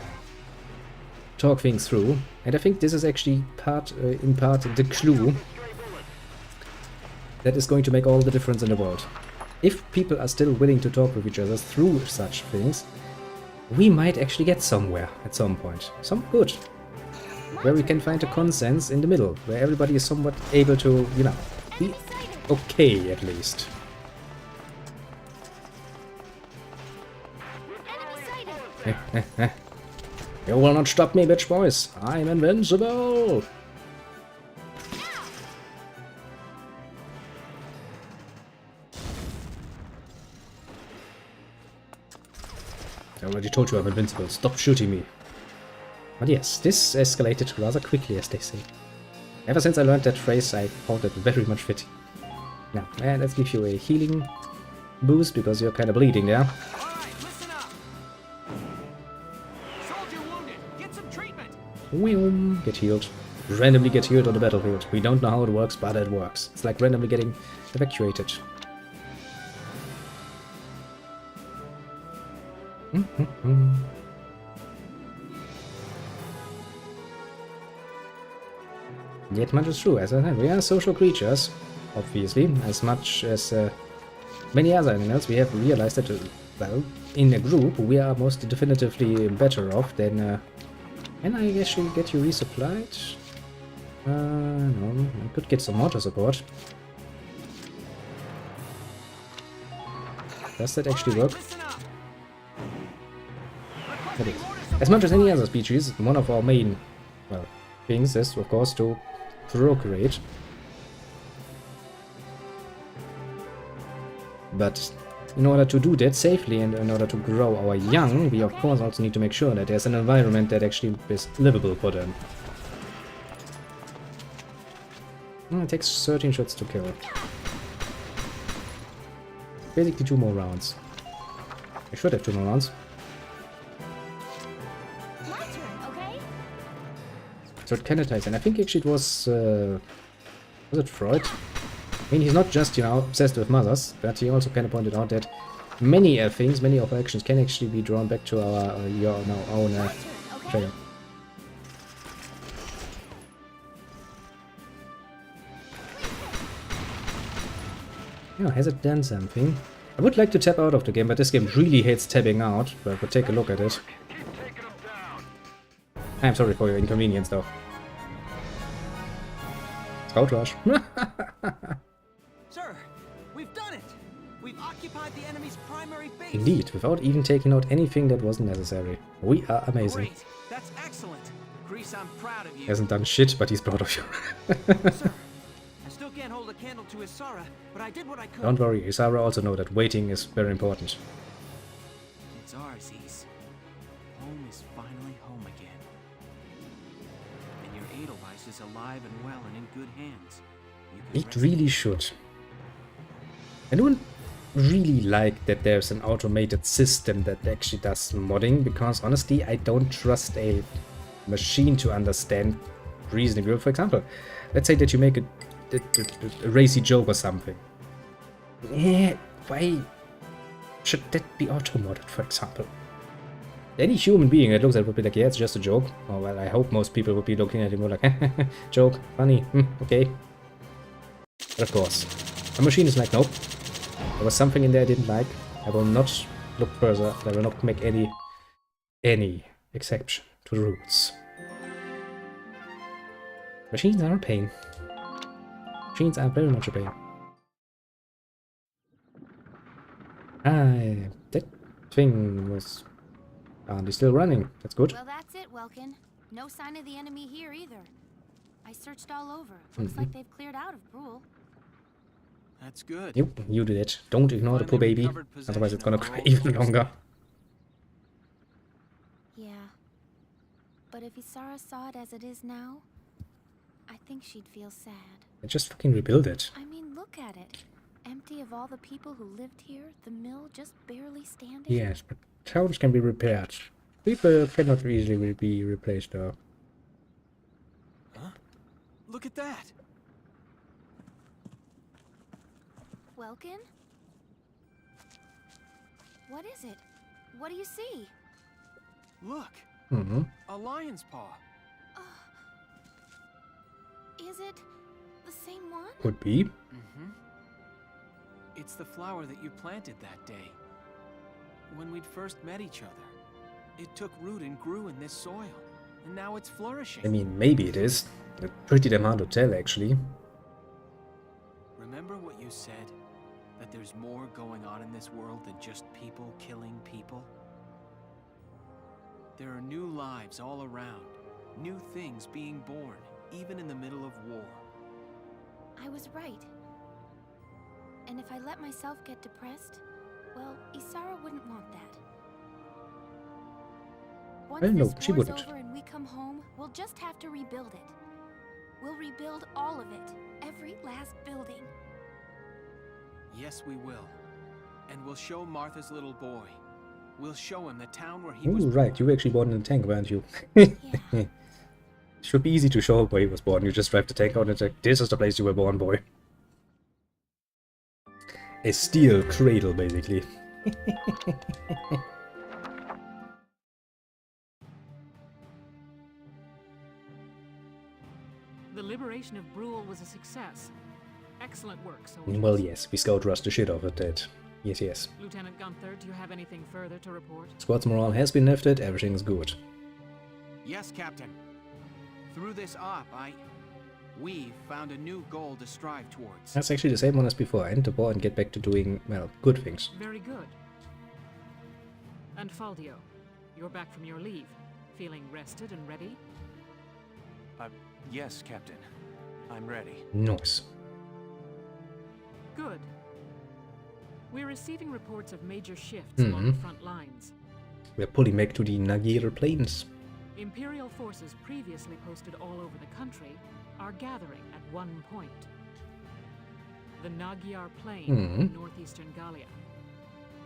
talk things through. And I think this is actually in part, the clue that is going to make all the difference in the world. If people are still willing to talk with each other through such things, we might actually get somewhere at some point. Some good. Where we can find a consensus in the middle, where everybody is somewhat able to, you know, be okay at least. You will not stop me, bitch boys. I'm invincible. I already told you I'm invincible. Stop shooting me. But yes, this escalated rather quickly, as they say. Ever since I learned that phrase, I found it very much fitting. Now, let's give you a healing boost, because you're kind of bleeding there. Alright, listen up! Soldier wounded! Get some treatment! Get healed. Randomly get healed on the battlefield. We don't know how it works, but it works. It's like randomly getting evacuated. Yet much is true, as I said, we are social creatures, obviously, as much as many other animals. We have realized that, well, in a group, we are most definitively better off than... Can I actually get you resupplied? No, I could get some mortar support. Does that actually work? Okay. As much as any other species, one of our main, well, things is, of course, to procreate. But in order to do that safely and in order to grow our young, we of course also need to make sure that there's an environment that actually is livable for them. It takes 13 shots to kill. Basically 2 more rounds. I should have 2 more rounds. So it kind of ties in. I think actually it was it Freud? I mean, he's not just, you know, obsessed with mothers, but he also kind of pointed out that many things, many of our actions can actually be drawn back to our own trail. Yeah, has it done something? I would like to tap out of the game, but this game really hates tapping out, but we'll take a look at it. I'm sorry for your inconvenience, though. Scout rush. Sir, we've done it! We've occupied the enemy's primary base! Indeed, without even taking out anything that wasn't necessary. We are amazing. Great! That's excellent! Grease, I'm proud of you. He hasn't done shit, but he's proud of you. Sir, I still can't hold a candle to Isara, but I did what I could. Don't worry, Isara also know that waiting is very important. It's ours, Ys. Home is finally home again. And your Edelweiss is alive and well and in good hands. It really should. I don't really like that there's an automated system that actually does modding, because honestly I don't trust a machine to understand reasonably. For example, let's say that you make a racy joke or something. Yeah, why should that be auto-modded, for example? Any human being that looks at it would be like, yeah, it's just a joke. Oh, well, I hope most people would be looking at it more like, joke, funny, okay. But of course, a machine is like, nope. There was something in there I didn't like. I will not look further. I will not make any exception to the rules. Machines are a pain. Machines are very much a pain. That thing was apparently still running. That's good. Well, that's it, Welkin. No sign of the enemy here either. I searched all over. Looks like they've cleared out of Brule. That's good. You did it. Don't ignore the poor baby. Otherwise it's gonna cry even longer. Yeah. But if Isara saw it as it is now, I think she'd feel sad. I just fucking rebuild it. I mean, look at it. Empty of all the people who lived here, the mill just barely standing. Yes, but towns can be repaired. People cannot easily be replaced though. Huh? Look at that! Welkin? What is it? What do you see? Look! A lion's paw. Is it the same one? Could be. It's the flower that you planted that day. When we'd first met each other. It took root and grew in this soil. And now it's flourishing. I mean, maybe it is. It's pretty damn hard to tell, actually. Remember what you said? That there's more going on in this world than just people killing people? There are new lives all around. New things being born, even in the middle of war. I was right. And if I let myself get depressed, well, Isara wouldn't want that. Once Well, no, this she war's wouldn't. over and we come home, we'll just have to rebuild it. We'll rebuild all of it, every last building. Yes, we will. And we'll show Martha's little boy. We'll show him the town where he was Oh, right. You were actually born in a tank, weren't you? Yeah. Should be easy to show where he was born. You just drive the tank out and say, this is the place you were born, boy. A steel cradle, basically. The liberation of Brule was a success. Excellent work, soldiers. Well, yes, we scout rushed the shit off of that. Yes. Lieutenant Gunther, do you have anything further to report? Squad's morale has been lifted, everything's good. Yes, Captain. Through this op, we found a new goal to strive towards. That's actually the same one as before. End the war and get back to doing, well, good things. Very good. And Faldio, you're back from your leave. Feeling rested and ready? Yes, Captain. I'm ready. Nice. Good. We're receiving reports of major shifts along the front lines. We're pulling back to the Nagir Plains. Imperial forces previously posted all over the country are gathering at one point. The Nagyar Plain in northeastern Gallia.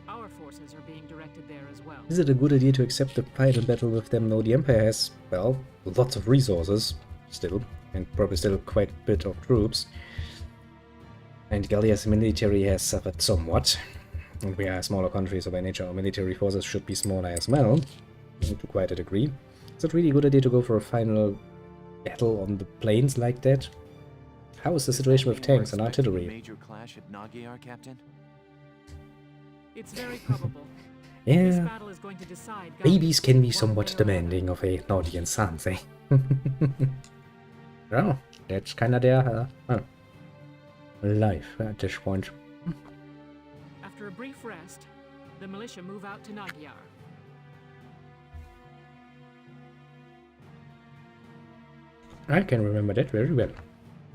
Our forces are being directed there as well. Is it a good idea to accept the final battle with them, though the Empire has, well, lots of resources, still, and probably still quite a bit of troops. And Gallia's military has suffered somewhat. And we are a smaller country, so by nature our military forces should be smaller as well, to quite a degree. Is it really a good idea to go for a final battle on the plains like that? How is the situation with tanks and artillery? Major clash at Nagyar, Captain? It's very probable. This Yeah, battle is going to decide babies can be one somewhat way or demanding of a audience, aren't they? Well, that's kind of their life at this point. another. After a brief rest, the militia move out to Nagyar. I can remember that very well.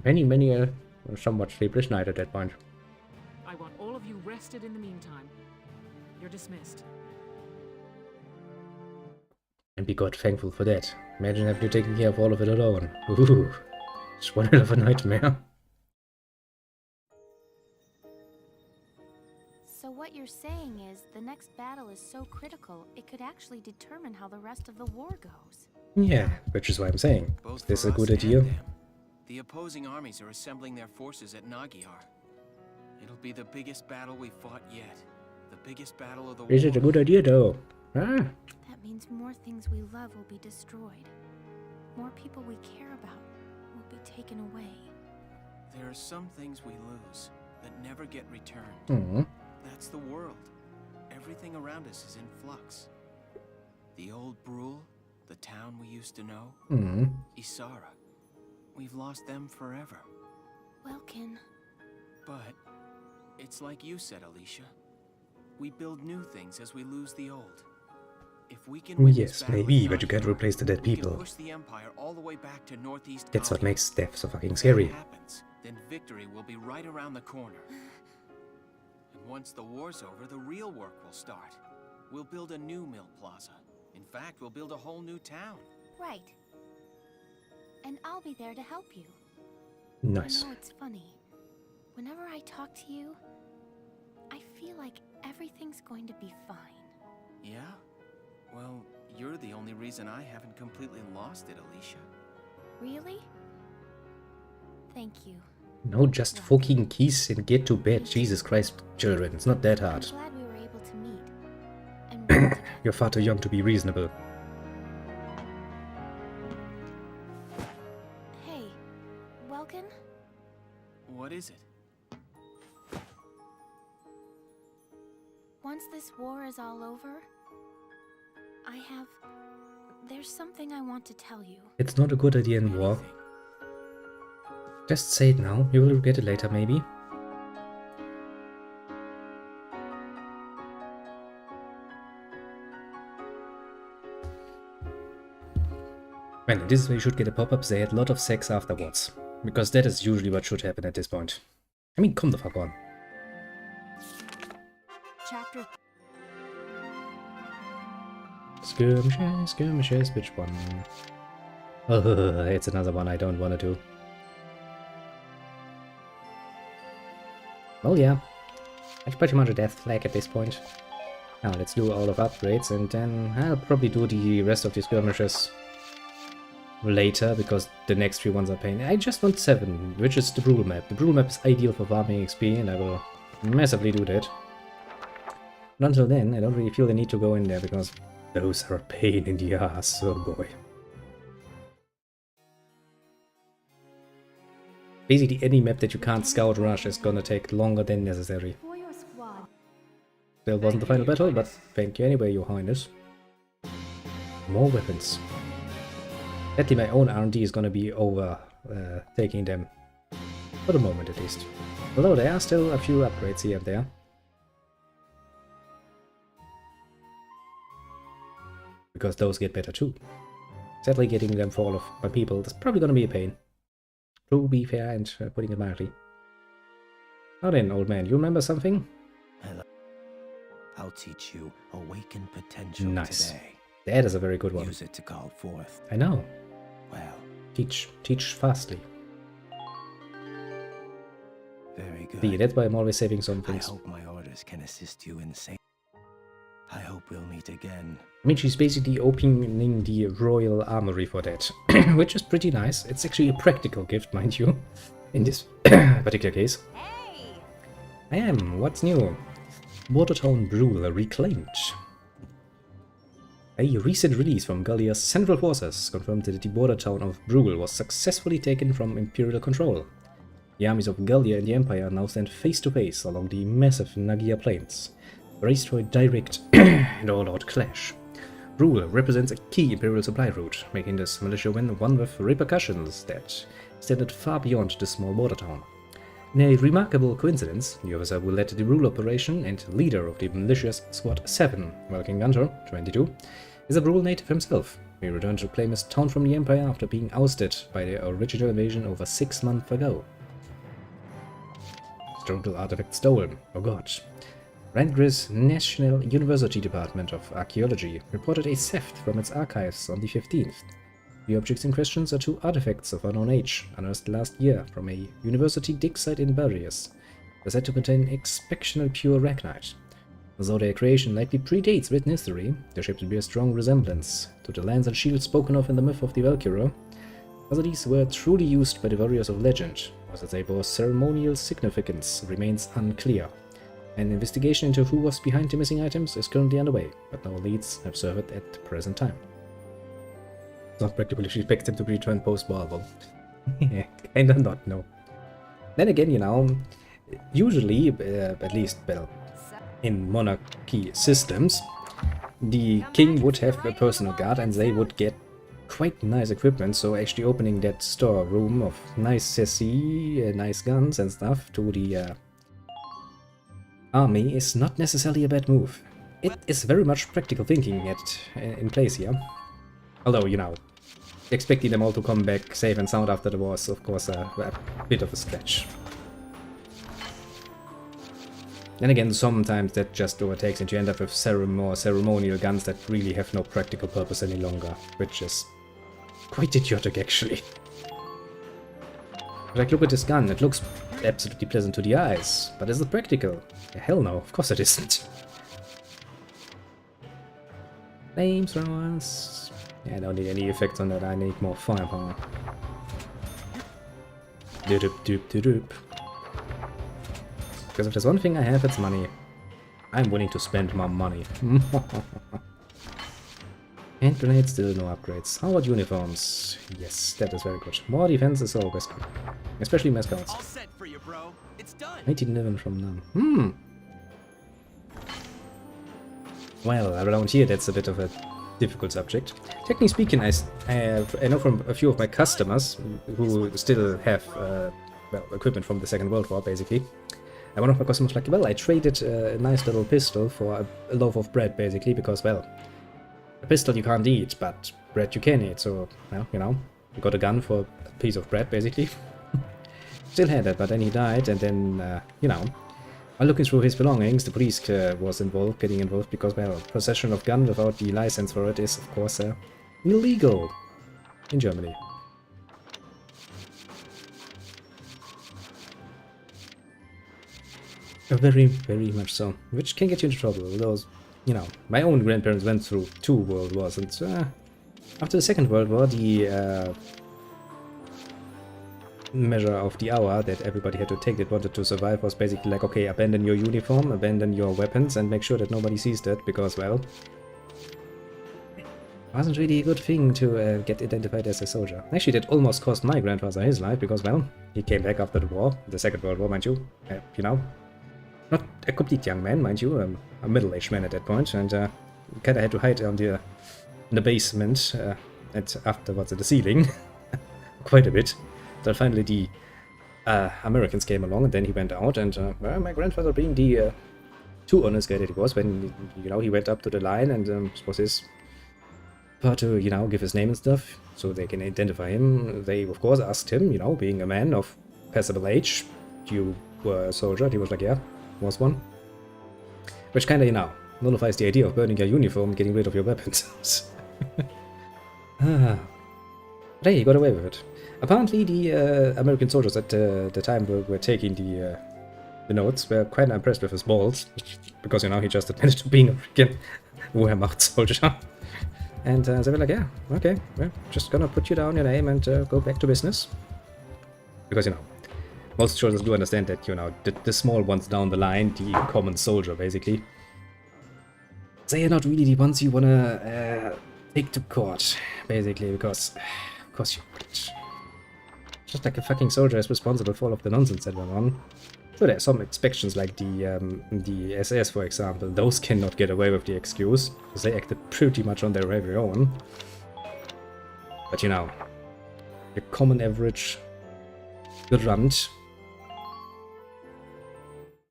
Many a somewhat sleepless night at that point. I want all of you rested in the meantime. You're dismissed. And be God thankful for that. Imagine having to take care of all of it alone. Ooh, it's one hell of a nightmare. So what you're saying is the next battle is so critical, it could actually determine how the rest of the war goes. Yeah, which is why I'm saying, is Both this for a us good and idea? them. The opposing armies are assembling their forces at Nagyar. It'll be the biggest battle we've fought yet. The biggest battle of the war. Is it a good idea though? Ah, That means more things we love will be destroyed. More people we care about will be taken away. There are some things we lose that never get returned. That's the world. Everything around us is in flux. The old Brule, the town we used to know, Isara. We've lost them forever. Welkin. But it's like you said, Alicia. We build new things as we lose the old. If we can win this Yes, battle maybe, in but you can't Nottingham, replace the dead we can people. push the Empire all the way back to Northeast That's what Galia. makes death so fucking If scary. that happens, then victory will be right around the corner. And once the war's over, the real work will start. We'll build a new mill plaza. In fact, we'll build a whole new town. Right. And I'll be there to help you. Nice. You know, it's funny. Whenever I talk to you, I feel like everything's going to be fine. Yeah? Well, you're the only reason I haven't completely lost it, Alicia. Really? Thank you. No, just fucking kiss and get to bed. Jesus Christ, children, it's not that I'm hard. glad we were able to meet. And work together. You're far too young to be reasonable. Hey, Welkin? What is it? Once this war is all over, there's something I want to tell you. It's not a good idea in war. Just say it now. You will regret it later, maybe. Well, in this way you should get a pop-up. They had a lot of sex afterwards. Because that is usually what should happen at this point. I mean, come the fuck on. Chapter. Skirmishes, skirmishes, which one? Oh, it's another one I don't want to do. Well, yeah. It's pretty much a death flag at this point. Now, let's do all of upgrades, and then I'll probably do the rest of the skirmishes later, because the next 3 ones are pain. I just want 7, which is the Brule map. The Brule map is ideal for farming XP, and I will massively do that. But until then, I don't really feel the need to go in there, because those are a pain in the ass, oh boy. Basically, any map that you can't scout rush is gonna take longer than necessary. For your squad. Still wasn't the final battle, but thank you anyway, your highness. More weapons. Sadly, my own R&D is gonna be over taking them. For the moment, at least. Although there are still a few upgrades here and there. Because those get better too. Sadly, getting them for all of my people is probably gonna be a pain. To be fair and putting it mildly. Now then, old man, you remember something? Hello. I'll teach you awaken potential today. That is a very good one. Use it to call forth. I know. Well. Teach fastly. Very good. See, that's why I'm always saving some things. I hope my orders can assist you in saying. I hope we'll meet again. I mean, she's basically opening the royal armory for that, which is pretty nice. It's actually a practical gift, mind you, in this particular case. Hey! I am. What's new? Watertown Brule reclaimed. A recent release from Gallia's Central Forces confirmed that the border town of Brule was successfully taken from Imperial control. The armies of Gallia and the Empire now stand face to face along the massive Nagia plains, braced for a direct and all-out clash. Brule represents a key Imperial supply route, making this militia win one with repercussions that extended far beyond the small border town. In a remarkable coincidence, the officer who led the Brule operation and leader of the militia's Squad 7, Welkin Gunter, 22, is a Brule native himself. He returned to claim his town from the Empire after being ousted by the original invasion over 6 months ago. Struggle artifact stolen. Oh god. Randgris National University Department of Archaeology reported a theft from its archives on the 15th. The objects in question are 2 artifacts of unknown age, unearthed last year from a university dig site in Barriers. They're said to contain exceptional pure ragnite. Although their creation likely predates written history, their shapes bear strong resemblance to the lands and shields spoken of in the myth of the Valkyria. Whether these were truly used by the warriors of legend, or that they bore ceremonial significance, remains unclear. An investigation into who was behind the missing items is currently underway, but no leads have surfaced at the present time. It's not practical if she expects them to be returned post-war, well, kinda not, no. Then again, you know, usually, at least, well, So, in monarchy systems, the king would have a personal guard and they would get quite nice equipment, so actually opening that storeroom of nice sassy, nice guns and stuff to the army is not necessarily a bad move. It is very much practical thinking in place here. Although, you know, expecting them all to come back safe and sound after the war is of course a bit of a stretch. Then again, sometimes that just overtakes and you end up with more ceremonial guns that really have no practical purpose any longer, which is quite idiotic actually. Like, look at this gun, it looks absolutely pleasant to the eyes, but is it practical? Hell no, of course it isn't. Flamethrowers. Yeah, I don't need any effects on that, I need more firepower. Doop doop doop doop. Because if there's one thing I have, it's money. I'm willing to spend more money. Hand grenades, still no upgrades. How about uniforms? Yes, that is very good. More defense is always good. Especially my scouts. All set for you, bro. It's done. 1911 from now. Well, around here that's a bit of a difficult subject. Technically speaking, I know from a few of my customers who still have well, equipment from the Second World War, basically. And one of my customers was like, well, I traded a nice little pistol for a loaf of bread, basically, because, well, a pistol you can't eat, but bread you can eat, so, well, you know, you got a gun for a piece of bread, basically. Still had it, but then he died, and then, you know, while looking through his belongings, the police was getting involved, because, well, possession of gun without the license for it is, of course, illegal in Germany. Very, very much so. Which can get you into trouble. Those, you know, my own grandparents went through 2 world wars, and after the Second World War, the measure of the hour that everybody had to take that wanted to survive was basically like, okay, abandon your uniform, abandon your weapons, and make sure that nobody sees that, because, well, it wasn't really a good thing to get identified as a soldier. Actually, that almost cost my grandfather his life, because, well, he came back after the war, the Second World War, mind you, you know. Not a complete young man, mind you, a middle-aged man at that point, and kind of had to hide in the basement, and afterwards at the ceiling, quite a bit. Then finally the Americans came along, and then he went out, and well, my grandfather, being the too honest guy that he was, when, you know, he went up to the line, and it was his part to, you know, give his name and stuff, so they can identify him. They, of course, asked him, you know, being a man of passable age, you were a soldier, and he was like, yeah. Was one. Which kinda, you know, nullifies the idea of burning your uniform, getting rid of your weapons. But hey, he got away with it. Apparently the American soldiers at the time were taking the notes, were quite impressed with his balls, because, you know, he just admitted to being a freaking Wehrmacht soldier. And they were like, yeah, okay, we're just gonna put you down your name and go back to business. Because, you know, most soldiers do understand that, you know, the small ones down the line, the common soldier, basically, they are not really the ones you wanna take to court, basically, because, of course you wouldn't. Just like a fucking soldier is responsible for all of the nonsense that went on. So there are some inspections like the SS, for example, those cannot get away with the excuse, because they acted pretty much on their very own. But, you know, the common average grunt,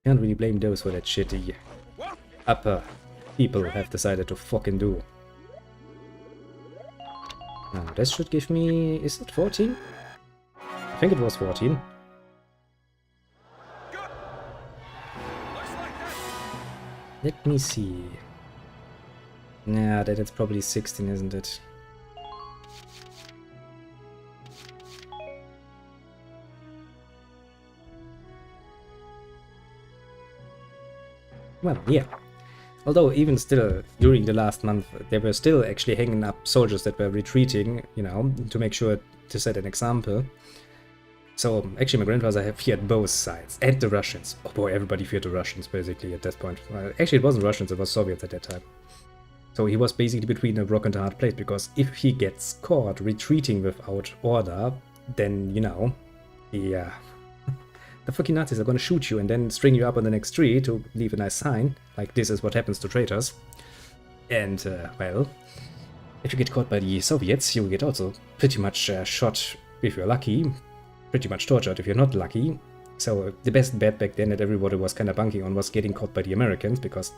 can't really blame those for that shit the upper people have decided to fucking do. Now, this should give me... is it 14? I think it was 14. Let me see. Nah, that it's probably 16, isn't it? Well, yeah. Although, even still, during the last month, they were still actually hanging up soldiers that were retreating, you know, to make sure to set an example. So, actually, my grandfather feared both sides, and the Russians. Oh boy, everybody feared the Russians, basically, at that point. Actually, it wasn't Russians, it was Soviets at that time. So he was basically between a rock and a hard place, because if he gets caught retreating without order, then, you know, the fucking Nazis are gonna shoot you and then string you up on the next tree to leave a nice sign, like this is what happens to traitors. And, well, if you get caught by the Soviets, you will get also pretty much shot if you're lucky, pretty much tortured if you're not lucky. So the best bet back then that everybody was kind of banking on was getting caught by the Americans, because,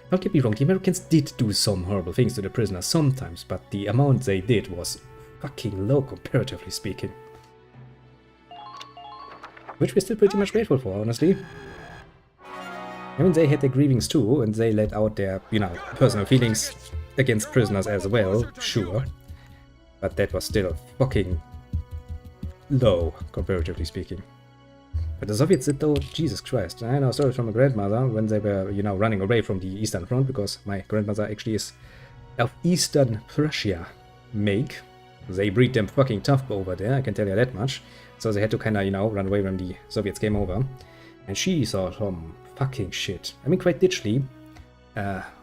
don't get me wrong, the Americans did do some horrible things to the prisoners sometimes, but the amount they did was fucking low comparatively speaking. Which we're still pretty much grateful for, honestly. I mean, they had their grievings too, and they let out their, you know, personal feelings against prisoners as well, sure. But that was still fucking low, comparatively speaking. But the Soviets did though, Jesus Christ. I know stories from my grandmother when they were, you know, running away from the Eastern Front, because my grandmother actually is of Eastern Prussia make. They breed them fucking tough over there, I can tell you that much. So they had to kinda, you know, run away when the Soviets came over. And she saw some fucking shit. I mean, quite literally,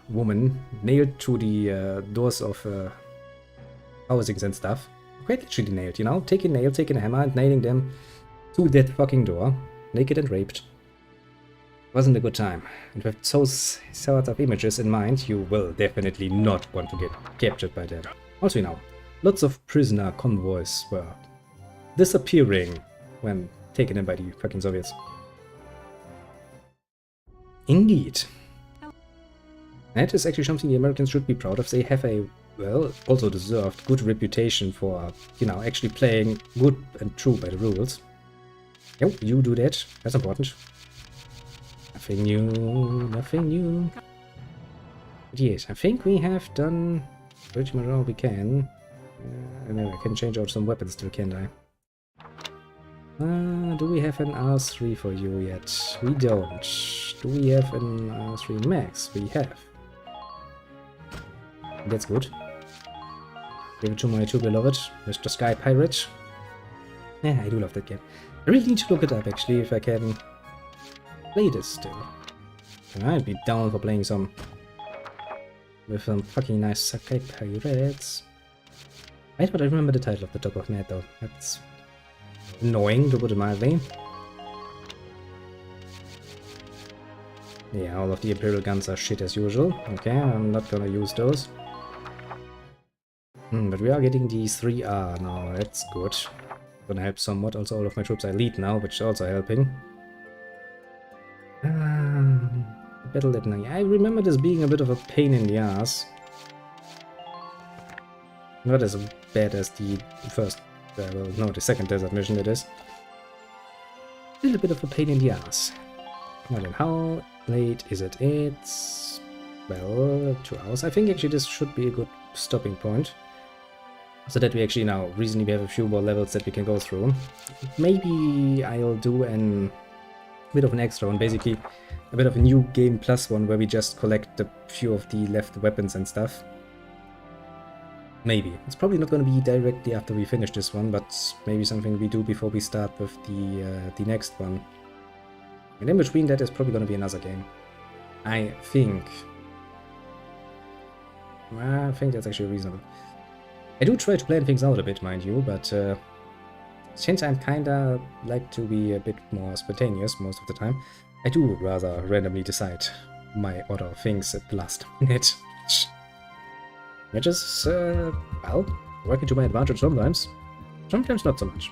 woman nailed to the doors of housings and stuff. Quite literally nailed, you know, taking a nail, taking a hammer and nailing them to that fucking door, naked and raped. Wasn't a good time. And with those sort of images in mind, you will definitely not want to get captured by them. Also, you know, lots of prisoner convoys were disappearing when taken in by the fucking Soviets. Indeed. That is actually something the Americans should be proud of. They have a, well, also deserved good reputation for, you know, actually playing good and true by the rules. Yo, you do that. That's important. Nothing new, nothing new. But yes, I think we have done pretty much all we can. And I can change out some weapons still, can't I? Do we have an R3 for you yet? We don't. Do we have an R3 Max? We have. That's good. Give it to my two beloved, Mr. Sky Pirate. Yeah, I do love that game. I really need to look it up actually, if I can play this still. And I'd be down for playing some with some fucking nice Sky Pirates. I don't remember the title of the top of my head though. That's annoying, to put it mildly. Yeah, all of the Imperial guns are shit as usual. Okay, I'm not gonna use those. But we are getting these 3R now, that's good. Gonna help somewhat. Also, all of my troops are elite now, which is also helping. Battle Litany. I remember this being a bit of a pain in the ass. Not as bad as the first, well, no, the second desert mission it is. Still a bit of a pain in the ass. Now then, how late is it? It's, well, 2 hours. I think actually this should be a good stopping point. So that we actually now reasonably have a few more levels that we can go through. Maybe I'll do a bit of an extra one, basically a bit of a new game plus one where we just collect a few of the left weapons and stuff. Maybe. It's probably not going to be directly after we finish this one, but maybe something we do before we start with the next one. And in between that is probably going to be another game. I think that's actually reasonable. I do try to plan things out a bit, mind you, but since I'm kinda like to be a bit more spontaneous most of the time, I do rather randomly decide my order of things at the last minute. Which is, well, working to my advantage sometimes. Sometimes not so much.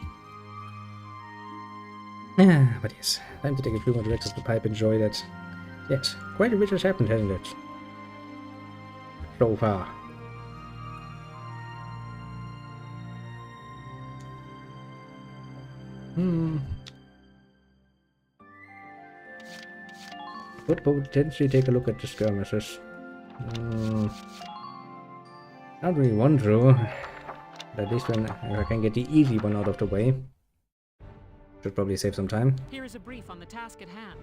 But yes, time to take a few more directions to the pipe, enjoy that. Yes, quite a bit has happened, hasn't it? So far. Could potentially take a look at the skirmishes. Not really want to, but at least when I can get the easy one out of the way. Should probably save some time. Here is a brief on the task at hand.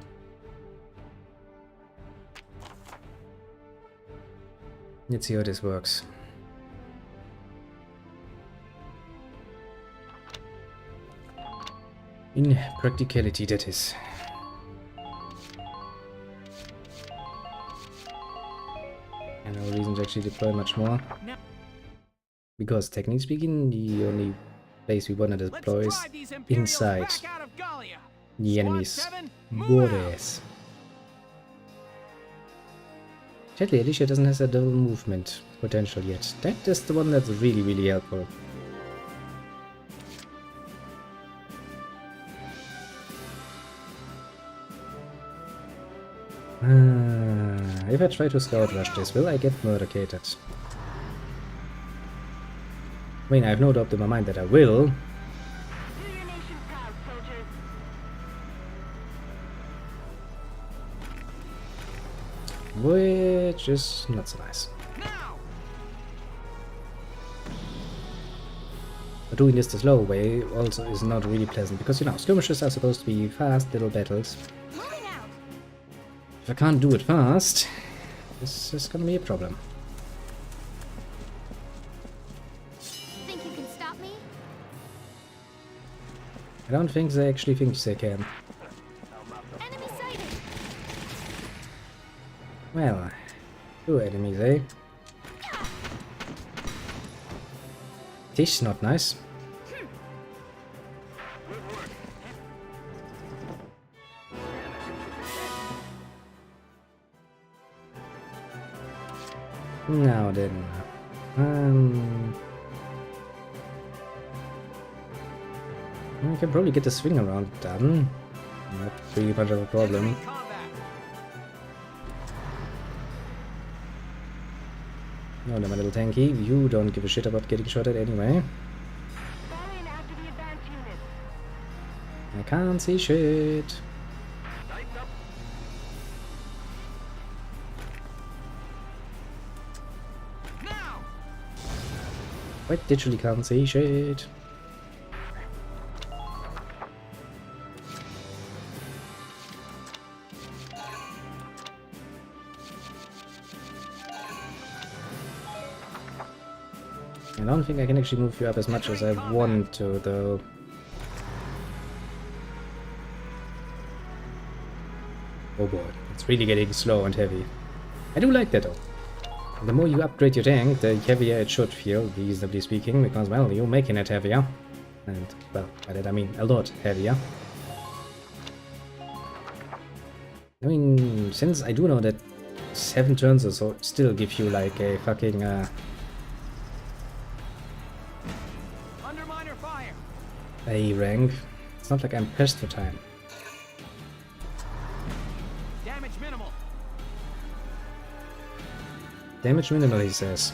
Let's see how this works. In practicality, that is. And no reason to actually deploy much more. No. Because technically speaking, the only place we want to deploy is inside the enemies. Borders. Sadly, Alicia doesn't have a double movement potential yet. That is the one that's really, really helpful. If I try to scout rush this, will I get murdercated? I mean, I have no doubt in my mind that I will. Which is not so nice. But doing this the slow way also is not really pleasant, because, you know, skirmishes are supposed to be fast little battles. If I can't do it fast, this is gonna be a problem. Think you can stop me? I don't think they actually think they can. Enemy sighted. Well, two enemies, eh? This is not nice. Now then, I can probably get the swing around done. Not really much of a problem. No, no, my little tanky, you don't give a shit about getting shot at anyway. I can't see shit. I literally can't see shit. I don't think I can actually move you up as much as I want to, though. Oh boy, it's really getting slow and heavy. I do like that though. The more you upgrade your tank, the heavier it should feel, reasonably speaking, because, well, you're making it heavier. And, well, by that I mean a lot heavier. I mean, since I do know that 7 turns or so still give you, like, a fucking, A rank, it's not like I'm pressed for time. Damage minimal, he says.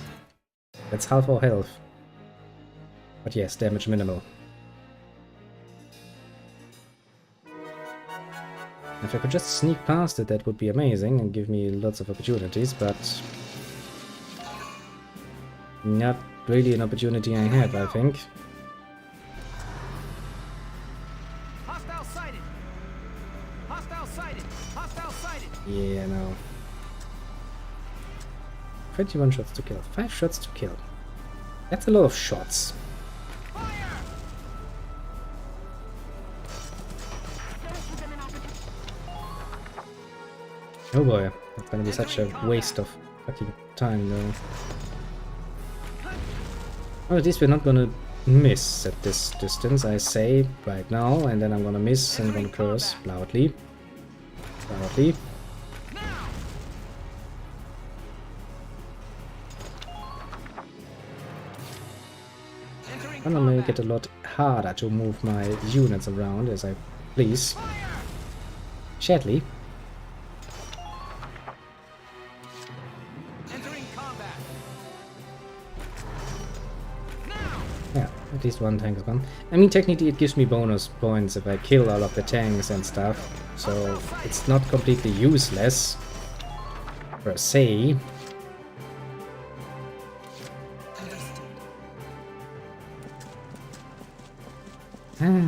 That's half our health. But yes, damage minimal. If I could just sneak past it, that would be amazing and give me lots of opportunities, but not really an opportunity I have, I think. Hostile sighted. Hostile sighted. Hostile sighted. Yeah, no. 21 shots to kill. 5 shots to kill. That's a lot of shots. Oh boy, that's gonna be such a waste of fucking time though. Well, at least we're not gonna miss at this distance, I say right now, and then I'm gonna miss and I'm gonna curse loudly. Loudly. I'm gonna make it a lot harder to move my units around as I please. Sadly. Yeah, at least one tank is gone. I mean, technically it gives me bonus points if I kill all of the tanks and stuff, so it's not completely useless per se.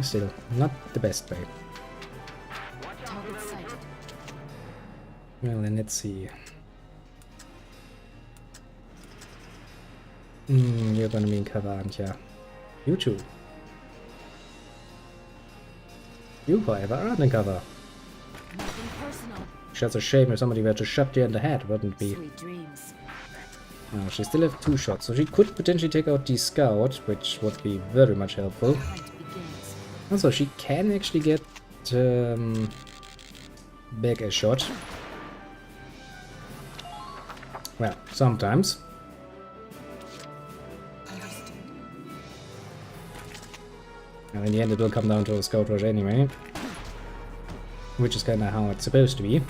Still, not the best way. Well, then let's see. You're gonna be in cover, aren't ya? You too. You, however, aren't in cover. Just a shame if somebody were to shot you in the head, wouldn't it be? Now, she still has 2 shots, so she could potentially take out the scout, which would be very much helpful. Also, she can actually get back a shot. Well, sometimes. And in the end it will come down to a scout rush anyway. Which is kinda how it's supposed to be.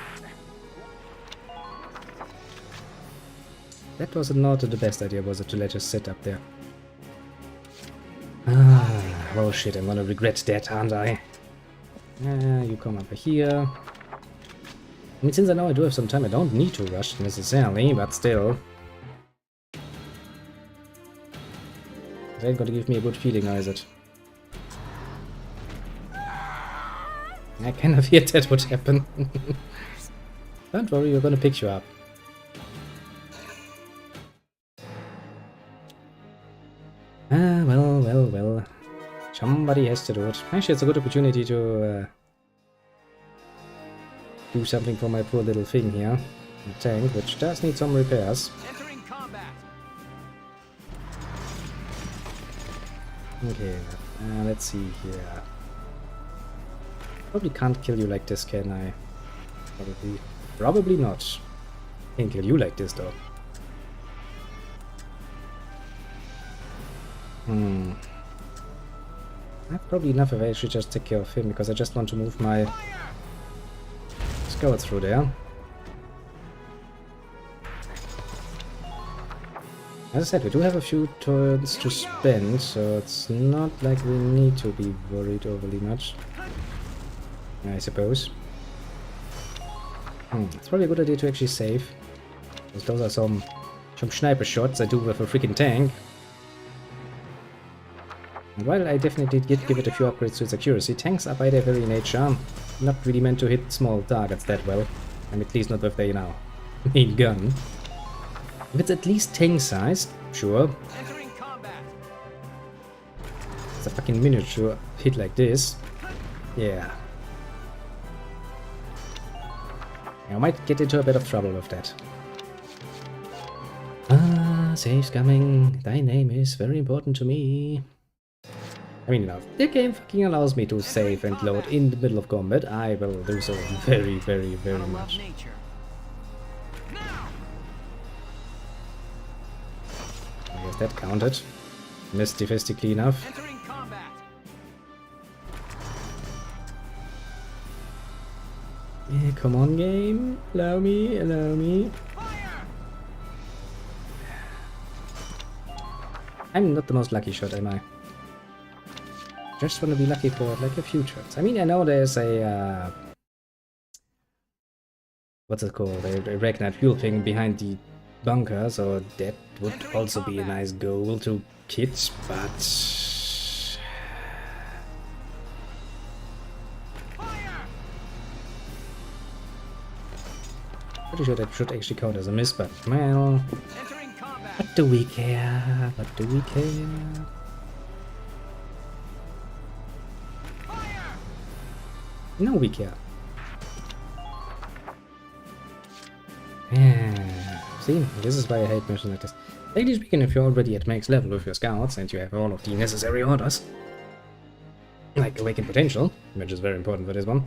That was not the best idea, was it, to let us sit up there? Ah, oh shit, I'm gonna regret that, aren't I? You come up here. I mean, since I know I do have some time, I don't need to rush necessarily, but still. It ain't gonna give me a good feeling, is it? I kind of feared that would happen. Don't worry, we're gonna pick you up. Ah, well. Somebody has to do it. Actually, it's a good opportunity to do something for my poor little thing here. A tank, which does need some repairs. Entering combat. Okay, let's see here. Probably can't kill you like this, can I? Probably not. Can't kill you like this, though. I have probably enough if I actually just take care of him, because I just want to move my scouts through there. As I said, we do have a few turns to spend, so it's not like we need to be worried overly much, I suppose. It's probably a good idea to actually save, because those are some sniper shots I do with a freaking tank. And while I definitely did give it a few upgrades to its accuracy, tanks are by their very nature not really meant to hit small targets that well. I mean, at least not with their, main gun. If it's at least tank-sized, sure. It's a fucking miniature hit like this. Yeah. I might get into a bit of trouble with that. Ah, save's coming. Thy name is very important to me. I mean, if the game fucking allows me to save and load in the middle of combat, I will do so very, very, very much. I guess that counted. Mystifistically enough. Yeah, come on, game. Allow me, allow me. I'm not the most lucky shot, am I? Just want to be lucky for like a few turns. I mean, I know there's a what's it called? A Ragnar fuel thing behind the bunker, so that would also be a nice goal to hit, but pretty sure that should actually count as a miss, but well, what do we care? What do we care? No, we care. Yeah. See, this is why I hate missions like this. Ladies, speaking, if you're already at max level with your scouts and you have all of the necessary orders, like awakened potential, which is very important for this one,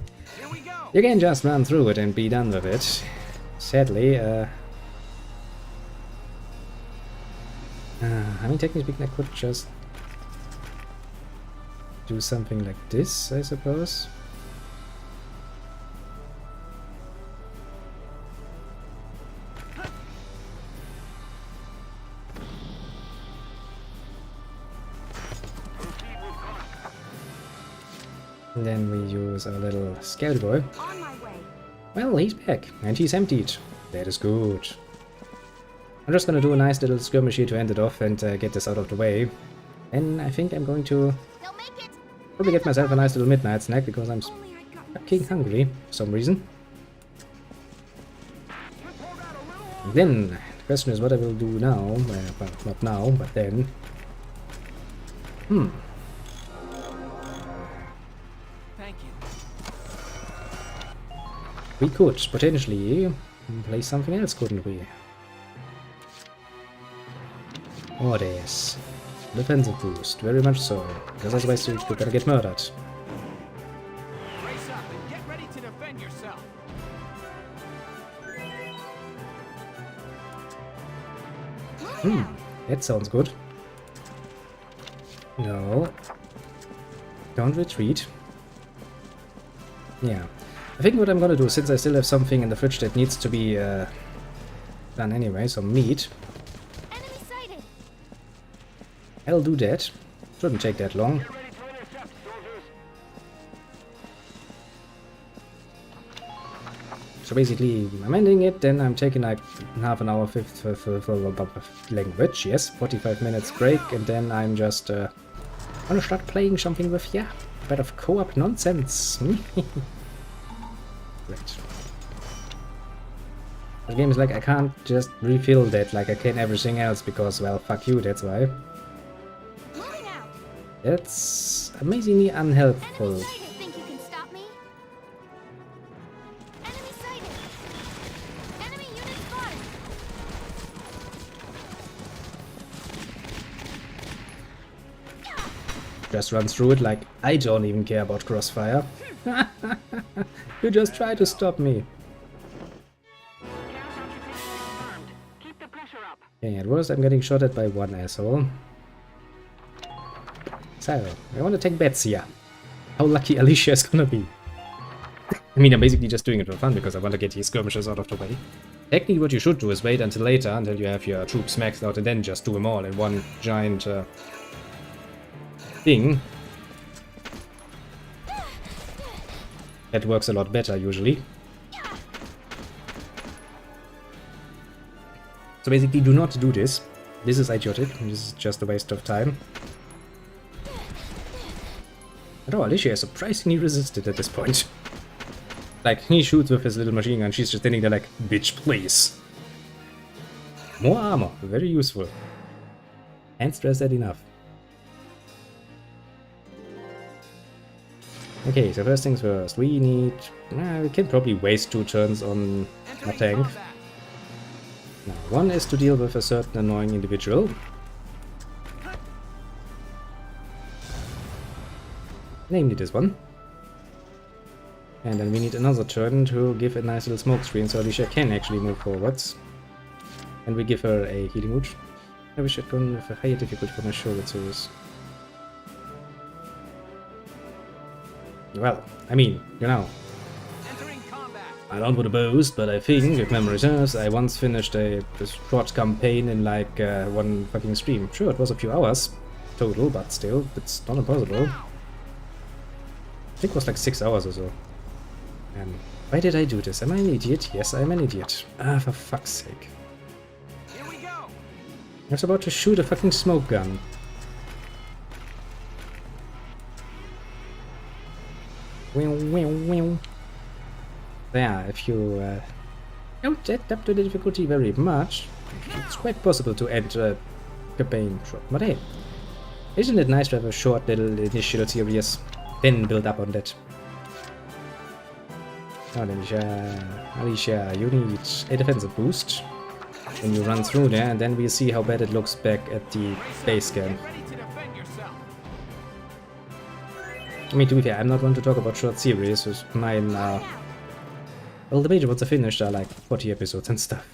you can just run through it and be done with it. Sadly, I mean, technically speaking, I could just do something like this, I suppose. And then we use our little scout boy. Well, he's back, and he's emptied. That is good. I'm just gonna do a nice little skirmish here to end it off and get this out of the way. And I think I'm going to probably get myself a nice little midnight snack, because I'm fucking hungry for some reason. And then, the question is what I will do now. Well, not now, but then. We could potentially play something else, couldn't we? Oh, there's defensive boost, very much so, because otherwise you're gonna get murdered. That sounds good. No. Don't retreat. Yeah. I think what I'm gonna do, since I still have something in the fridge that needs to be done anyway, some meat. I'll do that. Shouldn't take that long. So basically, I'm ending it, then I'm taking like half an hour for language, yes, 45 minutes break, and then I'm just gonna start playing something with, yeah, a bit of co-op nonsense. Great. The game is like, I can't just refill that like I can everything else, because, well, fuck you, that's why. That's amazingly unhelpful. Just run through it like I don't even care about crossfire. You just try to stop me. Okay, at worst I'm getting shot at by one asshole. So, I want to take bets here. How lucky Alicia is gonna be. I mean, I'm basically just doing it for fun because I want to get these skirmishes out of the way. Technically what you should do is wait until later, until you have your troops maxed out, and then just do them all in one giant thing. That works a lot better usually. So basically do not do this. This is idiotic. This is just a waste of time. Although Alicia is surprisingly resisted at this point. Like, he shoots with his little machine gun, she's just standing there like, bitch, please. More armor, very useful. Can't stress that enough. Okay, so first things first, we need... we can probably waste 2 turns on a tank. Now, one is to deal with a certain annoying individual. Namely this one. And then we need another turn to give a nice little smoke screen so Alicia can actually move forwards. And we give her a healing root. I wish I'd gone with a higher difficulty for my shoulder series. Well, I mean, you know, I don't want to boast, but I think, if memory serves, I once finished a short campaign in like one fucking stream. Sure, it was a few hours total, but still, it's not impossible. I think it was like 6 hours or so. And why did I do this? Am I an idiot? Yes, I'm an idiot. Ah, for fuck's sake. Here we go. I was about to shoot a fucking smoke gun. There, if you don't add up to the difficulty very much, it's quite possible to end a campaign short. But hey, isn't it nice to have a short little initial series, then build up on that? Now then, Alicia, you need a defensive boost when you run through there, and then we'll see how bad it looks back at the base camp. I mean, to be fair, I'm not going to talk about short series, because mine are... well, the major ones are finished, are like 40 episodes and stuff.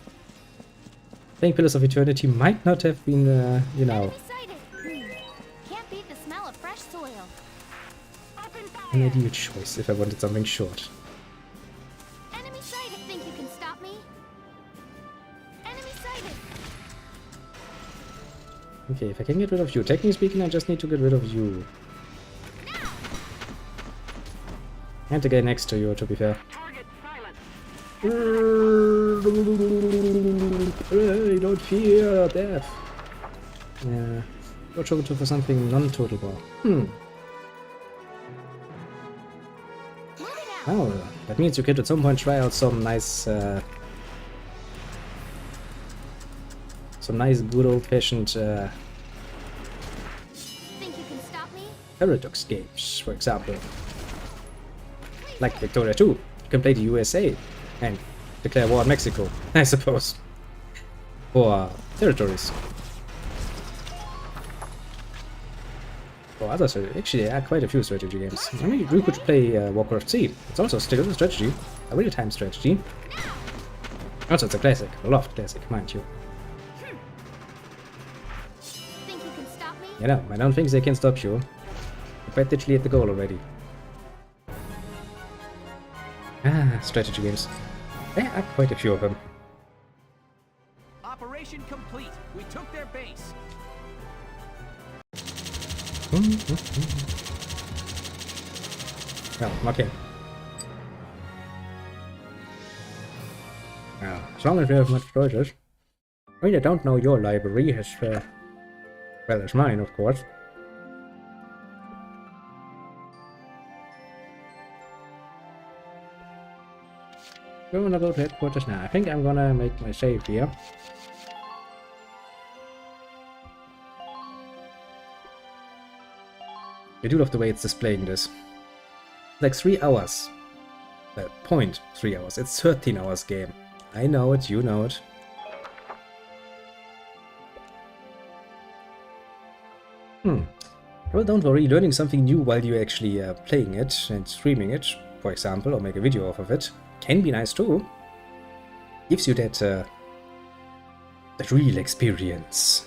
Playing Pillars of Eternity might not have been, you know... Can't beat the smell of fresh soil. an ideal choice if I wanted something short. Enemy sighted. Think you can stop me? Enemy sighted. Okay, if I can get rid of you. Technically speaking, I just need to get rid of you. And the guy next to you, to be fair. I don't fear death. Yeah. Go to for something non-total bar. Oh, that means you could at some point try out some nice good old-fashioned Paradox games, for example. Like Victoria 2, you can play the USA and declare war on Mexico, I suppose. Or territories. Or others, actually there are quite a few strategy games. I mean, we could play Warcraft C. It's also still a strategy, a real-time strategy. Also, it's a classic, a loft classic, mind you. You know, I don't think they can stop you. You're practically at the goal already. Ah, strategy games. There are quite a few of them. Operation complete. We took their base. Oh, okay. Now, as long as we have much choices. I mean, I don't know your library as well as mine, of course. We're gonna go to headquarters now. I think I'm gonna make my save here. I do love the way it's displaying this. Like 3 hours. 0.3 hours. It's 13 hours game. I know it, you know it. Well, don't worry, learning something new while you're actually playing it and streaming it, for example, or make a video off of it, can be nice too. Gives you that real experience.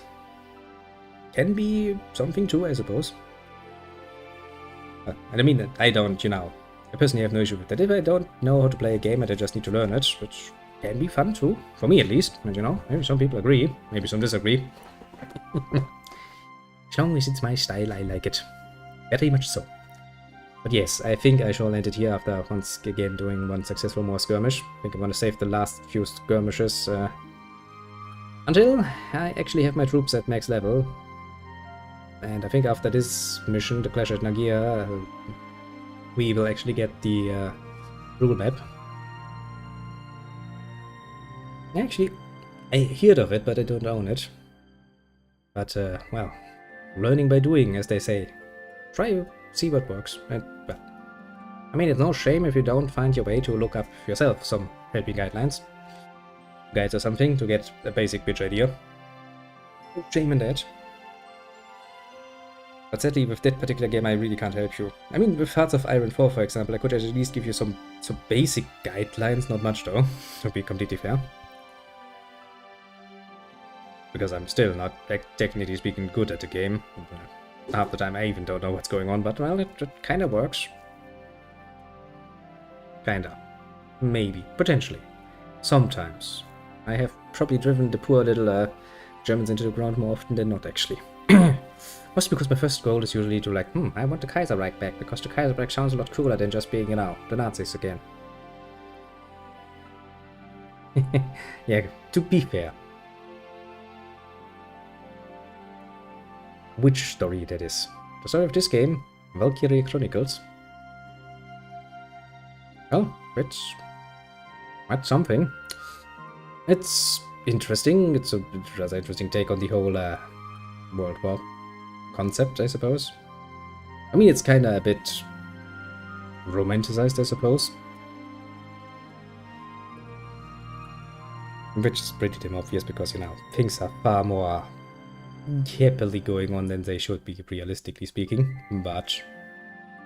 Can be something too, I suppose. And I mean that I don't, you know, I personally have no issue with that. If I don't know how to play a game and I just need to learn it, which can be fun too, for me at least, and you know, maybe some people agree, maybe some disagree. As long as it's my style, I like it. Very much so. But yes, I think I shall end it here after once again doing one successful more skirmish. I think I'm gonna save the last few skirmishes until I actually have my troops at max level. And I think after this mission, the Clash at Nagia, we will actually get the rule map. Actually, I heard of it, but I don't own it. But, well, learning by doing, as they say. Try, see what works. And, well, I mean, it's no shame if you don't find your way to look up yourself some helping guidelines. Guides or something to get a basic pitch idea. No shame in that. But sadly, with that particular game, I really can't help you. I mean, with Hearts of Iron 4, for example, I could at least give you some basic guidelines, not much though, to be completely fair. Because I'm still not, technically speaking, good at the game. Half the time I even don't know what's going on, but well, it kinda works. Kinda. Maybe. Potentially. Sometimes. I have probably driven the poor little Germans into the ground more often than not, actually. Mostly because my first goal is usually to like, I want the Kaiserreich back, because the Kaiserreich sounds a lot cooler than just being, you know, the Nazis again. Yeah, to be fair. Which story that is? The story of this game, Valkyria Chronicles. Oh, that's something. It's interesting. It's a rather interesting take on the whole World War concept, I suppose. I mean, it's kind of a bit romanticized, I suppose. Which is pretty damn obvious because, you know, things are far more happily going on than they should be, realistically speaking. But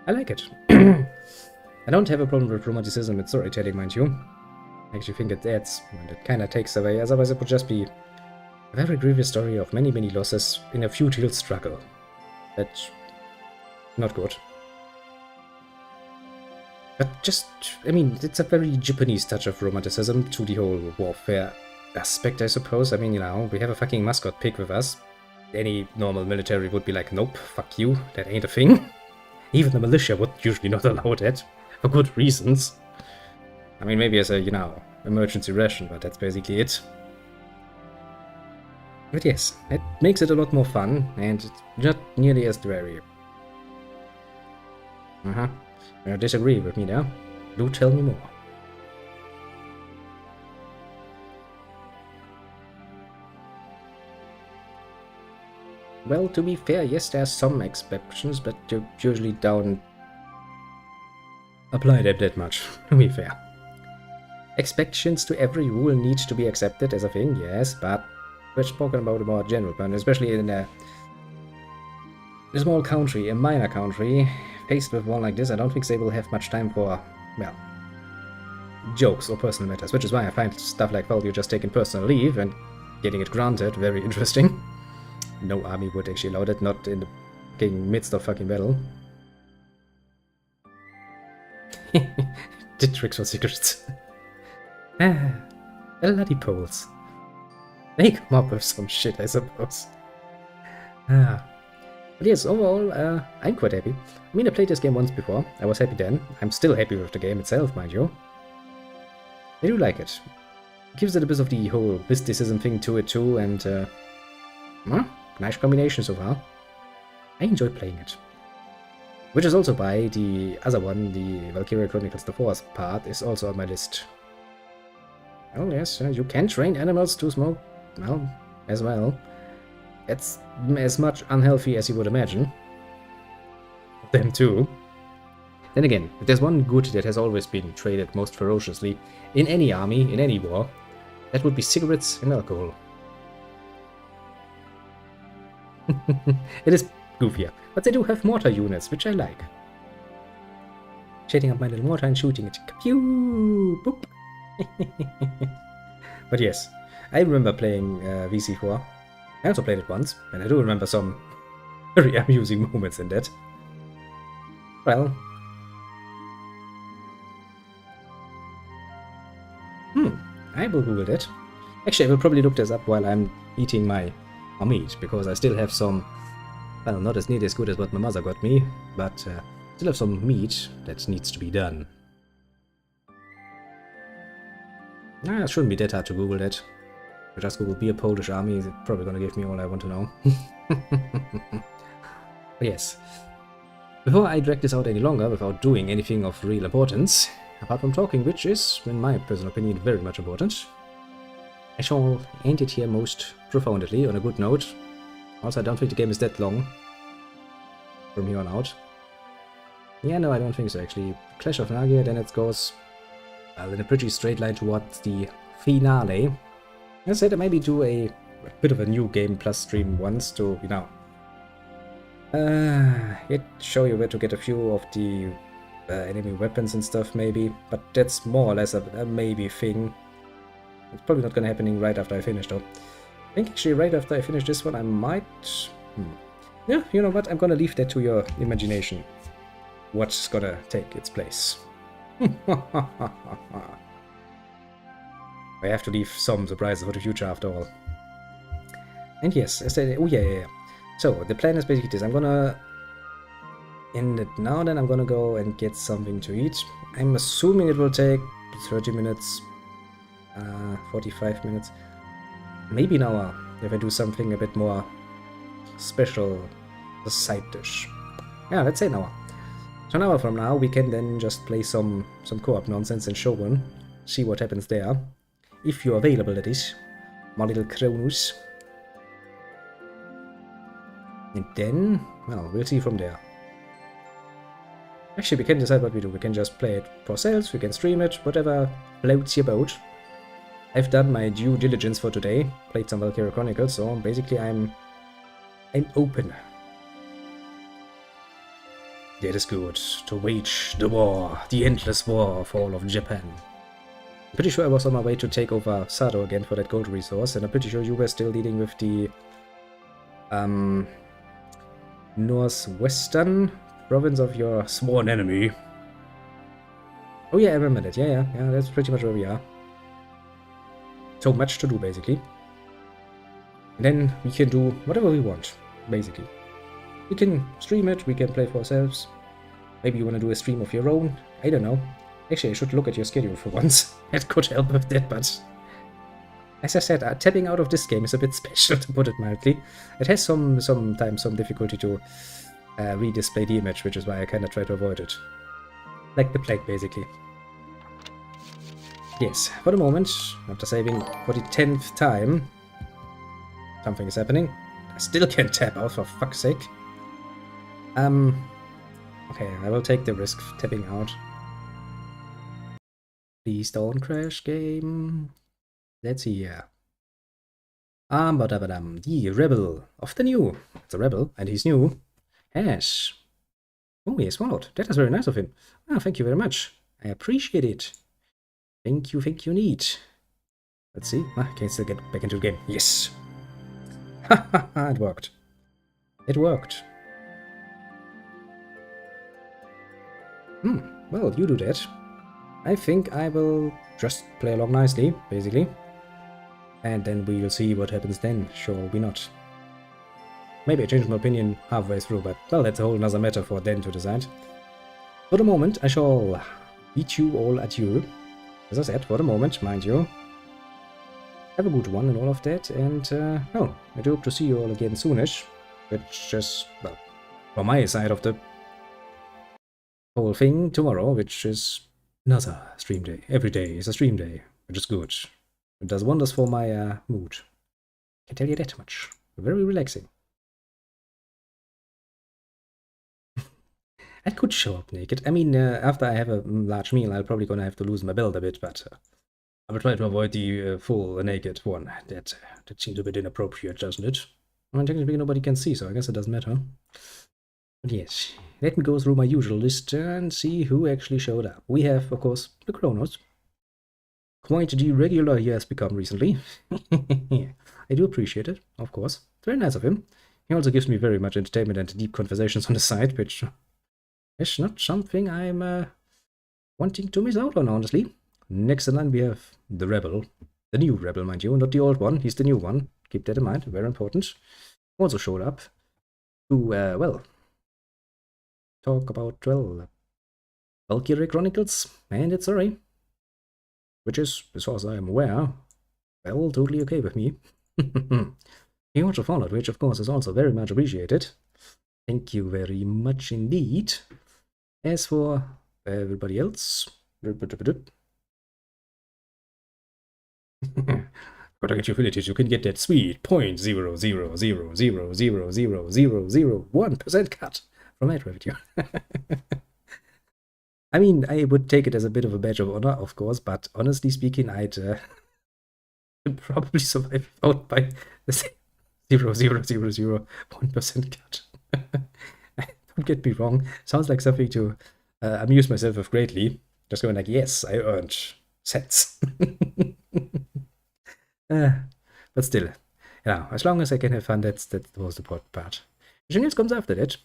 I like it. I don't have a problem with romanticism in storytelling, mind you. I actually think it adds, and it kind of takes away, otherwise it would just be a very grievous story of many, many losses in a futile struggle. That's not good. But just, I mean, it's a very Japanese touch of romanticism to the whole warfare aspect, I suppose. I mean, you know, we have a fucking mascot pig with us. Any normal military would be like, nope, fuck you, that ain't a thing. Even the militia would usually not allow that, for good reasons. I mean, maybe as a, you know, emergency ration, but that's basically it. But yes, it makes it a lot more fun, and it's not nearly as dreary. You disagree with me now? Do tell me more. Well, to be fair, yes, there are some exceptions, but you usually don't apply them that much, to be fair. Exceptions to every rule need to be accepted as a thing, yes, but we're talking about a more general point, especially in a small country, a minor country, faced with one like this. I don't think they will have much time for, well, jokes or personal matters, which is why I find stuff like, well, you're just taking personal leave and getting it granted very interesting. no army would actually allow that, not in the fucking midst of fucking battle. The tricks for secrets. Bloody poles. They come up with some shit, I suppose. But yes, overall, I'm quite happy. I mean, I played this game once before. I was happy then. I'm still happy with the game itself, mind you. I do like it. It gives it a bit of the whole mysticism thing to it too, and nice combination so far. I enjoyed playing it. Which is also why the other one, the Valkyria Chronicles, the fourth part, is also on my list. Oh yes, you can train animals to smoke, well, as well. It's as much unhealthy as you would imagine. Them too. Then again, if there's one good that has always been traded most ferociously in any army, in any war, that would be cigarettes and alcohol. It is goofier, but they do have mortar units, which I like. Shading up my little mortar and shooting it. Pew! Boop! But yes, I remember playing VC4. I also played it once, and I do remember some very amusing moments in that. Well... I will Google that. Actually, I will probably look this up while I'm eating my meat, because I still have some... Well, not as nearly as good as what my mother got me, but still have some meat that needs to be done. It shouldn't be that hard to Google that. If I just Google beer Polish army, it's probably gonna give me all I want to know. But yes. Before I drag this out any longer without doing anything of real importance, apart from talking, which is, in my personal opinion, very much important, I shall end it here most profoundly on a good note. Also, I don't think the game is that long from here on out. Yeah, no, I don't think so, actually. Clash of Nagia, then it goes in a pretty straight line towards the finale. I said I maybe do a bit of a new game plus stream once to, you know, show you where to get a few of the enemy weapons and stuff, maybe. But that's more or less a maybe thing. It's probably not gonna happen right after I finish, though. I think actually right after I finish this one, I might... Yeah, you know what? I'm gonna leave that to your imagination. What's gonna take its place. I have to leave some surprises for the future after all. And yes, I said, oh yeah. So, the plan is basically this. I'm gonna end it now, then I'm gonna go and get something to eat. I'm assuming it will take 30 minutes, 45 minutes, maybe an hour, if I do something a bit more special, a side dish. Yeah, let's say an hour. So an hour from now, we can then just play some co-op nonsense in Shogun, see what happens there. If you're available, that is, my little Cronus. And then, well, we'll see from there. Actually, we can decide what we do. We can just play it for ourselves, we can stream it, whatever floats your boat. I've done my due diligence for today, played some Valkyria Chronicles, so basically I'm open. That is good, to wage the war, the endless war for all of Japan. I'm pretty sure I was on my way to take over Sado again for that gold resource, and I'm pretty sure you were still dealing with the northwestern province of your sworn enemy. Oh yeah, I remember that. Yeah, that's pretty much where we are. So much to do, basically. And then we can do whatever we want, basically. We can stream it, we can play for ourselves. Maybe you want to do a stream of your own. I don't know. Actually, I should look at your schedule for once. That could help with that, but... As I said, tapping out of this game is a bit special, to put it mildly. It has sometimes some difficulty to redisplay the image, which is why I kind of try to avoid it. Like the plague, basically. Yes, for the moment, after saving for the 10th time, something is happening. I still can't tap out, for fuck's sake. Okay, I will take the risk of tapping out. Please don't crash, game. Let's see here. The rebel of the new. It's a rebel, and he's new. Yes. Oh, he has swallowed. That is very nice of him. Oh, thank you very much. I appreciate it. Thank you, neat. Let's see. I can still get back into the game. Yes. It worked. It worked. Well, you do that. I think I will just play along nicely, basically. And then we'll see what happens then. Sure, why not? Maybe I changed my opinion halfway through, but well, that's a whole nother matter for then to decide. For the moment, I shall beat you all at you. As I said, for the moment, mind you. Have a good one and all of that, and well, I do hope to see you all again soonish. Which is, well, from my side of the whole thing, tomorrow, which is another stream day. Every day is a stream day, which is good. It does wonders for my mood. I can tell you that much. Very relaxing. I could show up naked. I mean, after I have a large meal, I'll probably gonna have to lose my belt a bit, but I will try to avoid the full naked one. That seems a bit inappropriate, doesn't it? I mean, technically nobody can see, so I guess it doesn't matter. But yes, let me go through my usual list and see who actually showed up. We have, of course, the Chronos. Quite the regular he has become recently. I do appreciate it, of course. It's very nice of him. He also gives me very much entertainment and deep conversations on the side, which is not something I'm wanting to miss out on, honestly. Next in line we have the Rebel. The new Rebel, mind you, not the old one. He's the new one. Keep that in mind, very important. Also showed up to, well, talk about, well, Valkyria Chronicles and its story. Which is, as far as I am aware, well, totally okay with me. He also followed, which of course is also very much appreciated. Thank you very much indeed. As for everybody else, gotta get your abilities, you can get that sweet 0.000000001% cut from ad revenue. I mean, I would take it as a bit of a badge of honor, of course, but honestly speaking, I'd probably survive out by the 0.00001% cut. Don't get me wrong, sounds like something to amuse myself with greatly. Just going like, yes, I earned cents. But still, you know, as long as I can have fun, that's the most important part. Genius comes after that.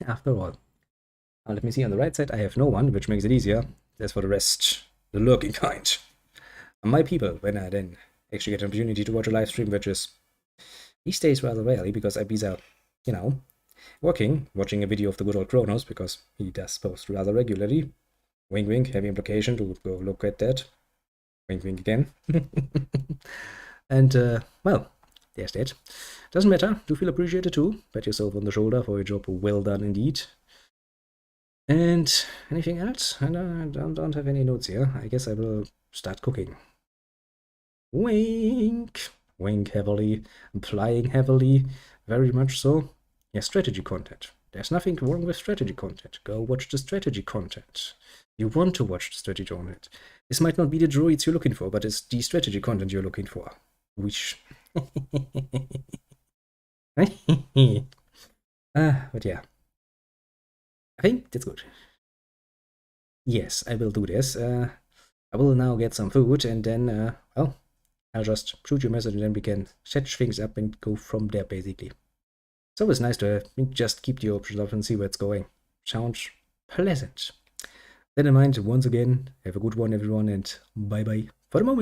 After all. Now let me see, on the right side I have no one, which makes it easier. As for the rest, the lurking kind. My people, when I then actually get an opportunity to watch a live stream, which is these days rather rarely, because I'm either, you know, watching a video of the good old Chronos, because he does post rather regularly. Wink wink, heavy implication to go look at that. Wink wink again. And, well, there's that. Doesn't matter, do feel appreciated too. Pat yourself on the shoulder for your job well done indeed. And anything else? I don't have any notes here. I guess I will start cooking. Wink! Wink heavily, implying heavily, very much so. Yeah, strategy content. There's nothing wrong with strategy content. Go watch the strategy content. You want to watch the strategy content. This might not be the droids you're looking for, but it's the strategy content you're looking for. Which... but yeah. I think that's good. Yes, I will do this. I will now get some food and then, well, I'll just shoot you a message and then we can set things up and go from there, basically. It's always nice to just keep the options up and see where it's going. Sounds pleasant. That in mind, once again, have a good one, everyone, and bye-bye for the moment.